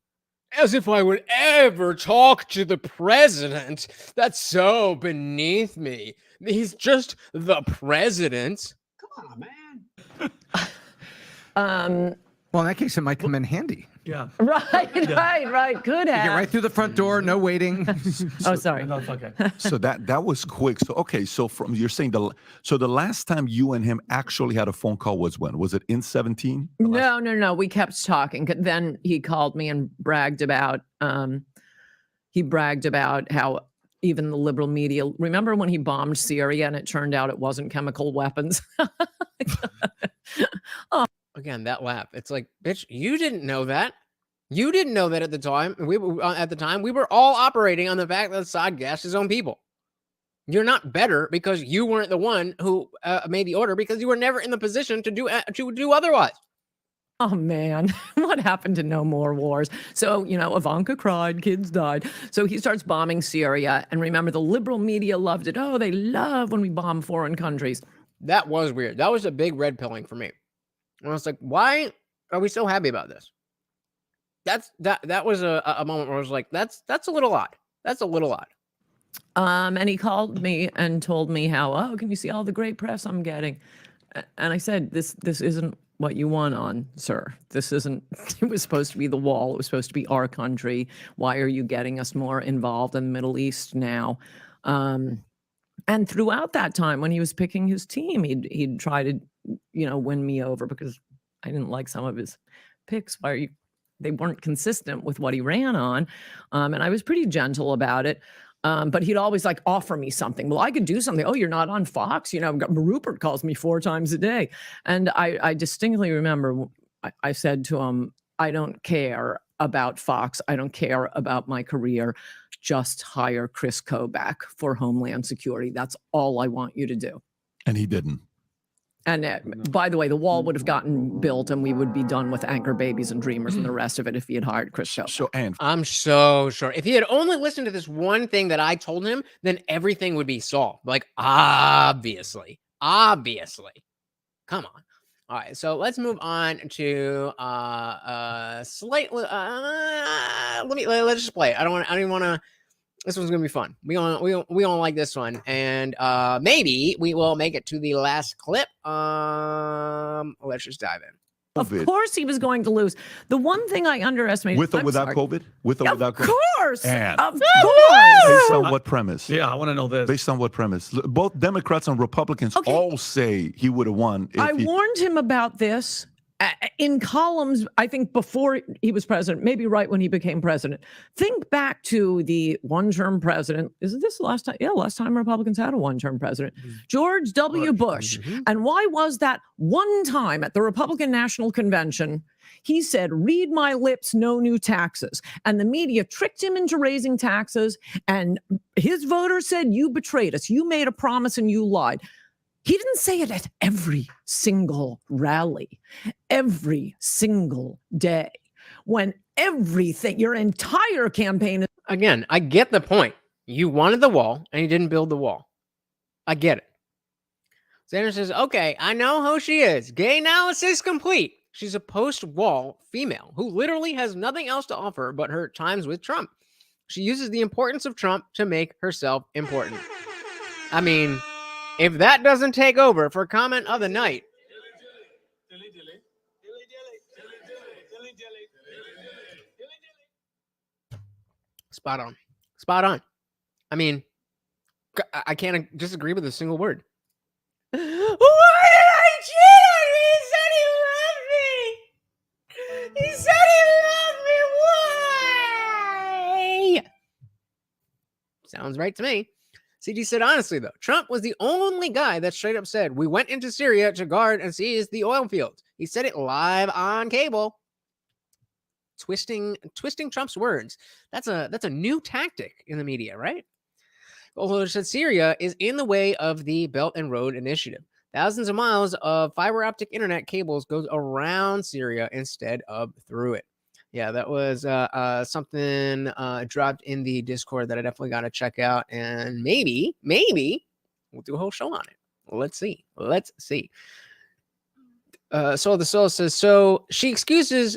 As if I would ever talk to the president. That's so beneath me. He's just the president. Come on, man. Well, in that case, it might come in handy. Yeah. Right. Could You have. get right through the front door, no waiting. Oh, sorry. No, it's okay. So that was quick. So okay, so from you're saying the last time you and him actually had a phone call was when? Was it in 17? No. We kept talking. Then he called me and bragged about how even the liberal media. Remember when he bombed Syria and it turned out it wasn't chemical weapons? Again, that laugh. It's like, bitch, you didn't know that. You didn't know that at the time. We were all operating on the fact that Assad gassed his own people. You're not better because you weren't the one who made the order, because you were never in the position to do otherwise. Oh, man, what happened to no more wars? So, Ivanka cried, kids died. So he starts bombing Syria. And remember, the liberal media loved it. Oh, they love when we bomb foreign countries. That was weird. That was a big red pilling for me. And I was like, why are we so happy about this? That was a moment where I was like, that's a little odd. That's a little odd. And he called me and told me how, can you see all the great press I'm getting? And I said, this isn't what you want on, sir. This isn't, it was supposed to be the wall. It was supposed to be our country. Why are you getting us more involved in the Middle East now? And throughout that time, when he was picking his team, he'd try to, win me over because I didn't like some of his picks. They weren't consistent with what he ran on. And I was pretty gentle about it. But he'd always offer me something. Well, I could do something. Oh, you're not on Fox. Rupert calls me 4 times a day. And I distinctly remember I said to him, I don't care about Fox. I don't care about my career. Just hire Chris Kobach for Homeland Security. That's all I want you to do. And he didn't. And by the way, the wall would have gotten built and we would be done with anchor babies and dreamers and the rest of it if he had hired Chris Kobach. So, Ann, I'm so sure. If he had only listened to this one thing that I told him, then everything would be solved. Obviously. Come on. All right, so let's move on to slightly. Let's just play it. I don't even want to. This one's gonna be fun. We don't like this one, and maybe we will make it to the last clip. Let's just dive in. Of course, he was going to lose. The one thing I underestimated, with or without COVID, of course, Ann. of course. Based on what premise? Yeah, I want to know this. Based on what premise? Both Democrats and Republicans all say he would have won. I warned him about this in columns, I think before he was president, maybe right when he became president. Think back to the one-term president. Isn't this the last time? Yeah, last time Republicans had a one-term president. George W. Bush. And why was that? One time at the Republican National Convention, he said, read my lips, no new taxes. And the media tricked him into raising taxes. And his voters said, you betrayed us. You made a promise and you lied. He didn't say it at every single rally, every single day, when everything, your entire campaign is. Again, I get the point. You wanted the wall and you didn't build the wall. I get it. Sanders says, okay, I know who she is. Gay analysis complete. She's a post-wall female who literally has nothing else to offer but her times with Trump. She uses the importance of Trump to make herself important. I mean, if that doesn't take over for comment of the night. Spot on. Spot on. I mean, I can't disagree with a single word. Why did I cheat on you? He said he loved me. He said he loved me. Why? Sounds right to me. CT said, honestly, though, Trump was the only guy that straight up said, we went into Syria to guard and seize the oil fields. He said it live on cable. Twisting Trump's words. That's a new tactic in the media, right? Although it said Syria is in the way of the Belt and Road Initiative. Thousands of miles of fiber optic internet cables goes around Syria instead of through it. Yeah, that was something dropped in the Discord that I definitely got to check out. And maybe we'll do a whole show on it. Let's see. Soul of the Soul says, so excuses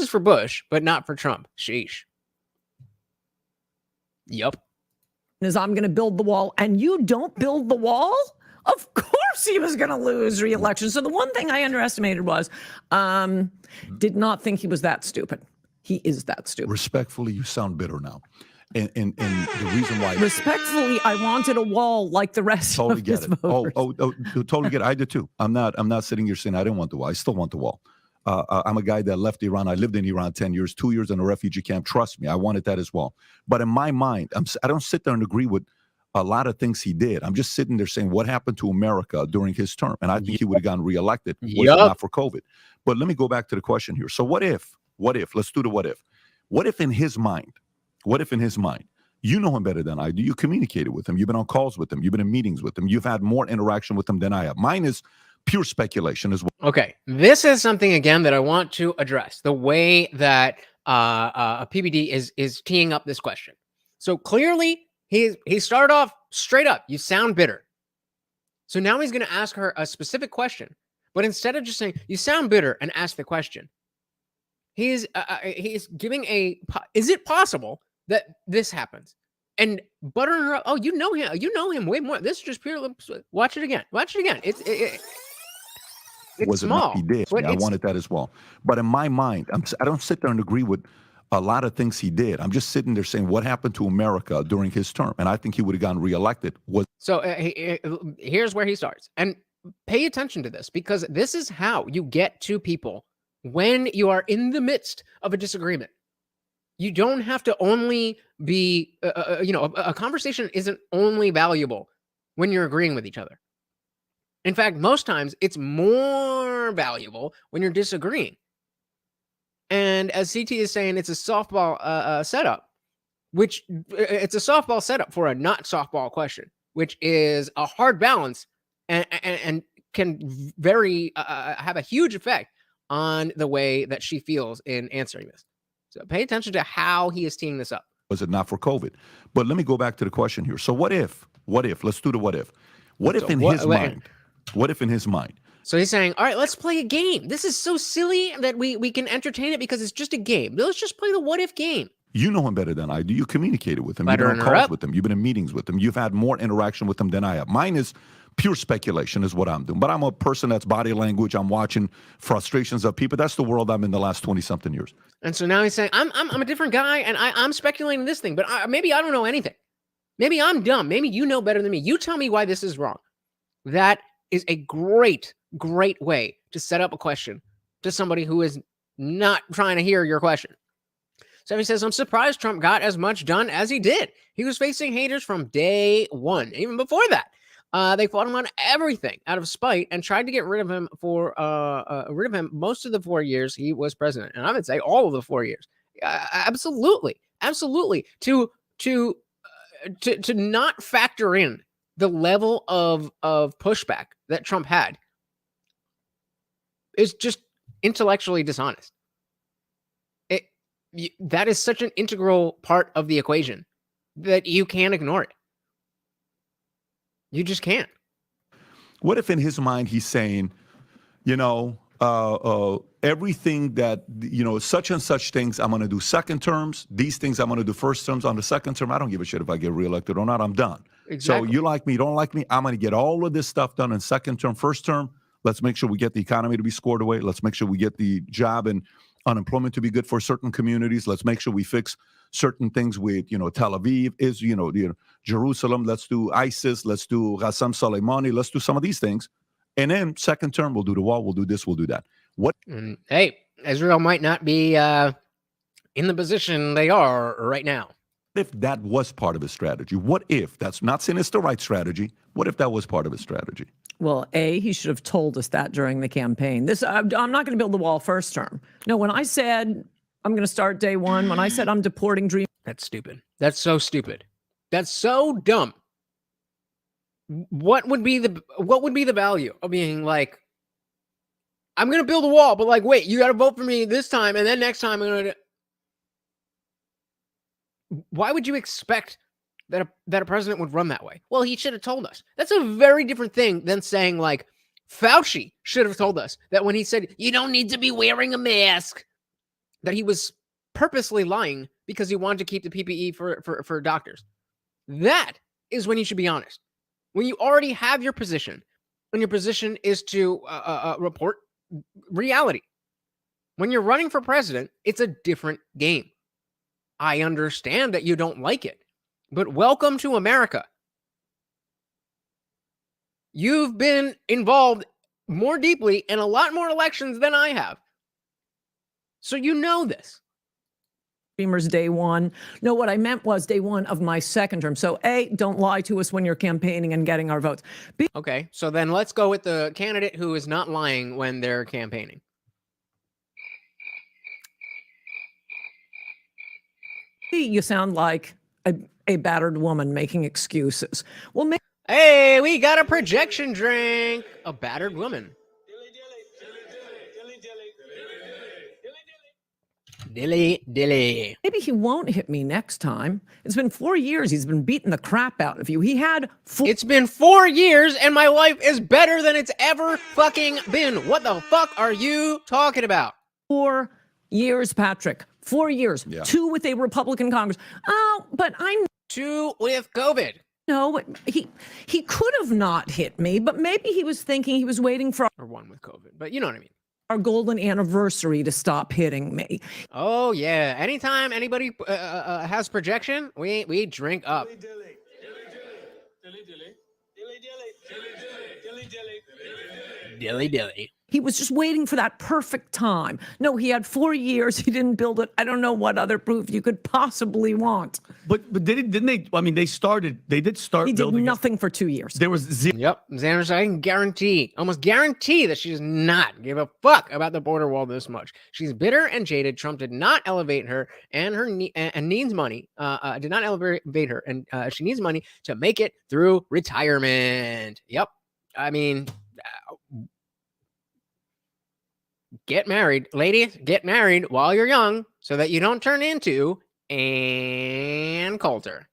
for Bush, but not for Trump. Sheesh. Yup. Is I'm going to build the wall, and you don't build the wall? Of course he was going to lose re-election. So the one thing I underestimated was, did not think he was that stupid. He is that stupid. Respectfully, you sound bitter now. And the reason why... Respectfully, I wanted a wall like the rest totally of get his it. voters. Totally get it. I did too. I'm not sitting here saying I didn't want the wall. I still want the wall. I'm a guy that left Iran. I lived in Iran 10 years, 2 years in a refugee camp. Trust me, I wanted that as well. But in my mind, I don't sit there and agree with a lot of things he did. I'm just sitting there saying what happened to America during his term. And I think he would have gotten reelected was it not for COVID. But let me go back to the question here. So what if, let's do the what if. What if in his mind, you know him better than I do. You communicated with him. You've been on calls with him. You've been in meetings with him. You've had more interaction with him than I have. Mine is pure speculation as well. Okay, this is something again that I want to address. The way that PBD is teeing up this question. So clearly, he started off straight up. You sound bitter. So now he's going to ask her a specific question, but instead of just saying you sound bitter and ask the question, he's giving is it possible that this happens? And buttering her up. Oh, you know him way more. This is just pure. Watch it again. It's was small. It not, he did. I wanted that as well. But in my mind, I don't sit there and agree with a lot of things he did. I'm just sitting there saying what happened to America during his term. And I think he would have gotten reelected. So here's where he starts. And pay attention to this, because this is how you get to people when you are in the midst of a disagreement. You don't have to only be, a conversation isn't only valuable when you're agreeing with each other. In fact, most times it's more valuable when you're disagreeing. And as CT is saying, it's a softball setup, which it's a softball setup for a not softball question, which is a hard balance and can very have a huge effect on the way that she feels in answering this. So pay attention to how he is teeing this up. Was it not for COVID? But let me go back to the question here. So what if, let's do the what if. What if in his mind? So he's saying, all right, let's play a game. This is so silly that we can entertain it because it's just a game. Let's just play the what if game. You know him better than I do. You communicated with him. You've been on calls with him. You've been in meetings with him. You've had more interaction with him than I have. Mine is pure speculation is what I'm doing. But I'm a person that's body language. I'm watching frustrations of people. That's the world I'm in the last 20-something years. And so now he's saying, I'm a different guy, and I'm speculating this thing, but maybe I don't know anything. Maybe I'm dumb. Maybe you know better than me. You tell me why this is wrong. That is a great way to set up a question to somebody who is not trying to hear your question. So he says, I'm surprised Trump got as much done as he did. He was facing haters from day one. Even before that, they fought him on everything out of spite and tried to get rid of him most of the 4 years he was president. And I would say all of the 4 years. Absolutely. To not factor in the level of pushback that Trump had is just intellectually dishonest. That is such an integral part of the equation that you can't ignore it. You just can't. What if in his mind he's saying, everything that, such and such things I'm going to do second terms, these things I'm going to do first terms. On the second term, I don't give a shit if I get reelected or not. I'm done. Exactly. So you like me, don't like me, I'm going to get all of this stuff done in second term, first term. Let's make sure we get the economy to be scored away. Let's make sure we get the job and unemployment to be good for certain communities. Let's make sure we fix certain things with, Tel Aviv, is, Jerusalem. Let's do ISIS. Let's do Qasem Soleimani. Let's do some of these things. And then second term, we'll do the wall. We'll do this. We'll do that. Hey, Israel might not be in the position they are right now. if that was part of his strategy? What if that's not saying it's the right strategy? What if that was part of his strategy? Well, he should have told us that during the campaign. I'm not going to build the wall first term. No, when I said I'm going to start day one, when I said I'm deporting Dream. That's stupid. That's so stupid. That's so dumb. What would be the value of being like, I'm going to build a wall, but like, wait, you got to vote for me this time, and then next time I'm going to. Why would you expect that a president would run that way? Well, he should have told us. That's a very different thing than saying like Fauci should have told us that when he said you don't need to be wearing a mask, that he was purposely lying because he wanted to keep the PPE for doctors. That is when you should be honest. When you already have your position, when your position is to report reality. When you're running for president, it's a different game. I understand that you don't like it, but welcome to America. You've been involved more deeply in a lot more elections than I have. So you know this. Dreamers day one. No, what I meant was day one of my second term. So A, don't lie to us when you're campaigning and getting our votes. B, Okay, so then let's go with the candidate who is not lying when they're campaigning. you sound like a battered woman making excuses. Well, maybe Hey, we got a projection drink. A battered woman. Dilly, dilly. maybe he won't hit me next time. It's been 4 years. He's been beating the crap out of you. He had It's been 4 years and my life is better than it's ever fucking been. What the fuck are you talking about? 4 years, Patrick. 4 years. Yeah. 2 with a Republican Congress. Oh, but I 2 with COVID. know he could have not hit me, but maybe he was thinking he was waiting for Or 1 with COVID, but you know what I mean. our golden anniversary to stop hitting me. Oh, yeah. Anytime anybody has projection, we drink up. Dilly, dilly. He was just waiting for that perfect time. No, he had 4 years. He didn't build it. I don't know what other proof you could possibly want. But didn't they? I mean, they did start He did building it. nothing for 2 years. There was zero. Yep, Xander, I can almost guarantee that she does not give a fuck about the border wall this much. She's bitter and jaded. Trump did not elevate her, and needs money. Did not elevate her, and she needs money to make it through retirement. Yep, I mean, get married, ladies. Get married while you're young, so that you don't turn into Ann Coulter.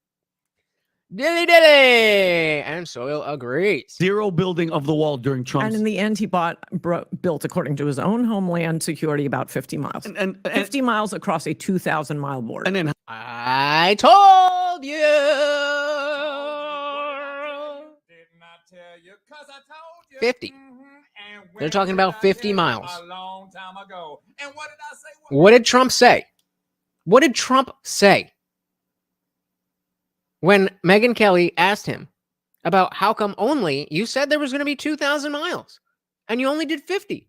Dilly dilly, and Soil agrees. Zero building of the wall during And Trump's. in the end, he built, according to his own homeland security, about 50 miles. And 50 miles across a 2,000-mile border. and then I told you. Didn't I tell you? 'Cause I told you. 50. And They're when talking did about I 50 tell you? miles. A long time ago. And what did I say? What did Trump say? What did Trump say when Megyn Kelly asked him about how come only you said there was going to be 2,000 miles and you only did 50?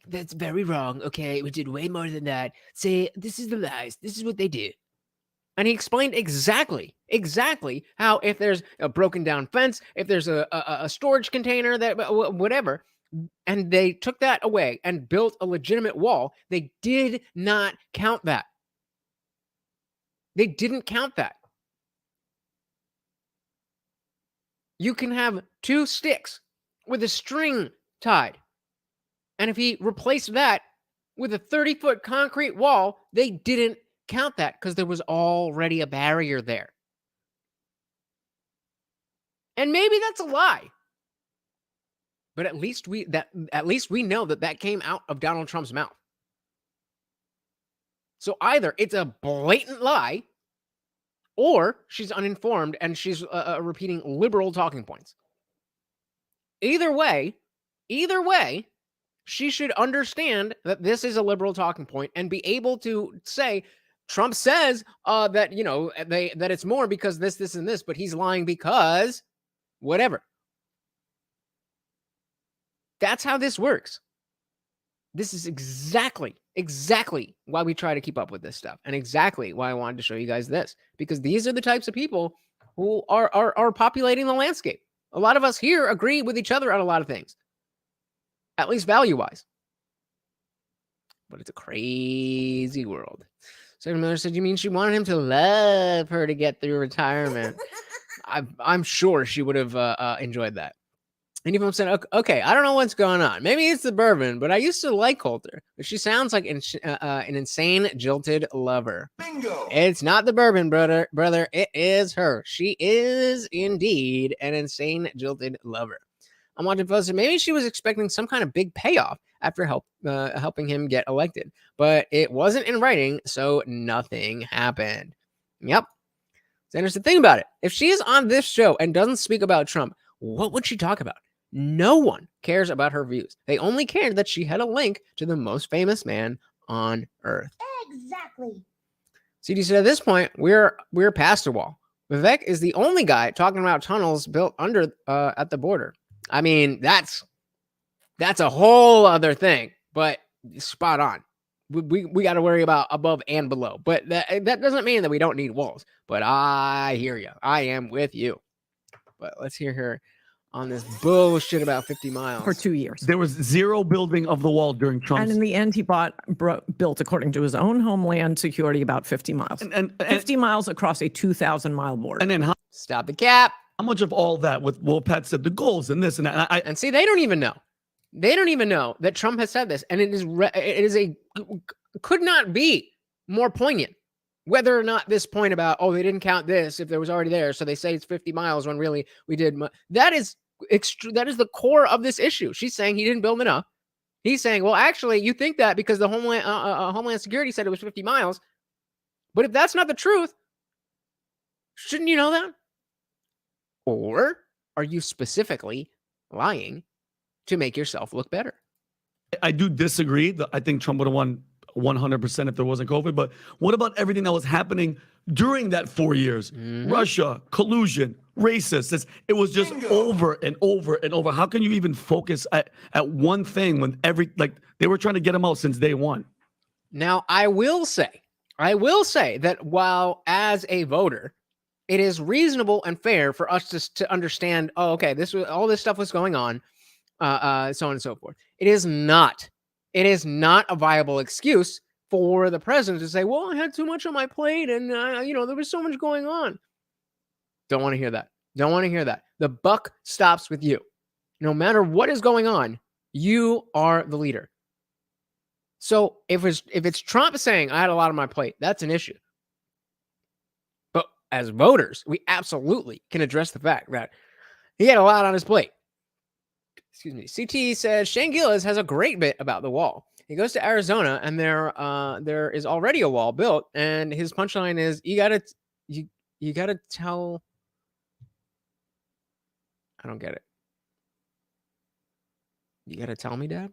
That's very wrong. Okay, we did way more than that. Say, this is the lies. This is what they do. And he explained exactly how if there's a broken down fence, if there's a storage container, that whatever, and they took that away and built a legitimate wall, they did not count that. They didn't count that. You can have 2 sticks with a string tied. And if he replaced that with a 30-foot concrete wall, they didn't count that because there was already a barrier there. And maybe that's a lie. But at least we know that came out of Donald Trump's mouth. So either it's a blatant lie or she's uninformed and she's repeating liberal talking points. Either way, she should understand that this is a liberal talking point and be able to say, Trump says that, you know, that it's more because this, and this, but he's lying because whatever. That's how this works. This is exactly why we try to keep up with this stuff, and exactly why I wanted to show you guys this, because these are the types of people who are populating the landscape. A lot of us here agree with each other on a lot of things, at least value-wise. But it's a crazy world. Sarah Miller said, "You mean she wanted him to love her to get through retirement?" I'm sure she would have enjoyed that. And even said, "Okay, I don't know what's going on. Maybe it's the bourbon, but I used to like Coulter. But she sounds like an insane, jilted lover." Bingo! It's not the bourbon, brother. It is her. She is indeed an insane, jilted lover. I'm watching post. Maybe she was expecting some kind of big payoff after helping him get elected, but it wasn't in writing, so nothing happened. Yep. Sanders, the thing about it, if she is on this show and doesn't speak about Trump, what would she talk about? No one cares about her views. They only cared that she had a link to the most famous man on earth. Exactly. CD said, at this point, we're past a wall. Vivek is the only guy talking about tunnels built under at the border. I mean, that's a whole other thing, but spot on. We got to worry about above and below, but that doesn't mean that we don't need walls. But I hear you. I am with you. But let's hear her on this bullshit about 50 miles. For 2 years. There was zero building of the wall during Trump's. And in the end, he built, according to his own homeland security, about 50 miles. And 50 miles across a 2,000-mile border. And then stop the cap. How much of all that with Pat said the goals and this and that? And see, they don't even know. They don't even know that Trump has said this, and it is could not be more poignant. Whether or not this point about, oh, they didn't count this if there was already there, so they say it's 50 miles when really we did. That is the core of this issue. She's saying he didn't build enough. He's saying, well, actually, you think that because the Homeland Security said it was 50 miles. But if that's not the truth, shouldn't you know that? Or are you specifically lying to make yourself look better? I do disagree. I think Trump would have won 100% if there wasn't COVID. But what about everything that was happening during that 4 years? Mm-hmm. Russia, collusion, racist. It was just over and over and over. How can you even focus at one thing when they were trying to get him out since day one? Now, I will say that while as a voter, it is reasonable and fair for us to understand, oh, okay, all this stuff was going on, so on and so forth. It is not a viable excuse for the president to say, well, I had too much on my plate and, there was so much going on. Don't want to hear that. Don't want to hear that. The buck stops with you. No matter what is going on, you are the leader. So if it's Trump saying, I had a lot on my plate, that's an issue. But as voters, we absolutely can address the fact that he had a lot on his plate. Excuse me. CT says Shane Gillis has a great bit about the wall. He goes to Arizona and there is already a wall built, and his punchline is you gotta tell. I don't get it. You gotta tell me, Dad?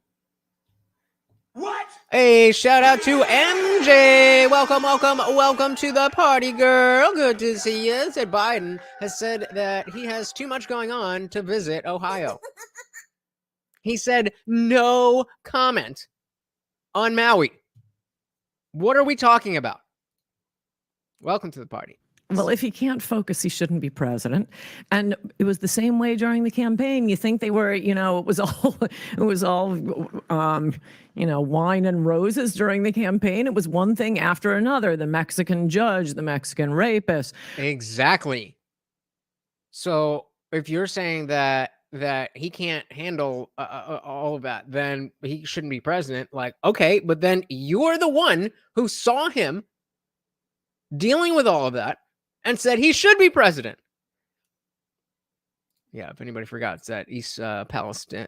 What? Hey, shout out to MJ. Welcome to the party, girl. Good to see you. Said Biden has said that he has too much going on to visit Ohio. He said no comment on Maui. What are we talking about? Welcome to the party. Well, if he can't focus, he shouldn't be president. And it was the same way during the campaign. You think they were, it was all, wine and roses during the campaign. It was one thing after another. The Mexican judge, the Mexican rapist. Exactly. So if you're saying that he can't handle all of that, then he shouldn't be president. Like, okay, but then you're the one who saw him dealing with all of that and said he should be president. Yeah, if anybody forgot, it's that East Palestine,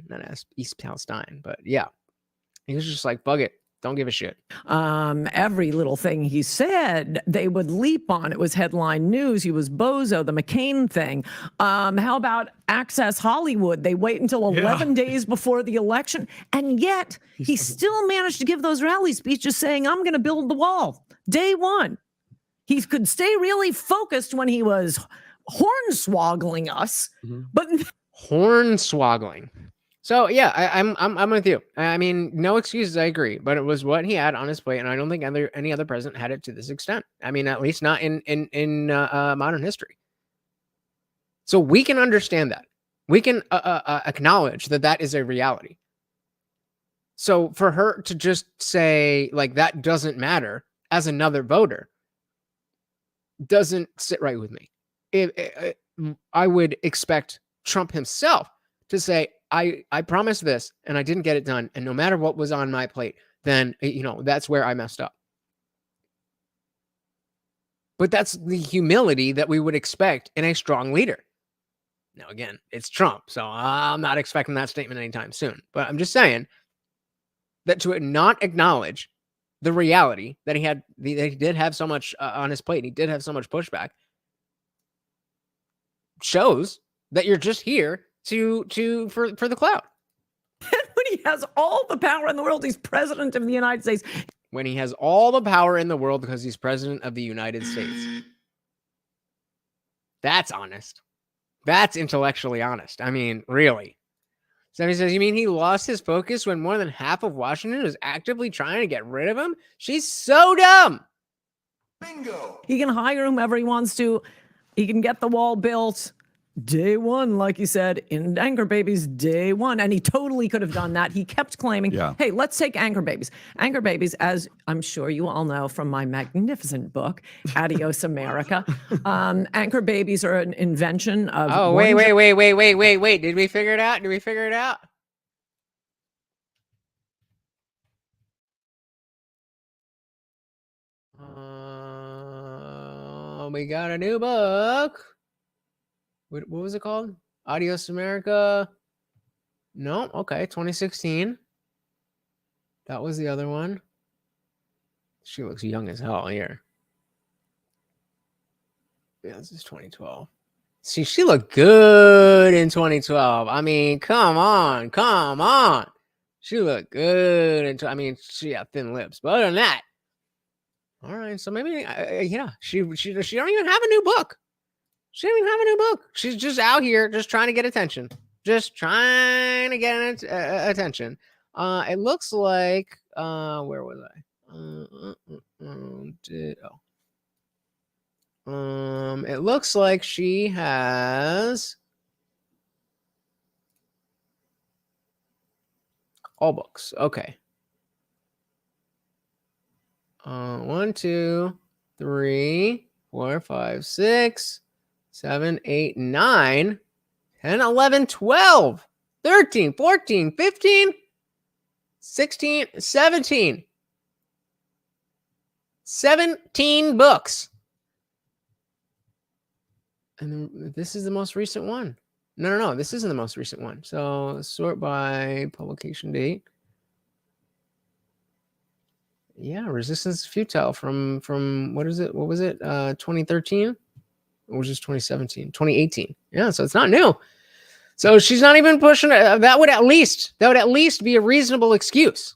not East Palestine. But yeah, he was just like, bug it. Don't give a shit. Every little thing he said, they would leap on. It was headline news. He was bozo, the McCain thing. How about Access Hollywood? They wait until 11 days before the election. And yet he still managed to give those rally speeches saying, I'm going to build the wall. Day one. He could stay really focused when he was hornswoggling us. Mm-hmm. But hornswoggling. So yeah, I'm with you. I mean, no excuses. I agree, but it was what he had on his plate, and I don't think any other president had it to this extent. I mean, at least not in modern history. So we can understand that. We can acknowledge that that is a reality. So for her to just say like that doesn't matter as another voter doesn't sit right with me. I would expect Trump himself to say, I promised this and I didn't get it done. And no matter what was on my plate, then, that's where I messed up. But that's the humility that we would expect in a strong leader. Now, again, it's Trump, so I'm not expecting that statement anytime soon. But I'm just saying that to not acknowledge the reality that that he did have so much on his plate, and he did have so much pushback, shows that you're just here for the clout. When he has all the power in the world, he's president of the United States. When he has all the power in the world because he's president of the United States. That's honest. That's intellectually honest. I mean, really. Somebody says, you mean he lost his focus when more than half of Washington was actively trying to get rid of him? She's so dumb. Bingo. He can hire whomever he wants to. He can get the wall built day one, like you said, in Anchor Babies day one. And he totally could have done that. He kept claiming, hey, let's take Anchor Babies. Anchor Babies, as I'm sure you all know from my magnificent book, Adios America. Anchor Babies are an invention of... Oh, wait. Did we figure it out? We got a new book. What was it called? Adios America. No, okay, 2016. That was the other one. She looks young as hell here. Yeah, this is 2012. See, she looked good in 2012. I mean, come on. She looked good. She had thin lips. But other than that, all right, so maybe, she don't even have a new book. She don't even have a new book. She's just out here just trying to get attention. Attention. It looks like, where was I? It looks like she has all books. Okay. 1, 2, 3, 4, 5, 6, 7, 8, 9, 10, 11, 12, 13, 14, 15, 16, 17. 17 books. And this is the most recent one. No. This isn't the most recent one. So sort by publication date. Yeah, Resistance is Futile from what is it? What was it? 2013? Or was it 2017? 2018. Yeah, so it's not new. So she's not even pushing it. That would at least be a reasonable excuse.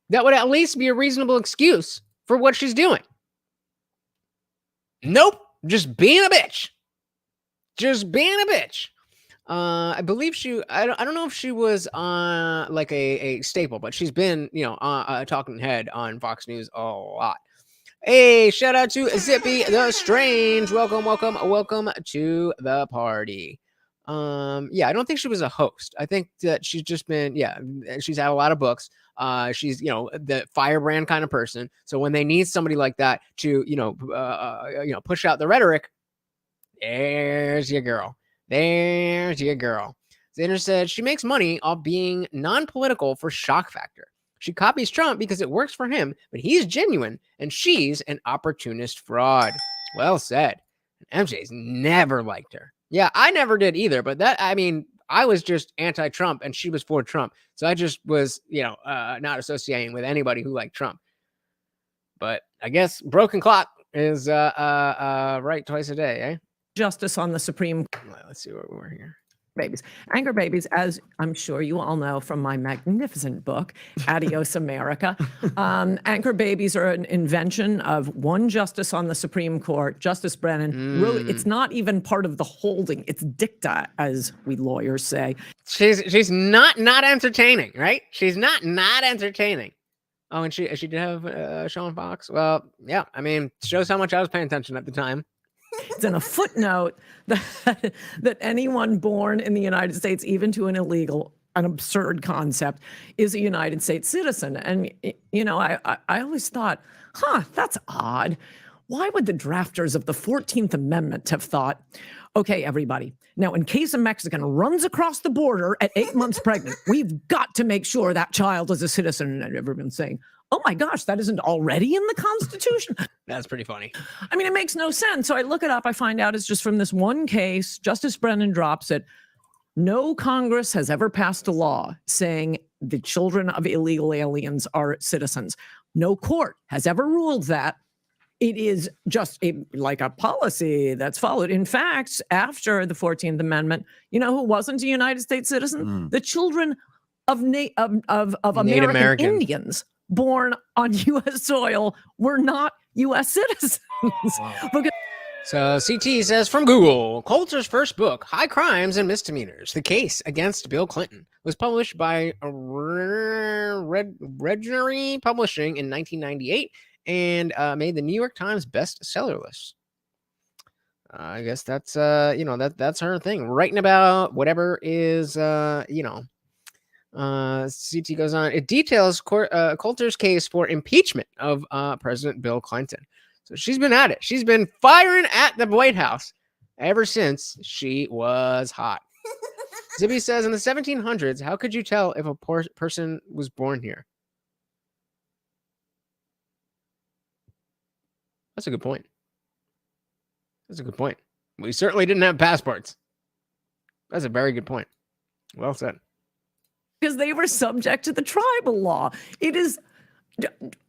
That would at least be a reasonable excuse for what she's doing. Nope, just being a bitch. I believe I don't know if she was on like a staple, but she's been, a talking head on Fox News a lot. Hey, shout out to Zippy the Strange. Welcome to the party. I don't think she was a host. I think that she's just been, she's had a lot of books. She's, the firebrand kind of person. So when they need somebody like that to, push out the rhetoric, there's your girl. Xander said she makes money off being non-political for shock factor. She copies Trump because it works for him, but he's genuine and she's an opportunist fraud. Well said. MJ's never liked her. Yeah, I never did either, but I was just anti-Trump and she was for Trump. So I just was, not associating with anybody who liked Trump. But I guess broken clock is right twice a day, eh? Justice on the Supreme. Let's see where we're here. babies. Anchor babies, as I'm sure you all know from my magnificent book, Adios America. Anchor babies are an invention of one justice on the Supreme Court, Justice Brennan. Really, it's not even part of the holding. It's dicta, as we lawyers say. She's not entertaining, right? She's not entertaining. Oh, and she did have a show on Fox. Well, yeah. I mean, shows how much I was paying attention at the time. It's in a footnote that anyone born in the United States, even to an absurd concept, is a United States citizen. And, you know, I always thought, that's odd. Why would the drafters of the 14th Amendment have thought, okay, everybody, now in case a Mexican runs across the border at 8 months pregnant, we've got to make sure that child is a citizen. And everyone's saying, oh my gosh, that isn't already in the Constitution. That's pretty funny. I mean, it makes no sense. So I look it up. I find out it's just from this one case. Justice Brennan drops it. No Congress has ever passed a law saying the children of illegal aliens are citizens. No court has ever ruled that. It is just like a policy that's followed. In fact, after the 14th Amendment, you know who wasn't a United States citizen? The children of American Indians born on U.S. soil were not U.S. citizens. So CT says from Google, Coulter's first book, High Crimes and Misdemeanors, The Case Against Bill Clinton, was published by Regnery Publishing in 1998 and made the New York Times bestseller list. I guess that's that's her thing, writing about whatever is CT goes on. It details Coulter's case for impeachment of President Bill Clinton. So she's been at it. She's been firing at the White House ever since she was hot. Zibby says, in the 1700s, how could you tell if a person was born here? That's a good point. That's a good point. We certainly didn't have passports. That's a very good point. Well said. Because they were subject to the tribal law. It is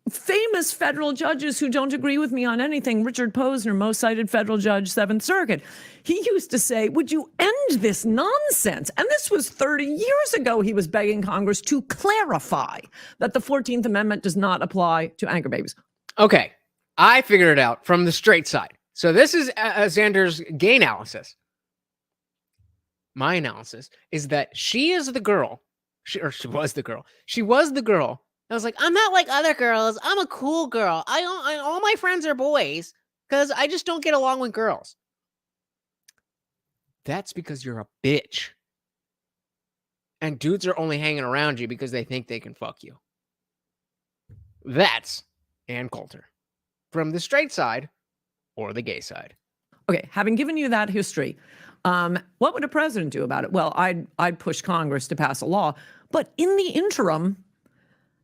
famous federal judges who don't agree with me on anything. Richard Posner, most cited federal judge, 7th Circuit. He used to say, would you end this nonsense? And this was 30 years ago. He was begging Congress to clarify that the 14th Amendment does not apply to anchor babies. Okay. I figured it out from the straight side. So this is Xander's gay analysis. My analysis is that she is the girl. She was the girl. She was the girl. I was like, I'm not like other girls. I'm a cool girl. All my friends are boys because I just don't get along with girls. That's because you're a bitch. And dudes are only hanging around you because they think they can fuck you. That's Ann Coulter. From the straight side or the gay side. Okay, having given you that history, what would a president do about it? Well, I'd push Congress to pass a law, but in the interim,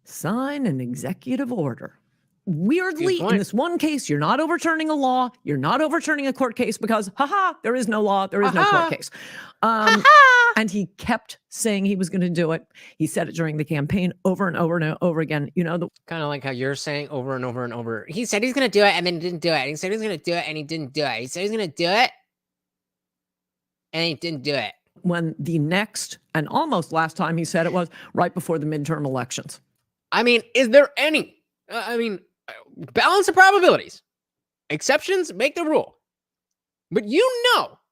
sign an executive order. Weirdly, in this one case, you're not overturning a law, you're not overturning a court case because, there is no law, there is no court case. And he kept saying he was going to do it. He said it during the campaign over and over and over again. You know, kind of like how you're saying over and over and over. He said he's going to do it and then he didn't do it. He said he was going to do it and he didn't do it. He said he's going to do it and he didn't do it. When the next and almost last time he said it was right before the midterm elections. I mean, is there any? Balance of probabilities. Exceptions make the rule. But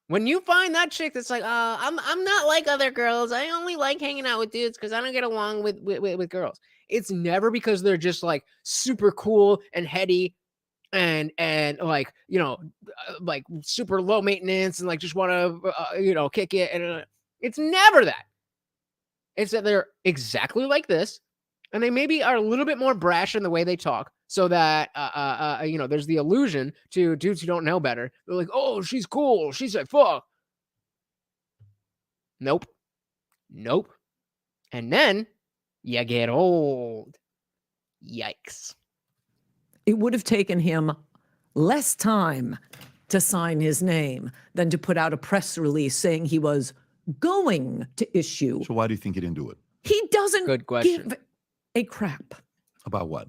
when you find that chick that's like, I'm not like other girls. I only like hanging out with dudes because I don't get along with girls. It's never because they're just like super cool and heady and like, like super low maintenance and like just want to, kick it. And it's never that. It's that they're exactly like this. And they maybe are a little bit more brash in the way they talk so that, there's the illusion to dudes who don't know better. They're like, oh, she's cool. She's like, fuck. Nope. And then you get old. Yikes. It would have taken him less time to sign his name than to put out a press release saying he was going to issue. So why do you think he didn't do it? He doesn't Good question. give a crap. About what?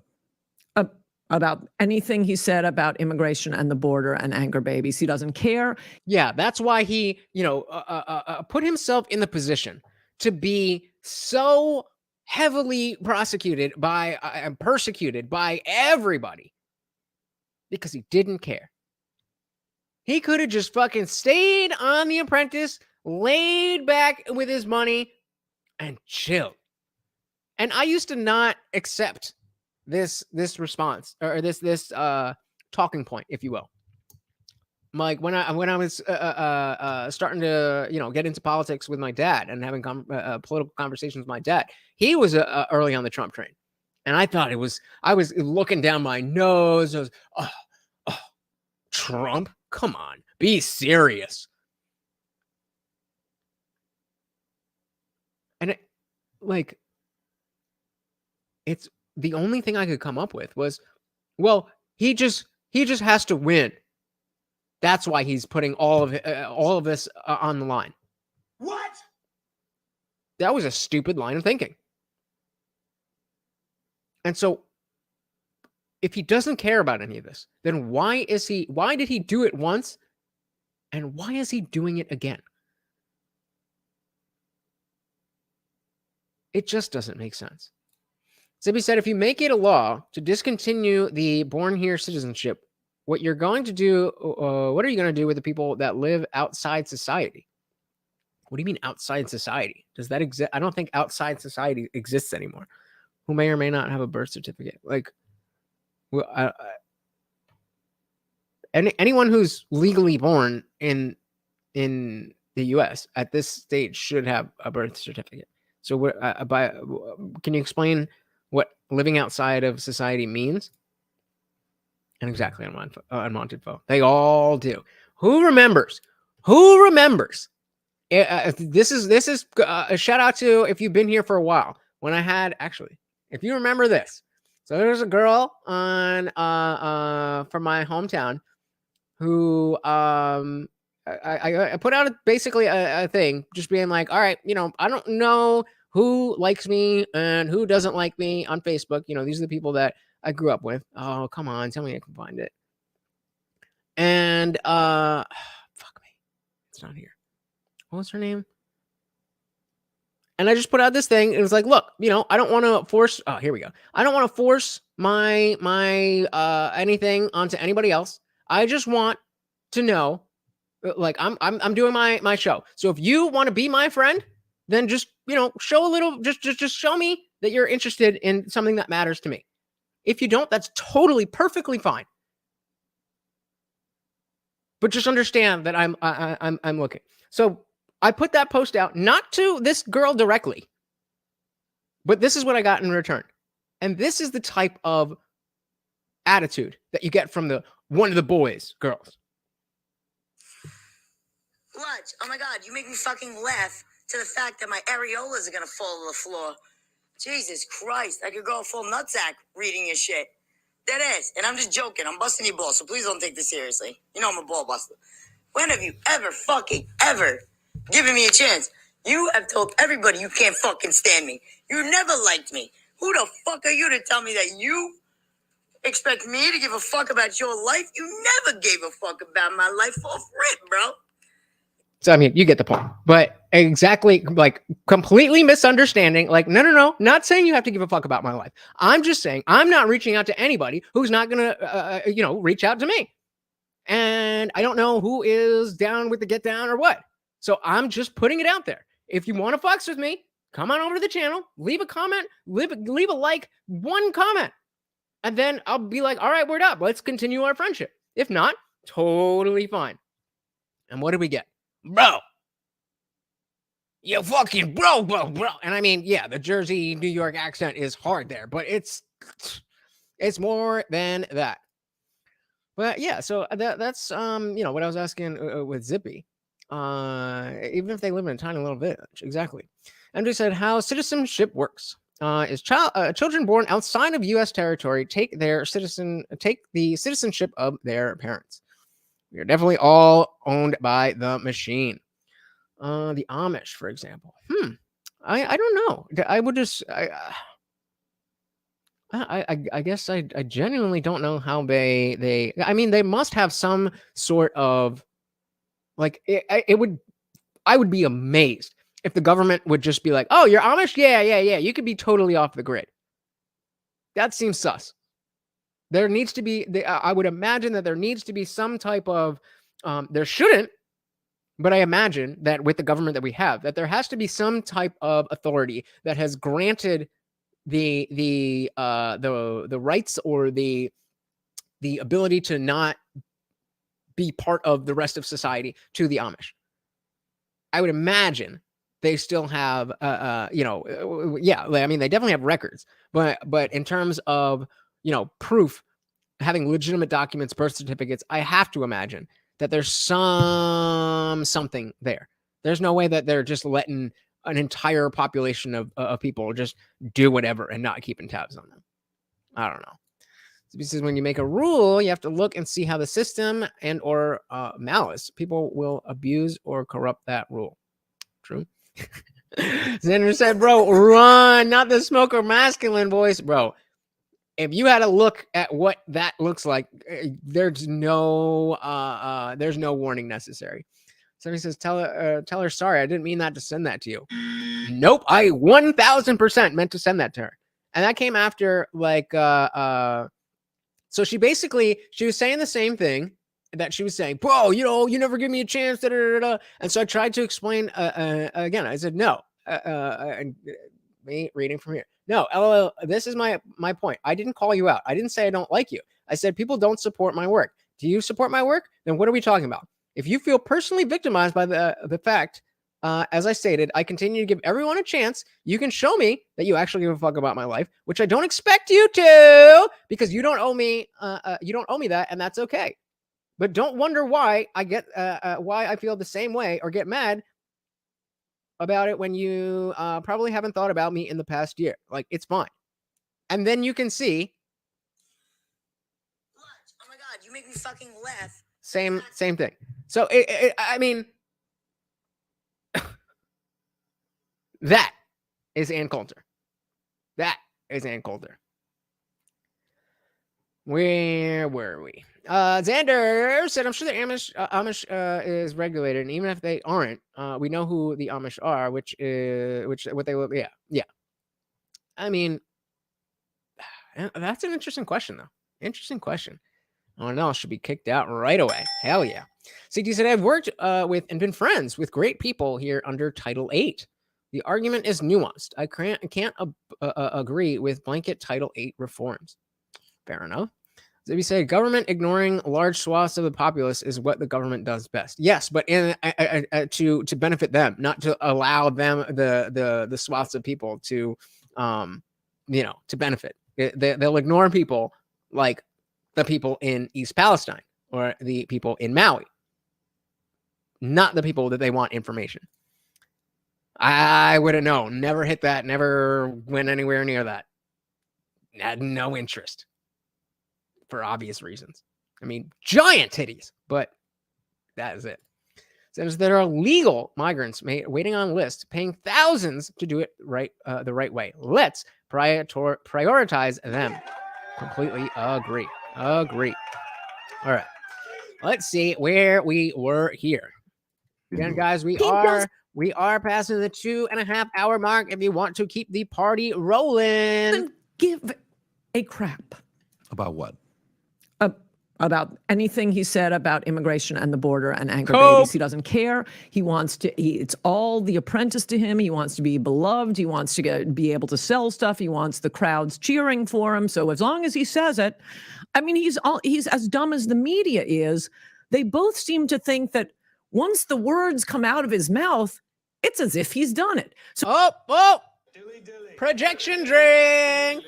about anything he said about immigration and the border and anchor babies. He doesn't care. Yeah, that's why he, put himself in the position to be so heavily prosecuted by and persecuted by everybody because he didn't care. He could have just fucking stayed on The Apprentice, laid back with his money, and chilled. And I used to not accept this response or this talking point, if you will. Like when I was starting to get into politics with my dad and having political conversations with my dad, he was early on the Trump train, and I thought I was looking down my nose. I was, oh, Trump, come on, be serious. And it's the only thing I could come up with was, well, he just has to win. That's why he's putting all of this on the line. What? That was a stupid line of thinking. And so, if he doesn't care about any of this, then why did he do it once, and why is he doing it again? It just doesn't make sense. Zippy said, if you make it a law to discontinue the born here citizenship, what you're going to do, what are you going to do with the people that live outside society? What do you mean outside society? Does that exist? I don't think outside society exists anymore. Who may or may not have a birth certificate. Like, well, anyone who's legally born in the U.S. at this stage should have a birth certificate. So, can you explain what living outside of society means? And exactly, unwanted foe. They all do. Who remembers? This is a shout out to if you've been here for a while. When I had if you remember this, so there's a girl on from my hometown who I put out basically a thing, just being like, all right, I don't know who likes me and who doesn't like me on Facebook. These are the people that I grew up with. Oh, come on, tell me I can find it. And fuck me, it's not here. What was her name? And I just put out this thing. It was like, look, I don't want to force. Oh, here we go. I don't want to force my anything onto anybody else. I just want to know, like, I'm doing my show. So if you want to be my friend, then just show a little. Just show me that you're interested in something that matters to me. If you don't, that's totally perfectly fine. But just understand that I'm looking. So I put that post out, not to this girl directly, but this is what I got in return. And this is the type of attitude that you get from one of the boys, girls. Lunch. Oh my God, you make me fucking laugh to the fact that my areolas are gonna fall to the floor. Jesus Christ, I could go full nutsack reading your shit. Dead ass. And I'm just joking. I'm busting your balls, so please don't take this seriously. I'm a ball buster. When have you ever given me a chance? You have told everybody you can't fucking stand me. You never liked me. Who the fuck are you to tell me that you expect me to give a fuck about your life? You never gave a fuck about my life off rip, bro. So, I mean, you get the point. But exactly, like, completely misunderstanding. Like, no. Not saying you have to give a fuck about my life. I'm just saying I'm not reaching out to anybody who's not going to, reach out to me. And I don't know who is down with the get down or what. So I'm just putting it out there. If you want to fucks with me, come on over to the channel, leave a comment, leave a like, one comment. And then I'll be like, all right, word up. Let's continue our friendship. If not, totally fine. And what did we get? Bro. You fucking bro. And I mean, yeah, the Jersey, New York accent is hard there, but it's more than that. But yeah, so that's what I was asking with Zippy. Even if they live in a tiny little village, exactly. Andrew said how citizenship works. Is children born outside of U.S. territory take the citizenship of their parents. We are definitely all owned by the machine. The Amish, for example. I don't know. I would just I guess I genuinely don't know how they. I mean, they must have some sort of like I would be amazed if the government would just be like, "Oh, you're Amish? Yeah. You could be totally off the grid." That seems sus. There needs to be. I would imagine that there needs to be some type of. There shouldn't, but I imagine that with the government that we have, that there has to be some type of authority that has granted the rights or the ability to not be part of the rest of society to the Amish. I would imagine they still have yeah, I mean they definitely have records, but in terms of proof, having legitimate documents, birth certificates, I have to imagine that there's something there. There's no way that they're just letting an entire population of people just do whatever and not keeping tabs on them. I don't know. This is when you make a rule, you have to look and see how the system and or malice people will abuse or corrupt that rule. True. Xander said, bro, run, not the smoker masculine voice. Bro, if you had a look at what that looks like, there's no warning necessary. Somebody says, tell her sorry. I didn't mean that to send that to you. Nope. I 1000% meant to send that to her. And that came after like, so she was saying the same thing that she was saying, bro, you never give me a chance. Da, da, da, da. And so I tried to explain again. I said, no, me reading from here. No, LOL, this is my point. I didn't call you out. I didn't say I don't like you. I said people don't support my work. Do you support my work? Then what are we talking about? If you feel personally victimized by the fact, as I stated, I continue to give everyone a chance. You can show me that you actually give a fuck about my life, which I don't expect you to, because you don't owe me. You don't owe me that, and that's okay. But don't wonder why I get why I feel the same way or get mad about it when you probably haven't thought about me in the past year. Like, it's fine. And then you can see. Oh my God, you make me fucking laugh. Same thing. So I mean, that is Ann Coulter. That is Ann Coulter. Where were we? Xander said, I'm sure the Amish is regulated, and even if they aren't, we know who the Amish are, which what they look. Yeah. I mean, that's an interesting question, though. Interesting question. Oh no, should be kicked out right away. Hell yeah. CT said, I've worked with and been friends with great people here under Title 8. The argument is nuanced. I can't agree with blanket Title 8 reforms. Fair enough. So we say government ignoring large swaths of the populace is what the government does best. Yes, but to benefit them, not to allow them the swaths of people to to benefit. They'll ignore people like the people in East Palestine or the people in Maui, not the people that they want information. I wouldn't know. Never hit that. Never went anywhere near that. Had no interest for obvious reasons. I mean, giant titties, but that is it. Says there are legal migrants waiting on lists, paying thousands to do it right, the right way. Let's prioritize them. Completely agree. All right. Let's see where we were here. Again, guys, we are passing the 2.5 hour mark. If you want to keep the party rolling, give a crap about what? About anything he said about immigration and the border and anchor babies. He doesn't care. He wants to, it's all The Apprentice to him. He wants to be beloved. He wants to be able to sell stuff. He wants the crowds cheering for him. So as long as he says it, I mean, he's as dumb as the media is. They both seem to think that once the words come out of his mouth, it's as if he's done it. So, projection drink.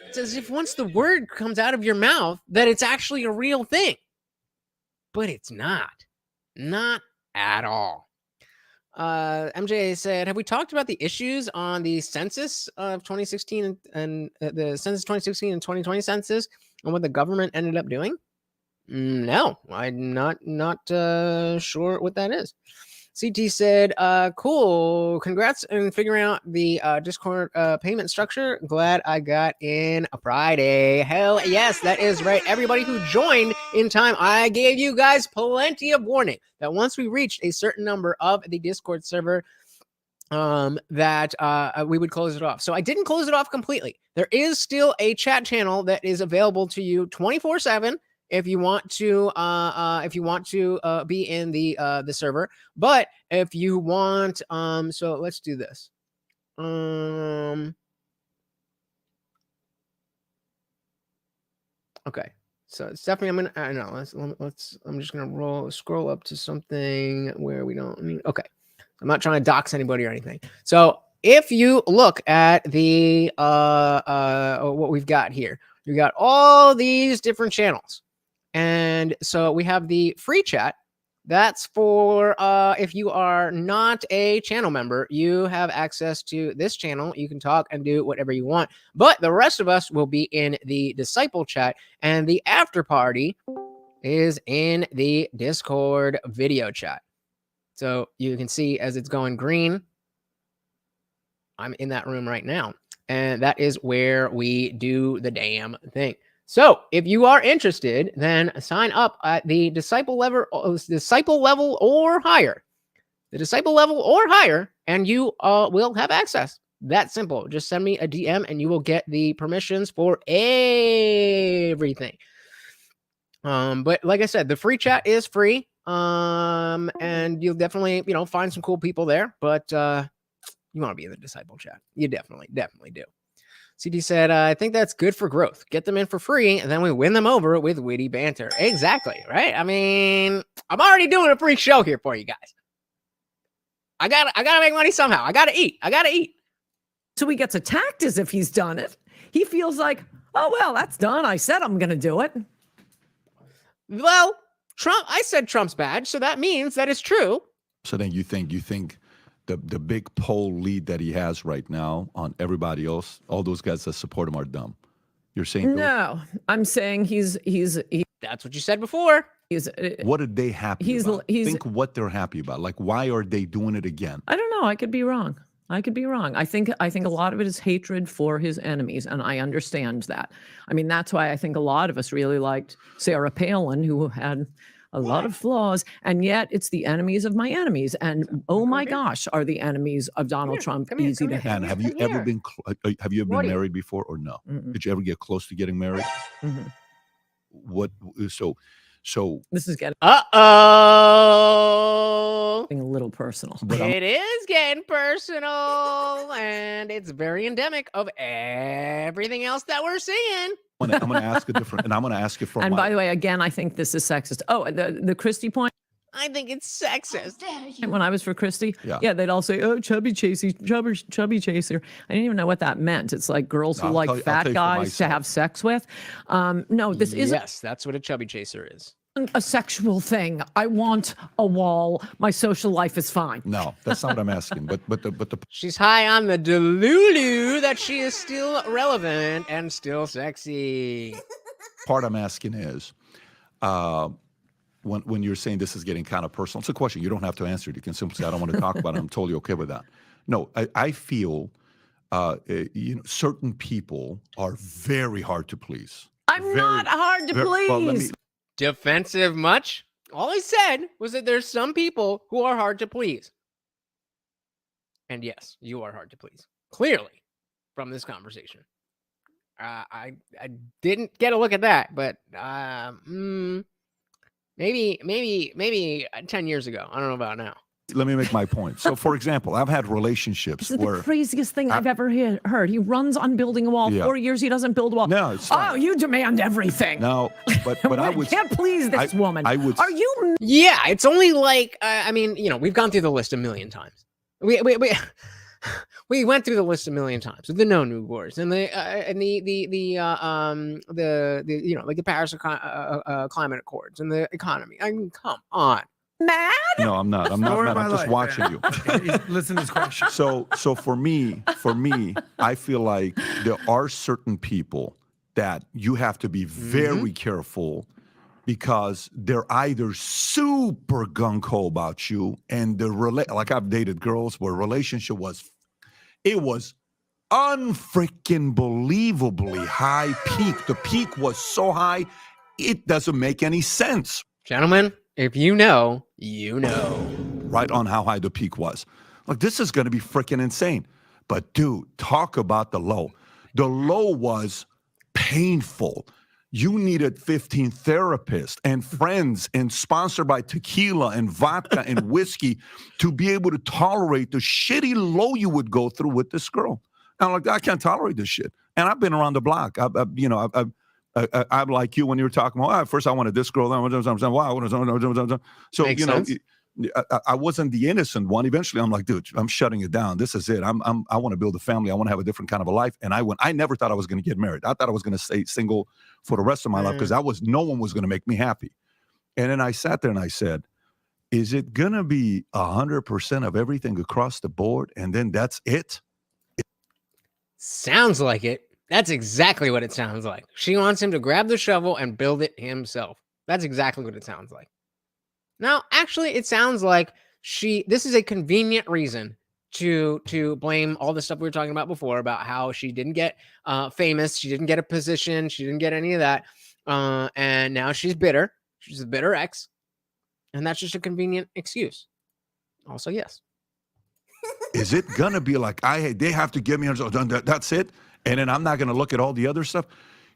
It's as if once the word comes out of your mouth that it's actually a real thing, but it's not at all. MJ said, have we talked about the issues on the census of 2016 and the census 2016 and 2020 census and what the government ended up doing? No, I'm not sure what that is. CT said, cool. Congrats on figuring out the Discord payment structure. Glad I got in Friday. Hell yes, that is right. Everybody who joined in time, I gave you guys plenty of warning that once we reached a certain number of the Discord server, that we would close it off. So I didn't close it off completely. There is still a chat channel that is available to you 24/7 if you want to be in the server. But if you want so let's do this. Okay. So it's definitely I'm just gonna scroll up to something where we don't need. Okay. I'm not trying to dox anybody or anything. So if you look at the what we've got here, we got all these different channels. And so we have the free chat. That's for if you are not a channel member, you have access to this channel. You can talk and do whatever you want. But the rest of us will be in the disciple chat, and the after party is in the Discord video chat. So you can see as it's going green, I'm in that room right now. And that is where we do the damn thing. So if you are interested, then sign up at the disciple level or higher. The disciple level or higher, and you will have access. That simple. Just send me a DM and you will get the permissions for everything. But like I said, the free chat is free. And you'll definitely, find some cool people there, but you want to be in the disciple chat. You definitely do. CD said, I think that's good for growth. Get them in for free, and then we win them over with witty banter. Exactly, right? I mean, I'm already doing a free show here for you guys. I gotta make money somehow. I gotta eat. So he gets attacked as if he's done it. He feels like, oh, well, that's done. I said I'm going to do it. Well, I said Trump's bad, so that means that it's true. So then you think the big poll lead that he has right now on everybody else, all those guys that support him are dumb. You're saying no? I'm saying he's that's what you said before. What are they happy about? Think what they're happy about. Like, why are they doing it again? I don't know. I could be wrong. I think a lot of it is hatred for his enemies, and I understand that. I mean, that's why I think a lot of us really liked Sarah Palin, who had a lot of flaws, and yet it's the enemies of my enemies. And oh my gosh, are the enemies of Donald Trump easy to hate? And have you ever been married before or no? Mm-mm. Did you ever get close to getting married? Mm-hmm. What? So this is getting a little personal. It is getting personal, and it's very endemic of everything else that we're seeing. I'm gonna ask a different, and I'm gonna ask it from. And by the way, again, I think this is sexist. Oh, the Christie point. I think it's sexist. When I was for Christie, they'd all say, "Oh, chubby chaser." I didn't even know what that meant. It's like girls who like fat guys to have sex with. No, this isn't. Yes, that's what a chubby chaser is. A sexual thing. I want a wall. My social life is fine. No, that's not what I'm asking. But the she's high on the delulu that she is still relevant and still sexy. Part I'm asking is, when you're saying this is getting kind of personal, it's a question. You don't have to answer it. You can simply say, I don't want to talk about it. I'm totally okay with that. No, I feel, certain people are very hard to please. I'm not hard to please. Well, defensive much? All I said was that there's some people who are hard to please. And yes, you are hard to please. Clearly, from this conversation. I didn't get a look at that, but maybe 10 years ago. I don't know about now. Let me make my point. So, for example, I've had relationships this is where the craziest thing I've ever heard. He runs on building a wall. Yeah. 4 years he doesn't build a wall. No, it's fine. Oh, you demand everything. No, but I would can't please this woman. I would. Are you? Yeah, it's only like we've gone through the list a million times. We went through the list a million times with the no new wars and the Paris climate accords and the economy. I mean, come on. Mad? No, I'm not. I'm just watching you. Listen to this question. So for me, I feel like there are certain people that you have to be very careful because they're either super gung-ho about you and like I've dated girls where relationship was unfreaking believably high peak. The peak was so high, it doesn't make any sense. Gentlemen, if you know, you know. Right on how high the peak was. Like, this is going to be freaking insane. But dude, talk about the low. The low was painful. You needed 15 therapists and friends and sponsored by tequila and vodka and whiskey to be able to tolerate the shitty low you would go through with this girl. And I'm like, I can't tolerate this shit. And I've been around the block. I'm like you when you were talking about, first I wanted this girl. So, Makes sense. I wasn't the innocent one. Eventually, I'm like, dude, I'm shutting it down. This is it. I want to build a family. I want to have a different kind of a life. And I never thought I was going to get married. I thought I was going to stay single for the rest of my life because no one was going to make me happy. And then I sat there and I said, is it going to be 100% of everything across the board? And then that's it? Sounds like it. That's exactly what it sounds like. She wants him to grab the shovel and build it himself. That's exactly what it sounds like. Now, actually, it sounds like this is a convenient reason to blame all the stuff we were talking about before about how she didn't get famous, she didn't get a position, she didn't get any of that, and now she's bitter. She's a bitter ex, and that's just a convenient excuse. Also, yes. Is it gonna be like they have to give me that's it, and then I'm not gonna look at all the other stuff?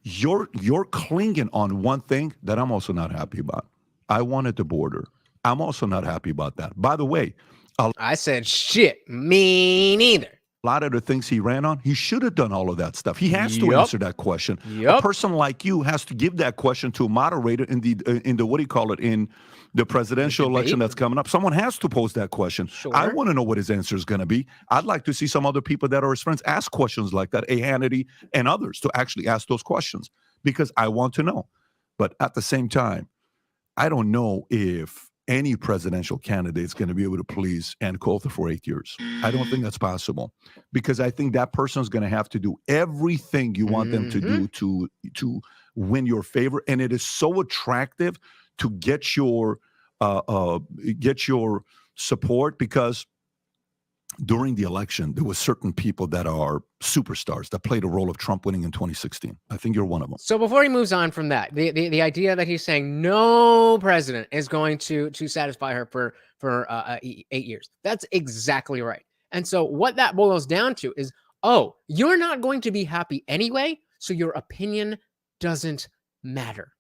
You're clinging on one thing that I'm also not happy about. I wanted the border. I'm also not happy about that. By the way, I said shit. Me neither. A lot of the things he ran on, he should have done all of that stuff. He has to answer that question. A person like you has to give that question to a moderator in the what do you call it, in the presidential election that's coming up. Someone has to pose that question. Sure. I want to know what his answer is going to be. I'd like to see some other people that are his friends ask questions like that, A. Hannity and others, to actually ask those questions because I want to know. But at the same time, I don't know if any presidential candidate is going to be able to please Ann Coulter for 8 years. I don't think that's possible because I think that person is going to have to do everything you want them to do to win your favor. And it is so attractive to get your support because during the election, there were certain people that are superstars that played a role of Trump winning in 2016. I think you're one of them. So before he moves on from that, the idea that he's saying no president is going to satisfy her for 8 years. That's exactly right. And so what that boils down to is, you're not going to be happy anyway, so your opinion doesn't matter.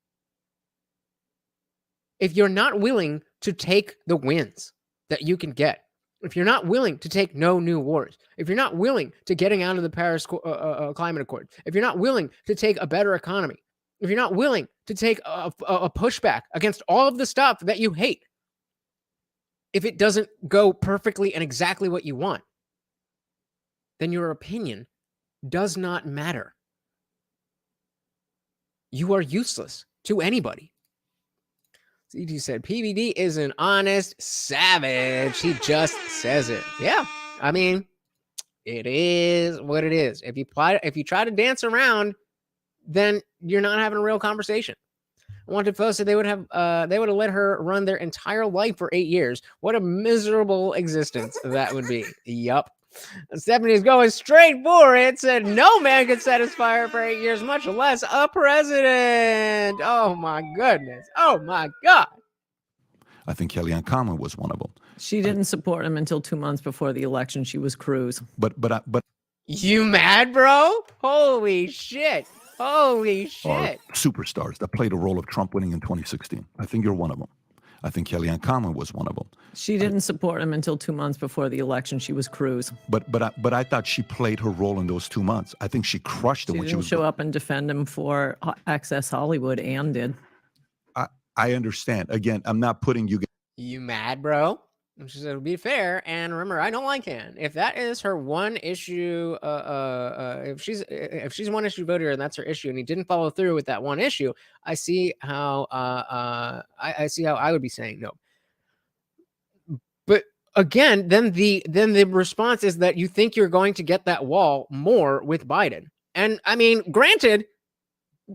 If you're not willing to take the wins that you can get, if you're not willing to take no new wars, if you're not willing to getting out of the Paris Climate Accord, if you're not willing to take a better economy, if you're not willing to take a pushback against all of the stuff that you hate, if it doesn't go perfectly and exactly what you want, then your opinion does not matter. You are useless to anybody. CG said, PBD is an honest savage. He just says it. Yeah. I mean, it is what it is. If you try to dance around, then you're not having a real conversation. Wanted Post said they would have let her run their entire life for 8 years. What a miserable existence that would be. Yup. Stephanie's going straight for it. Said no man could satisfy her for 8 years, much less a president. Oh my goodness. Oh my God. I think Kellyanne Conway was one of them. She didn't support him until 2 months before the election. She was Cruz. But you mad, bro? Holy shit. Holy shit. Superstars that played a role of Trump winning in 2016. I think you're one of them. I think Kellyanne Conway was one of them. She didn't support him until 2 months before the election. She was Cruz. But I thought she played her role in those 2 months. I think she crushed it when she was. She didn't show up and defend him for Access Hollywood. Ann did. I understand. Again, I'm not putting you. You mad, bro? She said, to be fair, and remember, I don't like Ann. If that is her one issue, if she's one issue voter and that's her issue, and he didn't follow through with that one issue, I see how I see how I would be saying no. But again, then the response is that you think you're going to get that wall more with Biden. And I mean, granted,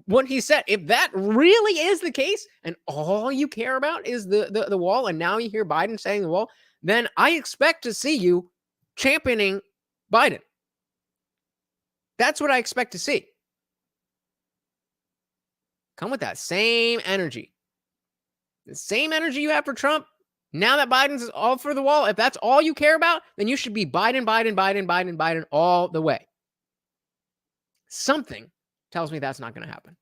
what he said. If that really is the case, and all you care about is the wall, and now you hear Biden saying the wall, then I expect to see you championing Biden. That's what I expect to see. Come with that same energy. The same energy you have for Trump. Now that Biden's all for the wall, if that's all you care about, then you should be Biden all the way. Something tells me that's not going to happen.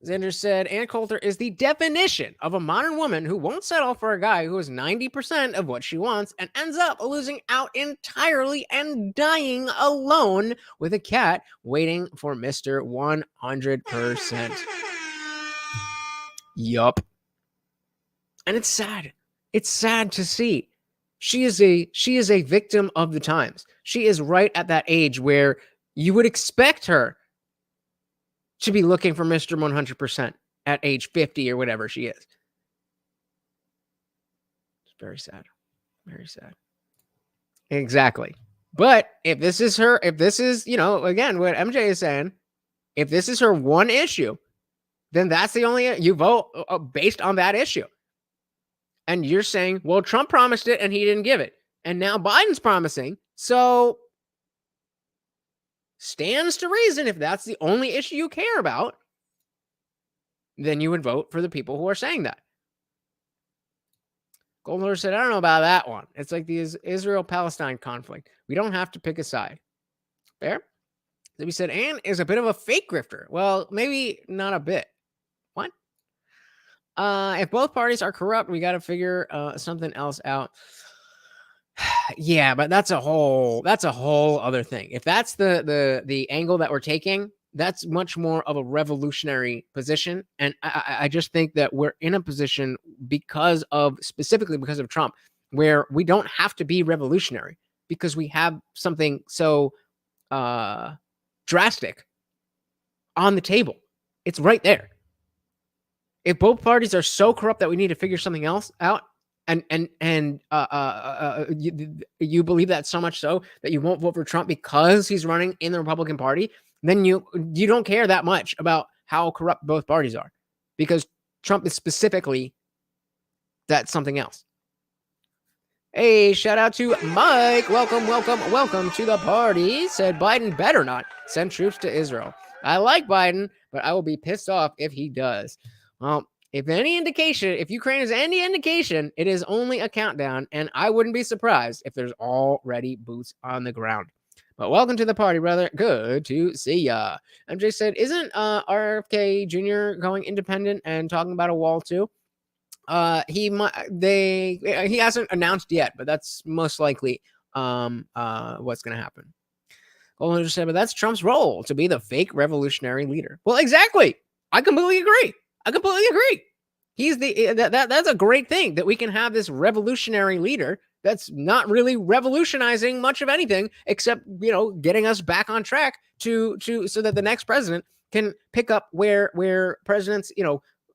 Xander said, Ann Coulter is the definition of a modern woman who won't settle for a guy who is 90% of what she wants and ends up losing out entirely and dying alone with a cat waiting for Mr. 100%. Yup. And it's sad. It's sad to see. She is a victim of the times. She is right at that age where you would expect her to be looking for Mr. 100% at age 50 or whatever she is. It's very sad. Very sad. Exactly. But if this is her, if this is, again, what MJ is saying, if this is her one issue, then that's the only, you vote based on that issue. And you're saying, well, Trump promised it and he didn't give it. And now Biden's promising. So stands to reason, if that's the only issue you care about, then you would vote for the people who are saying that. Goldner said, I don't know about that one. It's like the Israel-Palestine conflict. We don't have to pick a side. Fair? Then we said, Ann is a bit of a fake grifter. Well, maybe not a bit. What? If both parties are corrupt, we got to figure something else out. Yeah, but that's a whole other thing. If that's the angle that we're taking, that's much more of a revolutionary position. And I just think that we're in a position specifically because of Trump, where we don't have to be revolutionary because we have something so drastic on the table. It's right there. If both parties are so corrupt that we need to figure something else out, and you believe that so much so that you won't vote for Trump because he's running in the Republican Party, then you don't care that much about how corrupt both parties are, because Trump is specifically that's something else. Hey, shout out to Mike. Welcome to the party. Said Biden better not send troops to Israel. I like Biden, but I will be pissed off if he does. Well, if Ukraine is any indication, it is only a countdown, and I wouldn't be surprised if there's already boots on the ground. But welcome to the party, brother. Good to see ya. MJ said, isn't RFK Jr. going independent and talking about a wall too? He hasn't announced yet, but that's most likely what's going to happen. Golden said, but that's Trump's role, to be the fake revolutionary leader. Well, exactly. I completely agree. He's that's a great thing that we can have this revolutionary leader that's not really revolutionizing much of anything except, getting us back on track to so that the next president can pick up where presidents,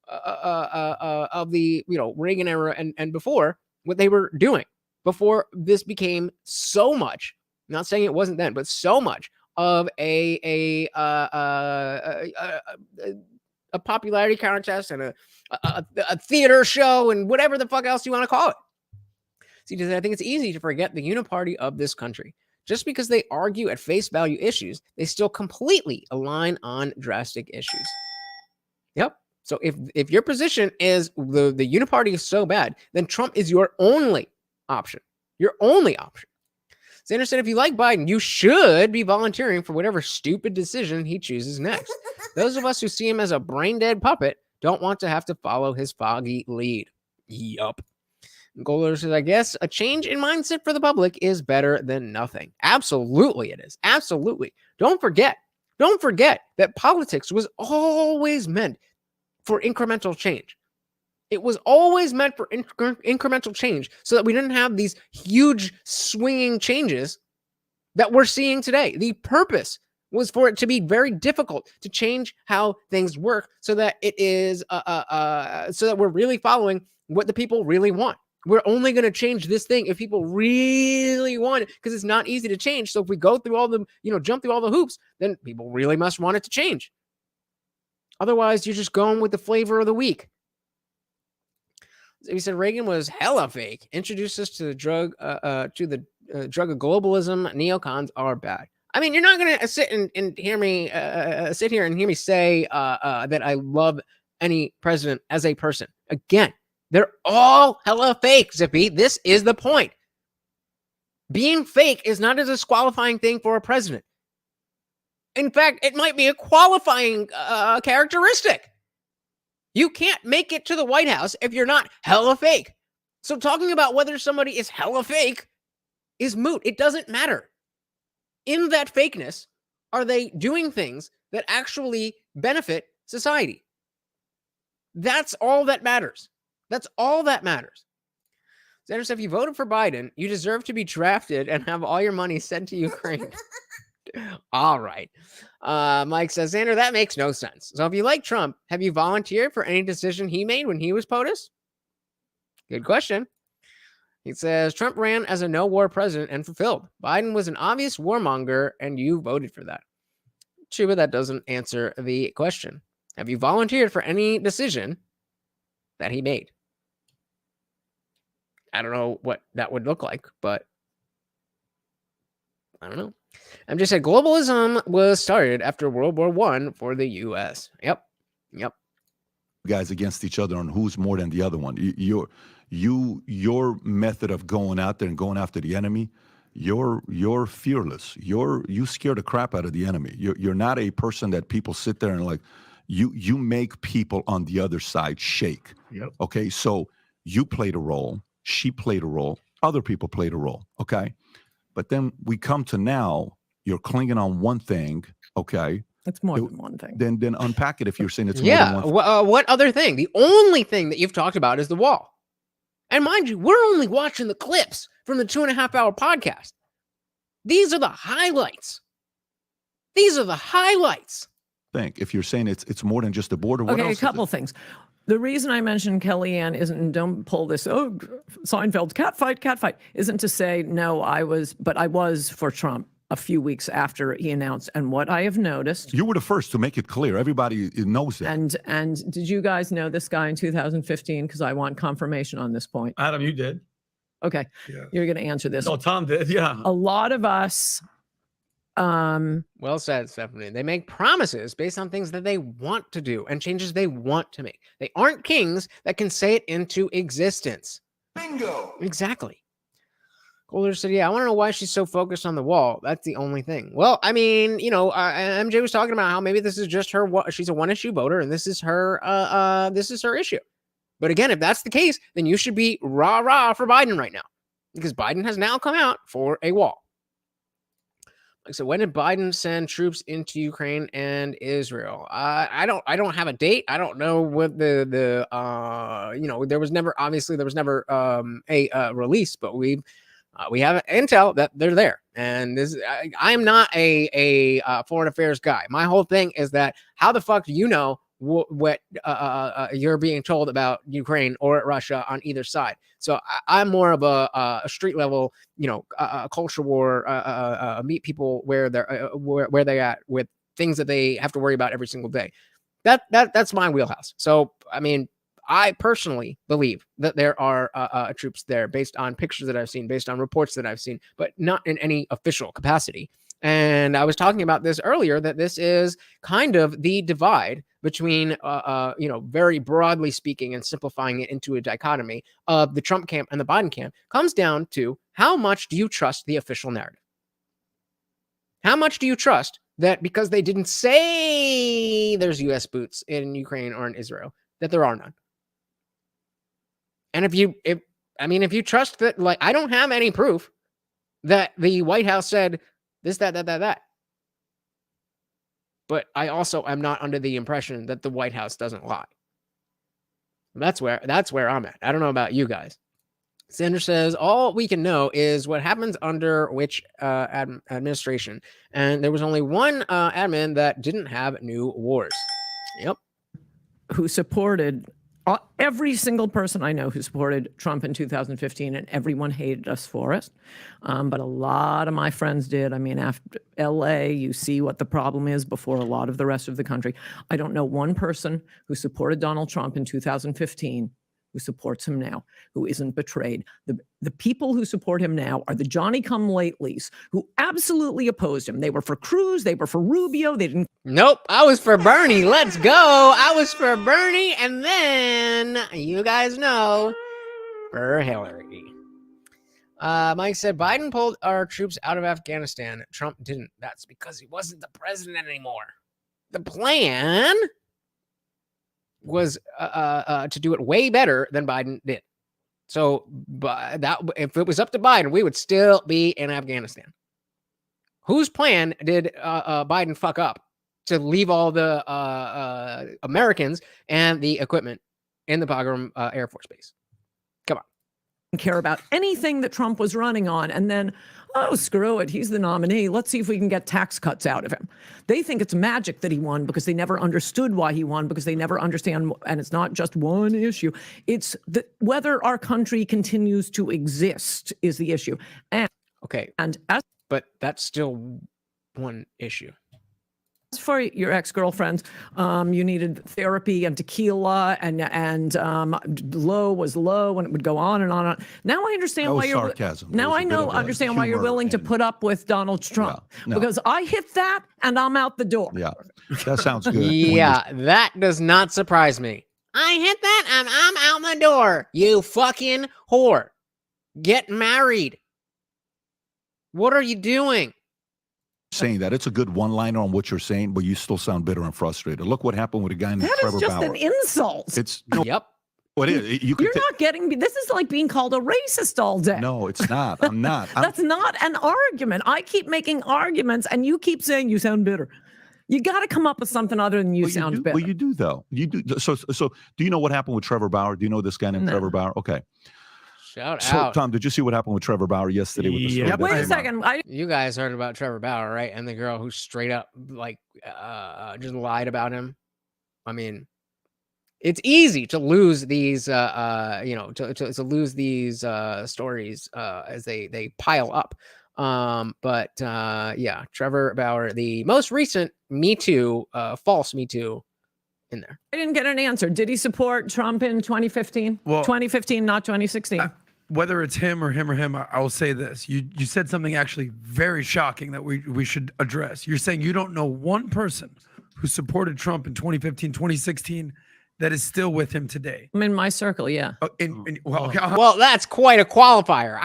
of the, Reagan era and before, what they were doing before this became so much, not saying it wasn't then, but so much of a popularity contest and a theater show and whatever the fuck else you want to call it. See, I think it's easy to forget the uniparty of this country. Just because they argue at face value issues, they still completely align on drastic issues. Yep. So if your position is the uniparty is so bad, then Trump is your only option. Your only option. Sanders said, if you like Biden, you should be volunteering for whatever stupid decision he chooses next. Those of us who see him as a brain-dead puppet don't want to have to follow his foggy lead. Yup. Golder says, I guess a change in mindset for the public is better than nothing. Absolutely it is. Absolutely. Don't forget that politics was always meant for incremental change. It was always meant for incremental change so that we didn't have these huge swinging changes that we're seeing today. The purpose was for it to be very difficult to change how things work so that it is, so that we're really following what the people really want. We're only going to change this thing if people really want it, because it's not easy to change. So if we go through all the, jump through all the hoops, then people really must want it to change. Otherwise, you're just going with the flavor of the week. He said Reagan was hella fake. Introduced us to the drug of globalism. Neocons are bad. I mean, you're not gonna sit and hear me sit here and hear me say that I love any president as a person. Again, they're all hella fake, Zippy. This is the point. Being fake is not a disqualifying thing for a president. In fact, it might be a qualifying characteristic. You can't make it to the White House if you're not hella fake. So talking about whether somebody is hella fake is moot. It doesn't matter. In that fakeness, are they doing things that actually benefit society? That's all that matters. That's all that matters. Sanders, if you voted for Biden, you deserve to be drafted and have all your money sent to Ukraine. All right. Mike says, Xander, that makes no sense. So if you like Trump, have you volunteered for any decision he made when he was POTUS? Good question. He says, Trump ran as a no-war president and fulfilled. Biden was an obvious warmonger, and you voted for that. True, but that doesn't answer the question. Have you volunteered for any decision that he made? I don't know what that would look like, but I don't know. I'm just saying globalism was started after World War I for the U.S. Yep. Guys against each other on who's more than the other one. Your method of going out there and going after the enemy, you're fearless. You scare the crap out of the enemy. You're not a person that people sit there and like, you make people on the other side shake. Yep. Okay, so you played a role, she played a role, other people played a role, okay? But then we come to now, you're clinging on one thing, okay? It's more than one thing. Then unpack it if you're saying it's more than one thing. What other thing? The only thing that you've talked about is the wall. And mind you, we're only watching the clips from the 2.5 hour podcast. These are the highlights. Think if you're saying it's more than just the border. What Okay, a else couple things. The reason I mentioned Kellyanne isn't, don't pull this, Seinfeld's catfight, isn't to say, no, I was for Trump a few weeks after he announced. And what I have noticed. You were the first to make it clear. Everybody knows that. And did you guys know this guy in 2015? Because I want confirmation on this point. Adam, you did. Okay. Yeah. You're going to answer this. No, Tom did. Yeah. A lot of us. Well said, Stephanie. They make promises based on things that they want to do and changes they want to make. They aren't kings that can say it into existence. Bingo. Exactly. Coulter said, yeah, I want to know why she's so focused on the wall. That's the only thing. Well, I mean, MJ was talking about how maybe this is just her. She's a one-issue voter, and this is her issue. But again, if that's the case, then you should be rah-rah for Biden right now, because Biden has now come out for a wall. Like, so when did Biden send troops into Ukraine and Israel? I don't have a date. I don't know what there was never a release, but we have intel that they're there. And this, I'm not a foreign affairs guy. My whole thing is that how the fuck do you know what you're being told about Ukraine or Russia on either side? So I'm more of a street level, culture war, meet people where they're at with things that they have to worry about every single day. That's my wheelhouse. So, I mean, I personally believe that there are troops there based on pictures that I've seen, based on reports that I've seen, but not in any official capacity. And I was talking about this earlier, that this is kind of the divide between, very broadly speaking and simplifying it into a dichotomy of the Trump camp and the Biden camp, comes down to how much do you trust the official narrative? How much do you trust that because they didn't say there's U.S. boots in Ukraine or in Israel, that there are none? And if you trust that, like, I don't have any proof that the White House said this, that. But I also am not under the impression that the White House doesn't lie. That's where I'm at. I don't know about you guys. Sanders says, all we can know is what happens under which administration. And there was only one admin that didn't have new wars. Yep. Who supported Every single person I know who supported Trump in 2015, and everyone hated us for it. But a lot of my friends did. I mean, after LA, you see what the problem is before a lot of the rest of the country. I don't know one person who supported Donald Trump in 2015 who supports him now, who isn't betrayed. The people who support him now are the Johnny-come-latelys who absolutely opposed him. They were for Cruz, they were for Rubio, they didn't. Nope, I was for Bernie. Let's go. I was for Bernie, and then you guys know for Hillary. Mike said Biden pulled our troops out of Afghanistan. Trump didn't. That's because he wasn't the president anymore. The plan was to do it way better than Biden did. So that if it was up to Biden, we would still be in Afghanistan. Whose plan did Biden fuck up to leave all the Americans and the equipment in the Bagram Air Force Base? Come on. Care about anything that Trump was running on, and then, oh, screw it, he's the nominee. Let's see if we can get tax cuts out of him. They think it's magic that he won because they never understood why he won, because they never understand, and it's not just one issue. It's whether our country continues to exist is the issue. And okay, but that's still one issue. As for your ex-girlfriend, you needed therapy and tequila, and low was low, and it would go on and on. And on. Now I understand why you're sarcasm. Now I know understand why you're willing to put up with Donald Trump, because I hit that and I'm out the door. Yeah, that sounds good. Yeah, that does not surprise me. I hit that and I'm out the door. You fucking whore. Get married. What are you doing? Saying that it's a good one-liner on what you're saying, but you still sound bitter and frustrated. Look what happened with a guy named Trevor Bauer. That is just an insult. It's yep. What is? You're not getting me. This is like being called a racist all day. No, it's not. I'm not. That's not an argument. I keep making arguments, and you keep saying you sound bitter. You got to come up with something other than you sound bitter. Well, you do though. You do. So do you know what happened with Trevor Bauer? Do you know this guy named Trevor Bauer? Okay. Shout out. Tom, did you see what happened with Trevor Bauer yesterday? With the story Wait a second. You guys heard about Trevor Bauer, right? And the girl who straight up just lied about him. I mean, it's easy to lose these, to lose these stories as they pile up. But Trevor Bauer, the most recent Me Too, false Me Too. In there. I didn't get an answer. Did he support Trump in 2015? Well, 2015, not 2016. Whether it's him or him, I will say this. You said something actually very shocking that we should address. You're saying you don't know one person who supported Trump in 2015, 2016 that is still with him today. I'm in my circle, yeah. Well, that's quite a qualifier.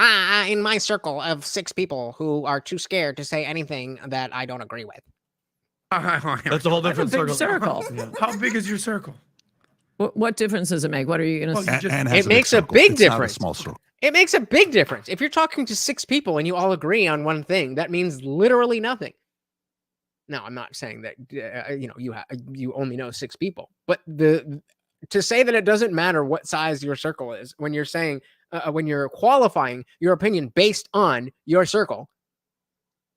In my circle of 6 people who are too scared to say anything that I don't agree with. That's a whole different circle. Yeah. How big is your circle? What difference does it make? What are you going to say? It makes a big difference. Small circle. It makes a big difference. If you're talking to 6 people and you all agree on one thing, that means literally nothing. Now, I'm not saying that you only know 6 people, but to say that it doesn't matter what size your circle is when you're saying when you're qualifying your opinion based on your circle,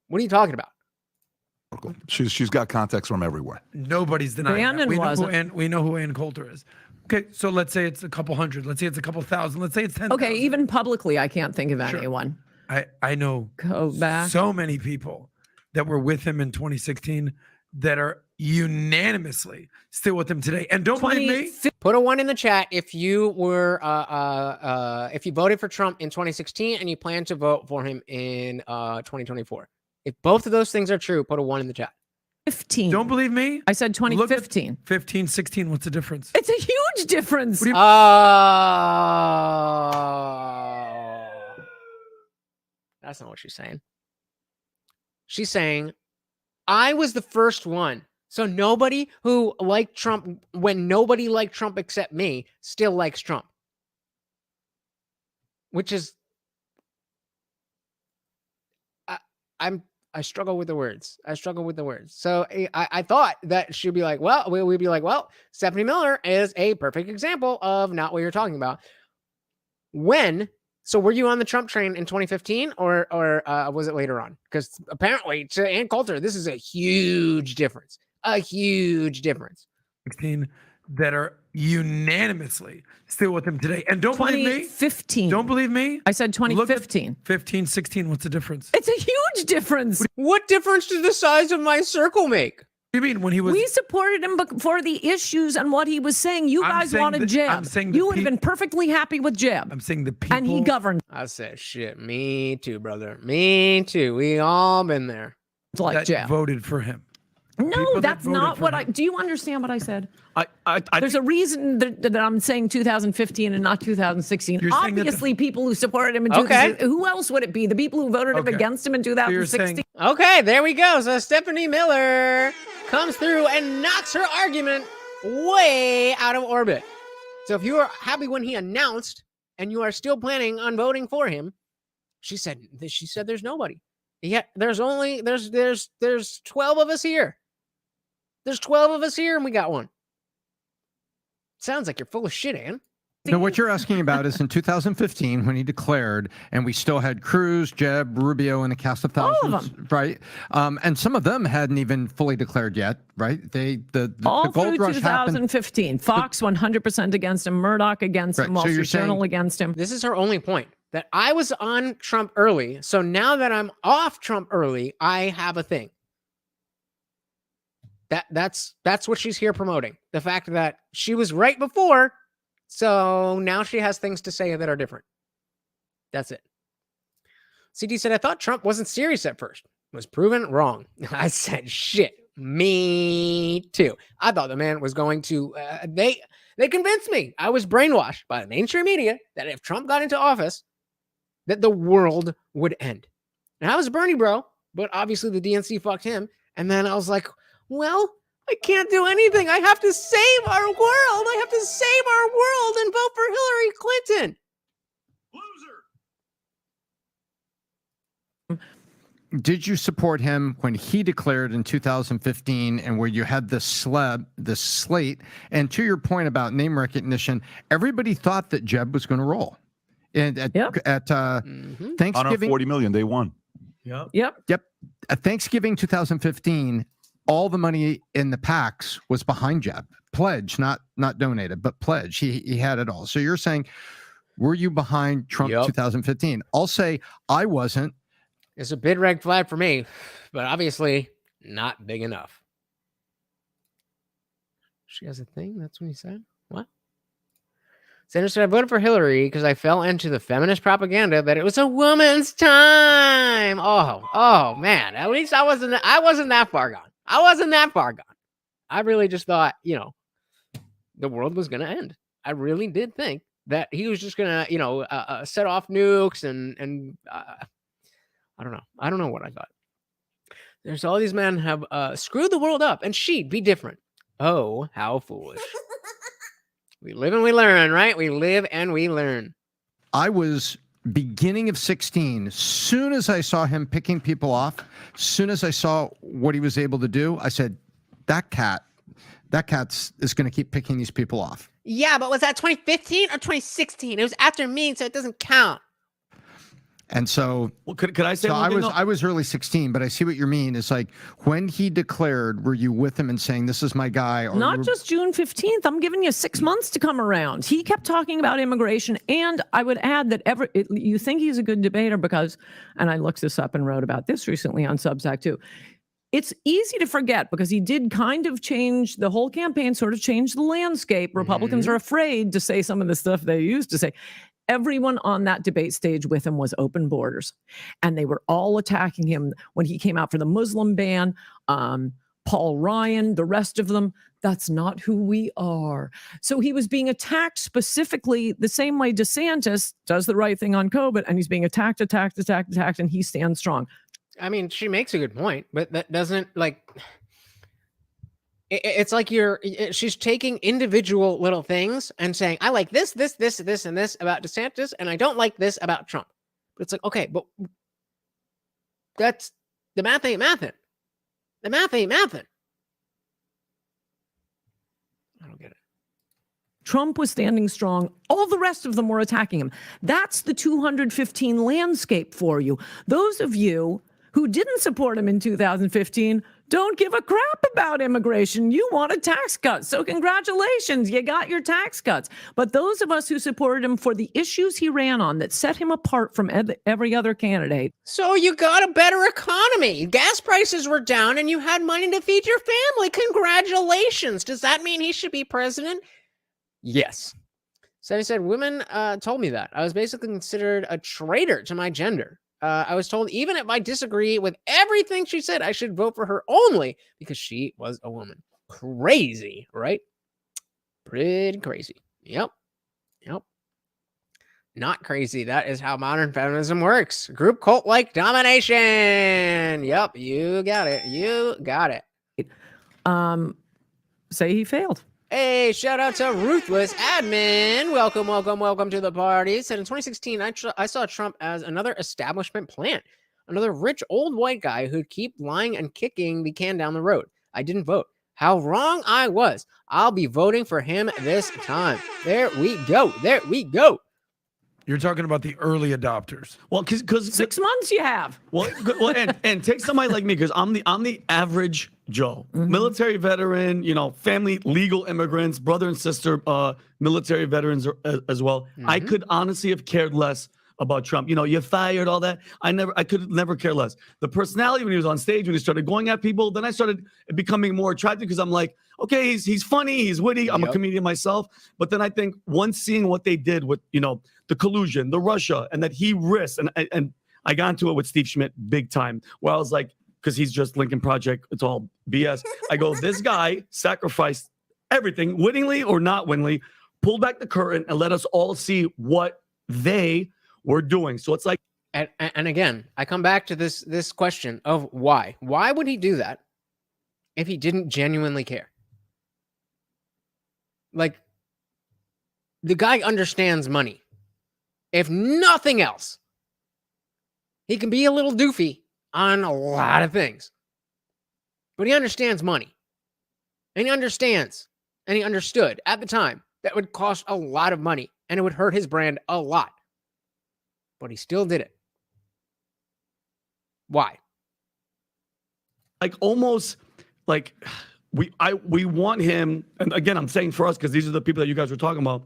what are you talking about? She's got contacts from everywhere. Nobody's denying that. We know who Ann Coulter is. Okay, so let's say it's a couple hundred. Let's say it's a couple thousand. Let's say it's 10,000. Okay, even publicly, I can't think of anyone. I know so many people that were with him in 2016 that are unanimously still with him today. And don't believe me. Put a 1 in the chat if you were if you voted for Trump in 2016 and you plan to vote for him in 2024. If both of those things are true, put a 1 in the chat. 15. Don't believe me? I said 2015. 15, 16. What's the difference? It's a huge difference. That's not what she's saying. She's saying, I was the first one. So nobody who liked Trump, when nobody liked Trump except me, still likes Trump. Which is, I struggle with the words. So I thought that she'd be like, we'd be like, Stephanie Miller is a perfect example of not what you're talking about. So were you on the Trump train in 2015 or was it later on? Because apparently to Ann Coulter, this is a huge difference. 16, that are unanimously still with him today. And don't believe me. 2015. Don't believe me. I said Look at 2015. 15, 16. What's the difference? It's a huge difference. What difference does the size of my circle make? What do you mean when he was? We supported him for the issues and what he was saying. You I'm guys saying wanted I'm Jeb. saying the You would have been perfectly happy with Jeb. I'm saying the people. And he governed I said, shit, me too, brother. Me too. We all been there. like that Jeb. voted for him. No, people that that's voted not for what him. I. Do you understand what I said? I There's a reason that I'm saying 2015 and not 2016. You're saying that Obviously, people who supported him in Okay. 2016. Who else would it be? The people who voted Okay. against him in you're 2016. saying- Okay, there we go. So Stephanie Miller comes through and knocks her argument way out of orbit. So if you were happy when he announced and you are still planning on voting for him, she said there's nobody. Yeah, there's 12 of us here. There's 12 of us here and we got one. Sounds like you're full of shit, Ann. No, what you're asking about is in 2015 when he declared, and we still had Cruz, Jeb, Rubio, and a cast of All thousands, of them. right? And some of them hadn't even fully declared yet, right? The All gold through rush happened. 2015. Fox 100% against him. Murdoch against Right, him. Wall so you're Street Journal saying- against him. This is her only point, that I was on Trump early. So now that I'm off Trump early, I have a thing. That's what she's here promoting. The fact that she was right before, so now she has things to say that are different. That's it. CD said, I thought Trump wasn't serious at first. Was proven wrong. I said, shit, me too. I thought the man was going to, they convinced me. I was brainwashed by the mainstream media that if Trump got into office, that the world would end. And I was a Bernie bro, but obviously the DNC fucked him. And then I was like, well, I can't do anything. I have to save our world. I have to save our world and vote for Hillary Clinton. Did you support him when he declared in 2015 and where you had the slate? And to your point about name recognition, everybody thought that Jeb was going to roll. And at Thanksgiving, 140 million, they won. Yep. at Thanksgiving 2015, all the money in the PACs was behind Jeb. Pledge, not donated, but pledge. He had it all. So you're saying, were you behind Trump 2015? I'll say I wasn't. It's a big red flag for me, but obviously not big enough. She has a thing? That's what he said? What? Sanders said, I voted for Hillary because I fell into the feminist propaganda that it was a woman's time. Oh man. At least I wasn't that far gone. I really just thought, the world was going to end. I really did think that he was just going to, set off nukes and I don't know. I don't know what I thought. There's all these men have screwed the world up and she'd be different. Oh, how foolish. We live and we learn, right? We live and we learn. I was beginning of 16. Soon as I saw him picking people off, soon as I saw what he was able to do, I said, that cat's is going to keep picking these people off. Yeah, but was that 2015 or 2016? It was after me, so it doesn't count. And so, could I say so one thing? I was early 16, but I see what you mean. It's like when he declared, were you with him and saying, this is my guy? Or Not just June 15th. I'm giving you 6 months to come around. He kept talking about immigration. And I would add that you think he's a good debater because, and I looked this up and wrote about this recently on Substack too. It's easy to forget because he did kind of change the whole campaign, sort of changed the landscape. Republicans are afraid to say some of the stuff they used to say. Everyone on that debate stage with him was open borders, and they were all attacking him when he came out for the Muslim ban. Paul Ryan, the rest of them, that's not who we are. So he was being attacked specifically the same way DeSantis does the right thing on COVID, and he's being attacked, and he stands strong. I mean, she makes a good point, but that doesn't it's like she's taking individual little things and saying, I like this, and this about DeSantis, and I don't like this about Trump. But it's like, okay, but that's the math ain't mathin'. The math ain't mathin'. I don't get it. Trump was standing strong. All the rest of them were attacking him. That's the 215 landscape for you. Those of you who didn't support him in 2015 don't give a crap about immigration. You want a tax cut. So congratulations, you got your tax cuts. But those of us who supported him for the issues he ran on that set him apart from every other candidate. So you got a better economy. Gas prices were down and you had money to feed your family. Congratulations. Does that mean he should be president? Yes. So he said, women told me that. I was basically considered a traitor to my gender. I was told even if I disagree with everything she said, I should vote for her only because she was a woman. Crazy, right? Pretty crazy. Yep. Not crazy. That is how modern feminism works. Group cult-like domination. Yep, you got it. Say he failed. Hey, shout out to Ruthless Admin. Welcome to the party. Said in 2016, I saw Trump as another establishment plant, another rich old white guy who'd keep lying and kicking the can down the road. I didn't vote. How wrong I was. I'll be voting for him this time. There we go. You're talking about the early adopters. Well, because 6 months you have. Well, and take somebody like me because I'm the average Joe, military veteran, family, legal immigrants, brother and sister, military veterans as well. I could honestly have cared less about Trump. You're fired, all that. I could never care less. The personality when he was on stage, when he started going at people, then I started becoming more attracted because I'm like, okay, he's funny, he's witty. I'm a comedian myself. But then I think once seeing what they did with, the collusion, the Russia, and that he risked, and I got into it with Steve Schmidt big time, where I was like, because he's just Lincoln Project, it's all BS. I go, this guy sacrificed everything, wittingly or not wittingly, pulled back the curtain and let us all see what they were doing. So it's like, and again, I come back to this question of why. Why would he do that if he didn't genuinely care? Like, the guy understands money. If nothing else, he can be a little doofy on a lot of things, but he understands money, and he understands, and he understood at the time that would cost a lot of money and it would hurt his brand a lot, but he still did it. Why? Like almost like we want him, and again, I'm saying for us because these are the people that you guys were talking about.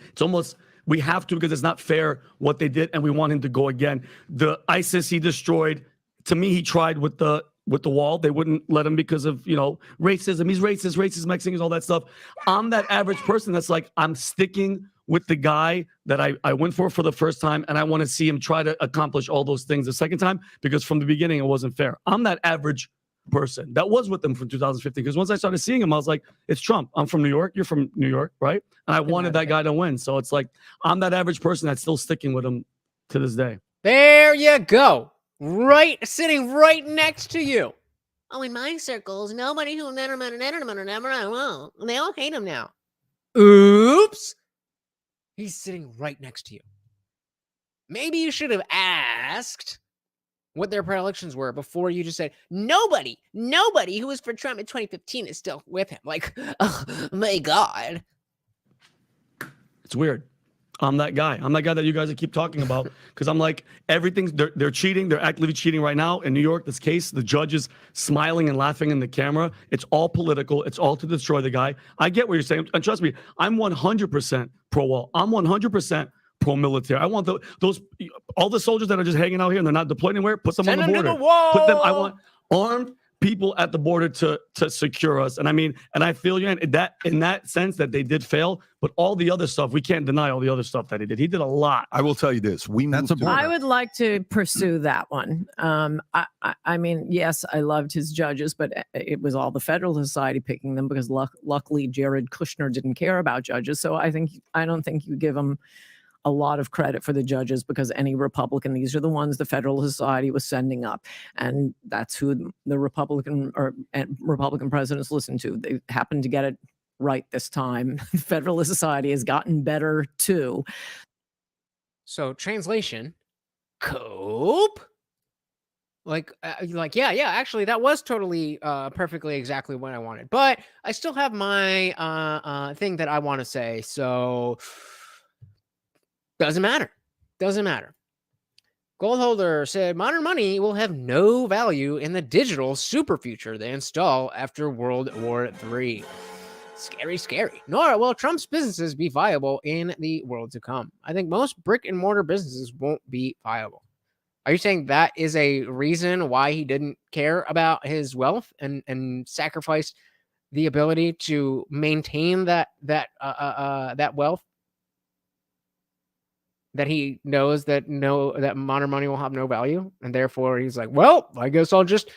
It's almost we have to because it's not fair what they did, and we want him to go again. The ISIS he destroyed. To me, he tried with the wall. They wouldn't let him because of racism. He's racist, Mexicans, all that stuff. I'm that average person that's like, I'm sticking with the guy that I went for the first time, and I want to see him try to accomplish all those things the second time because from the beginning it wasn't fair. I'm that average person that was with them from 2015 because once I started seeing him, I was like, it's Trump. I'm from New York. You're from New York, right? And I wanted that guy to win. So it's like I'm that average person that's still sticking with him to this day. There you go. Right, sitting right next to you. Oh, in my circles, nobody who never will. They all hate him now. Oops. He's sitting right next to you. Maybe you should have asked what their predilections were before you just said, nobody who was for Trump in 2015 is still with him. Like, oh my God. It's weird. I'm that guy. I'm that guy that you guys keep talking about because I'm like, everything's, they're cheating. They're actively cheating right now. In New York, this case, the judge is smiling and laughing in the camera. It's all political. It's all to destroy the guy. I get what you're saying. And trust me, I'm 100% pro-wall. I'm 100% pro-military. I want all the soldiers that are just hanging out here and they're not deployed anywhere, put them on the border. Put them, I want armed people at the border to secure us. And I feel you in that sense that they did fail, but all the other stuff, we can't deny all the other stuff that he did. He did a lot. I will tell you this. I would like to pursue that one. I mean, yes, I loved his judges, but it was all the Federalist Society picking them because luckily Jared Kushner didn't care about judges. So I don't think you give him a lot of credit for the judges because any Republican, these are the ones the Federalist Society was sending up. And that's who the Republican presidents listen to. They happened to get it right this time. The Federalist Society has gotten better too. So translation, cope. Yeah, actually that was totally perfectly exactly what I wanted. But I still have my thing that I want to say. So doesn't matter. Goldholder said modern money will have no value in the digital super future they install after World War III. Scary, scary. Nor will Trump's businesses be viable in the world to come. I think most brick and mortar businesses won't be viable. Are you saying that is a reason why he didn't care about his wealth and sacrificed the ability to maintain that wealth? That he knows that modern money will have no value, and therefore he's like, well, I guess I'll just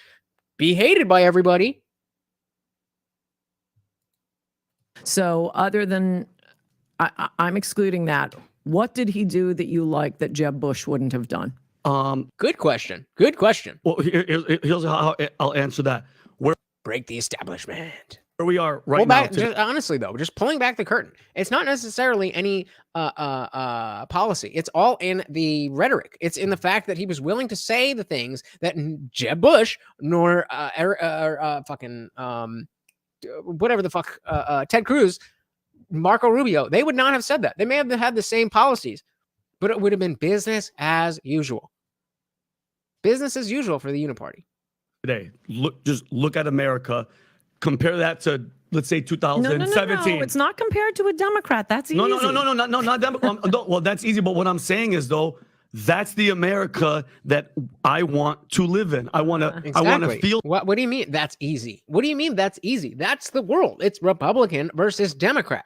be hated by everybody. So other than, I'm excluding that. What did he do that you like that Jeb Bush wouldn't have done? Good question. Good question. Well, here's how I'll answer that. Break the establishment. Where we are right now. Just, honestly, though, just pulling back the curtain. It's not necessarily any policy. It's all in the rhetoric. It's in the fact that he was willing to say the things that Jeb Bush nor whatever the fuck Ted Cruz, Marco Rubio, they would not have said that. They may have had the same policies, but it would have been business as usual. Business as usual for the Uniparty. Today, look at America. Compare that to, let's say, 2017. No. It's not compared to a Democrat. That's easy. No, not Democrat. Well, that's easy. But what I'm saying is, though, that's the America that I want to live in. I want to. Exactly. I want to feel. What do you mean that's easy? What do you mean that's easy? That's the world. It's Republican versus Democrat.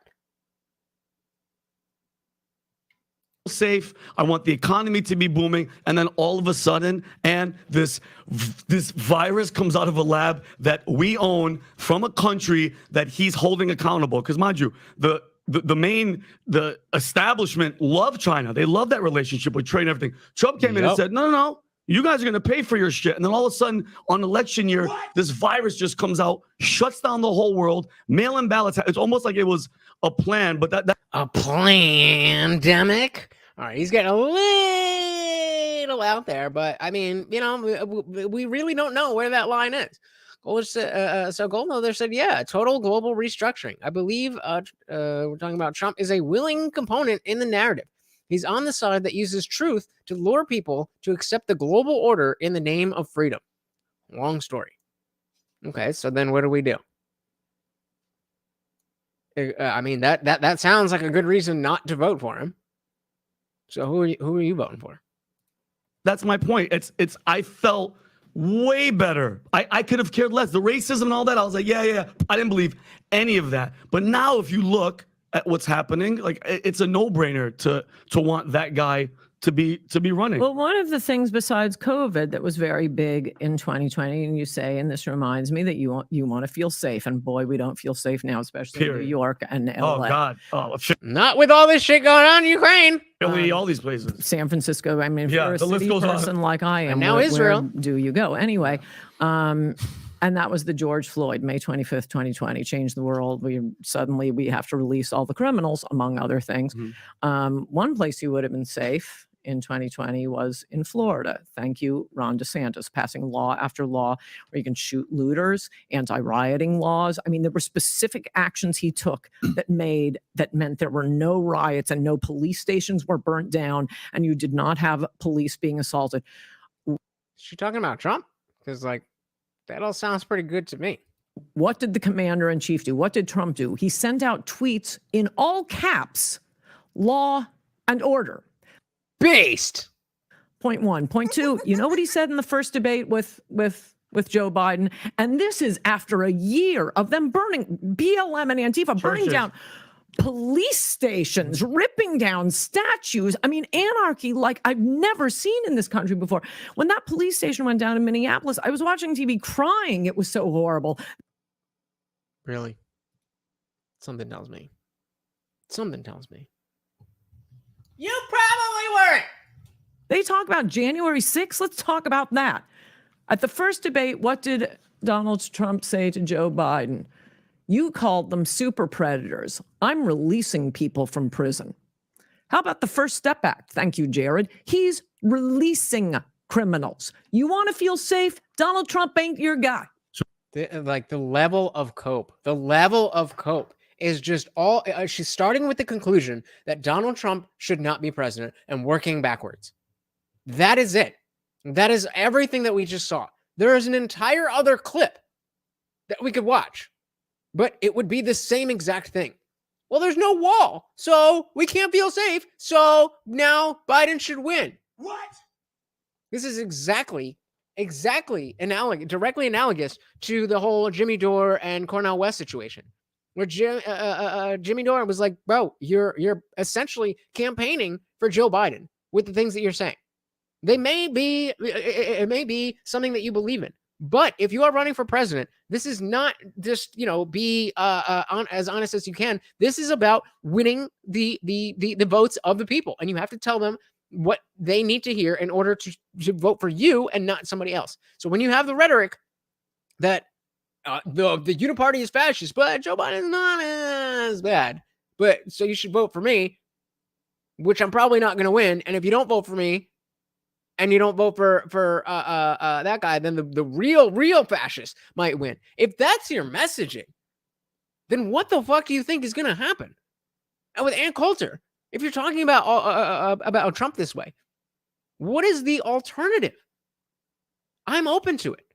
Safe. I want the economy to be booming, and then all of a sudden, and this virus comes out of a lab that we own from a country that he's holding accountable. Because mind you, the establishment love China. They love that relationship with trade and everything. Trump came in and said, no, you guys are going to pay for your shit. And then all of a sudden, on election year, this virus just comes out, shuts down the whole world, mail-in ballots. It's almost like it was a plan, but that a plandemic. All right, he's getting a little out there, but I mean, we really don't know where that line is. Goldholder said, yeah, total global restructuring. I believe we're talking about Trump is a willing component in the narrative. He's on the side that uses truth to lure people to accept the global order in the name of freedom. Long story. Okay, so then what do we do? I mean, that sounds like a good reason not to vote for him. So who are you voting for? That's my point. I felt way better. I could have cared less. The racism and all that, I was like, yeah. I didn't believe any of that. But now if you look at what's happening, like it's a no-brainer to want that guy to be running. Well, one of the things besides COVID that was very big in 2020, and you say, and this reminds me that you want to feel safe, and boy, we don't feel safe now, especially in New York and LA. Oh God, not with all this shit going on in Ukraine. Really, all these places. San Francisco. I mean, if you're a city person like I am, and now Israel. Where do you go anyway? And that was the George Floyd, May 25th, 2020, changed the world. We have to release all the criminals, among other things. Mm-hmm. One place you would have been safe in 2020 was in Florida. Thank you, Ron DeSantis, passing law after law where you can shoot looters, anti-rioting laws. I mean, there were specific actions he took that meant there were no riots and no police stations were burnt down and you did not have police being assaulted. Is she talking about Trump? Because that all sounds pretty good to me. What did the commander-in-chief do? What did Trump do? He sent out tweets in all caps, law and order. Based. Point one. Point two, you know what he said in the first debate with Joe Biden? And this is after a year of them burning, BLM and Antifa burning down police stations, ripping down statues. I mean, anarchy like I've never seen in this country before. When that police station went down in Minneapolis, I was watching TV crying. It was so horrible. Really? Something tells me. You probably weren't. They talk about January 6th. Let's talk about that. At the first debate, what did Donald Trump say to Joe Biden? You called them super predators. I'm releasing people from prison. How about the First Step Act? Thank you, Jared. He's releasing criminals. You want to feel safe? Donald Trump ain't your guy. The level of cope. The level of cope is just all. She's starting with the conclusion that Donald Trump should not be president and working backwards. That is it. That is everything that we just saw. There is an entire other clip that we could watch, but it would be the same exact thing. Well, there's no wall, so we can't feel safe. So now Biden should win. What? This is directly analogous to the whole Jimmy Dore and Cornel West situation, where Jimmy Dore was like, "Bro, you're essentially campaigning for Joe Biden with the things that you're saying. It may be something that you believe in, but if you are running for president, this is not just be as honest as you can. This is about winning the votes of the people, and you have to tell them what they need to hear in order to vote for you and not somebody else. So when you have the rhetoric that the Uniparty is fascist, but Joe Biden is not as bad, but so you should vote for me, which I'm probably not going to win. And if you don't vote for me and you don't vote for that guy, then the real fascist might win. If that's your messaging, then what the fuck do you think is going to happen? And with Ann Coulter, if you're talking about Trump this way, what is the alternative? I'm open to it.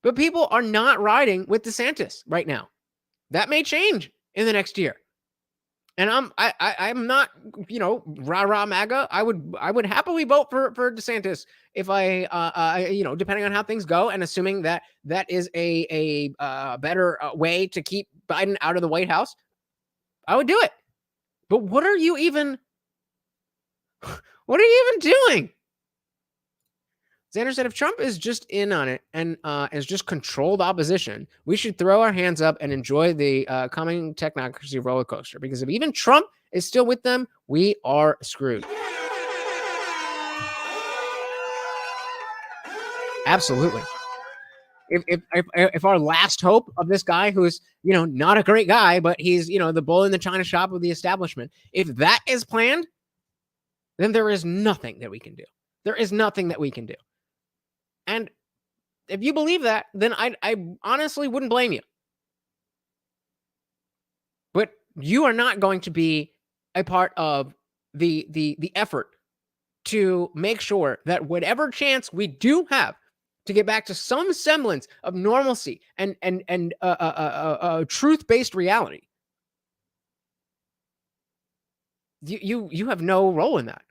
But people are not riding with DeSantis right now. That may change in the next year. And I'm not, rah-rah MAGA. I would happily vote for DeSantis if depending on how things go and assuming that is a better way to keep Biden out of the White House. I would do it. But what are you even doing? Xander said, if Trump is just in on it and is just controlled opposition, we should throw our hands up and enjoy the coming technocracy roller coaster. Because if even Trump is still with them, we are screwed. Absolutely. If our last hope of this guy who's, not a great guy, but he's, the bull in the china shop of the establishment, if that is planned, then there is nothing that we can do. There is nothing that we can do. And if you believe that, then I honestly wouldn't blame you. But you are not going to be a part of the effort to make sure that whatever chance we do have to get back to some semblance of normalcy and truth-based reality, you have no role in that.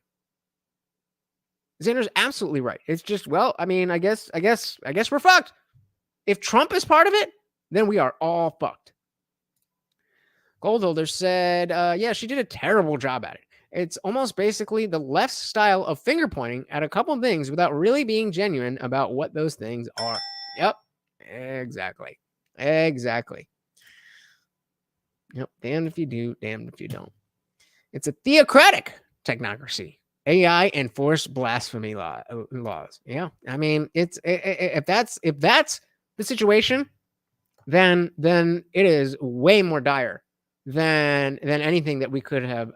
Xander's absolutely right. It's just, I guess we're fucked. If Trump is part of it, then we are all fucked. Goldholder said, yeah, she did a terrible job at it. It's almost basically the left style of finger pointing at a couple of things without really being genuine about what those things are. Yep. Exactly. Yep. Damned if you do, damned if you don't. It's a theocratic technocracy. AI enforced blasphemy laws. Yeah. I mean, it's if that's the situation, then it is way more dire than anything that we could have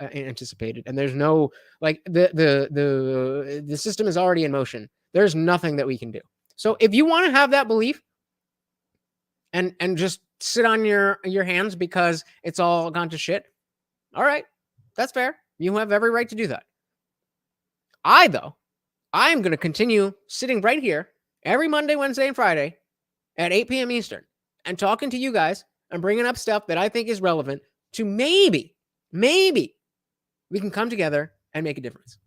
anticipated. And there's no, the system is already in motion. There's nothing that we can do. So if you want to have that belief and just sit on your hands because it's all gone to shit, all right, that's fair. You have every right to do that. I'm going to continue sitting right here every Monday, Wednesday, and Friday at 8 p.m. Eastern and talking to you guys and bringing up stuff that I think is relevant to maybe we can come together and make a difference.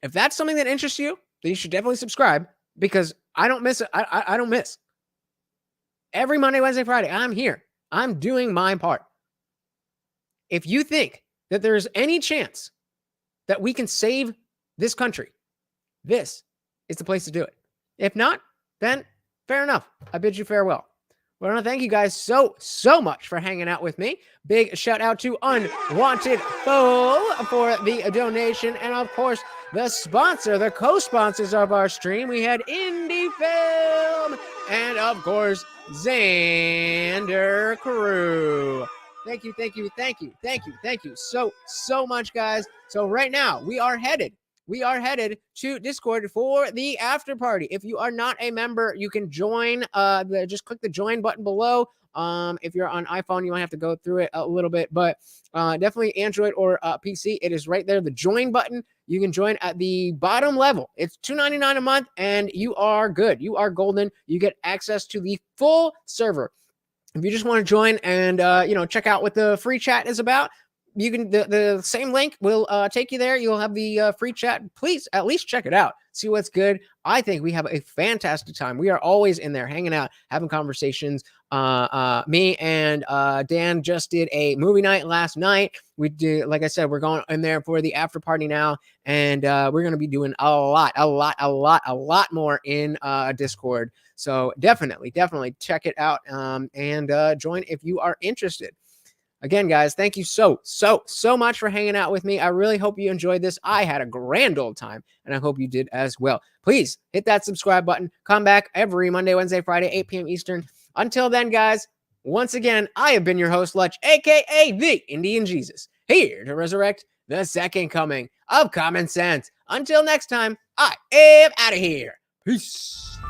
If that's something that interests you, then you should definitely subscribe because I don't miss it. I don't miss. Every Monday, Wednesday, Friday, I'm here. I'm doing my part. If you think that there's any chance that we can save this country, this is the place to do it. If not, then fair enough. I bid you farewell. I want to thank you guys so much for hanging out with me. Big shout out to Unwanted Foe for the donation. And of course, the co-sponsors of our stream. We had Indie Film and of course, Xander Crew. Thank you so much, guys. So right now we are headed to Discord for the after party. If you are not a member, you can join. Just click the join button below. If you're on iPhone, you might have to go through it a little bit, but definitely Android or PC. It is right there, the join button. You can join at the bottom level. It's $2.99 a month, and you are good. You are golden. You get access to the full server. If you just want to join and check out what the free chat is about, you can the same link will take you there. You'll have the free chat. Please at least check it out. See what's good. I think we have a fantastic time. We are always in there hanging out, having conversations. Me and Dan just did a movie night last night. We did, like I said, we're going in there for the after party now, and we're going to be doing a lot more in Discord. So definitely check it out and join if you are interested. Again, guys, thank you so much for hanging out with me. I really hope you enjoyed this. I had a grand old time, and I hope you did as well. Please hit that subscribe button. Come back every Monday, Wednesday, Friday, 8 p.m. Eastern. Until then, guys, once again, I have been your host, Lutch, a.k.a. the Indian Jesus, here to resurrect the second coming of common sense. Until next time, I am out of here. Peace.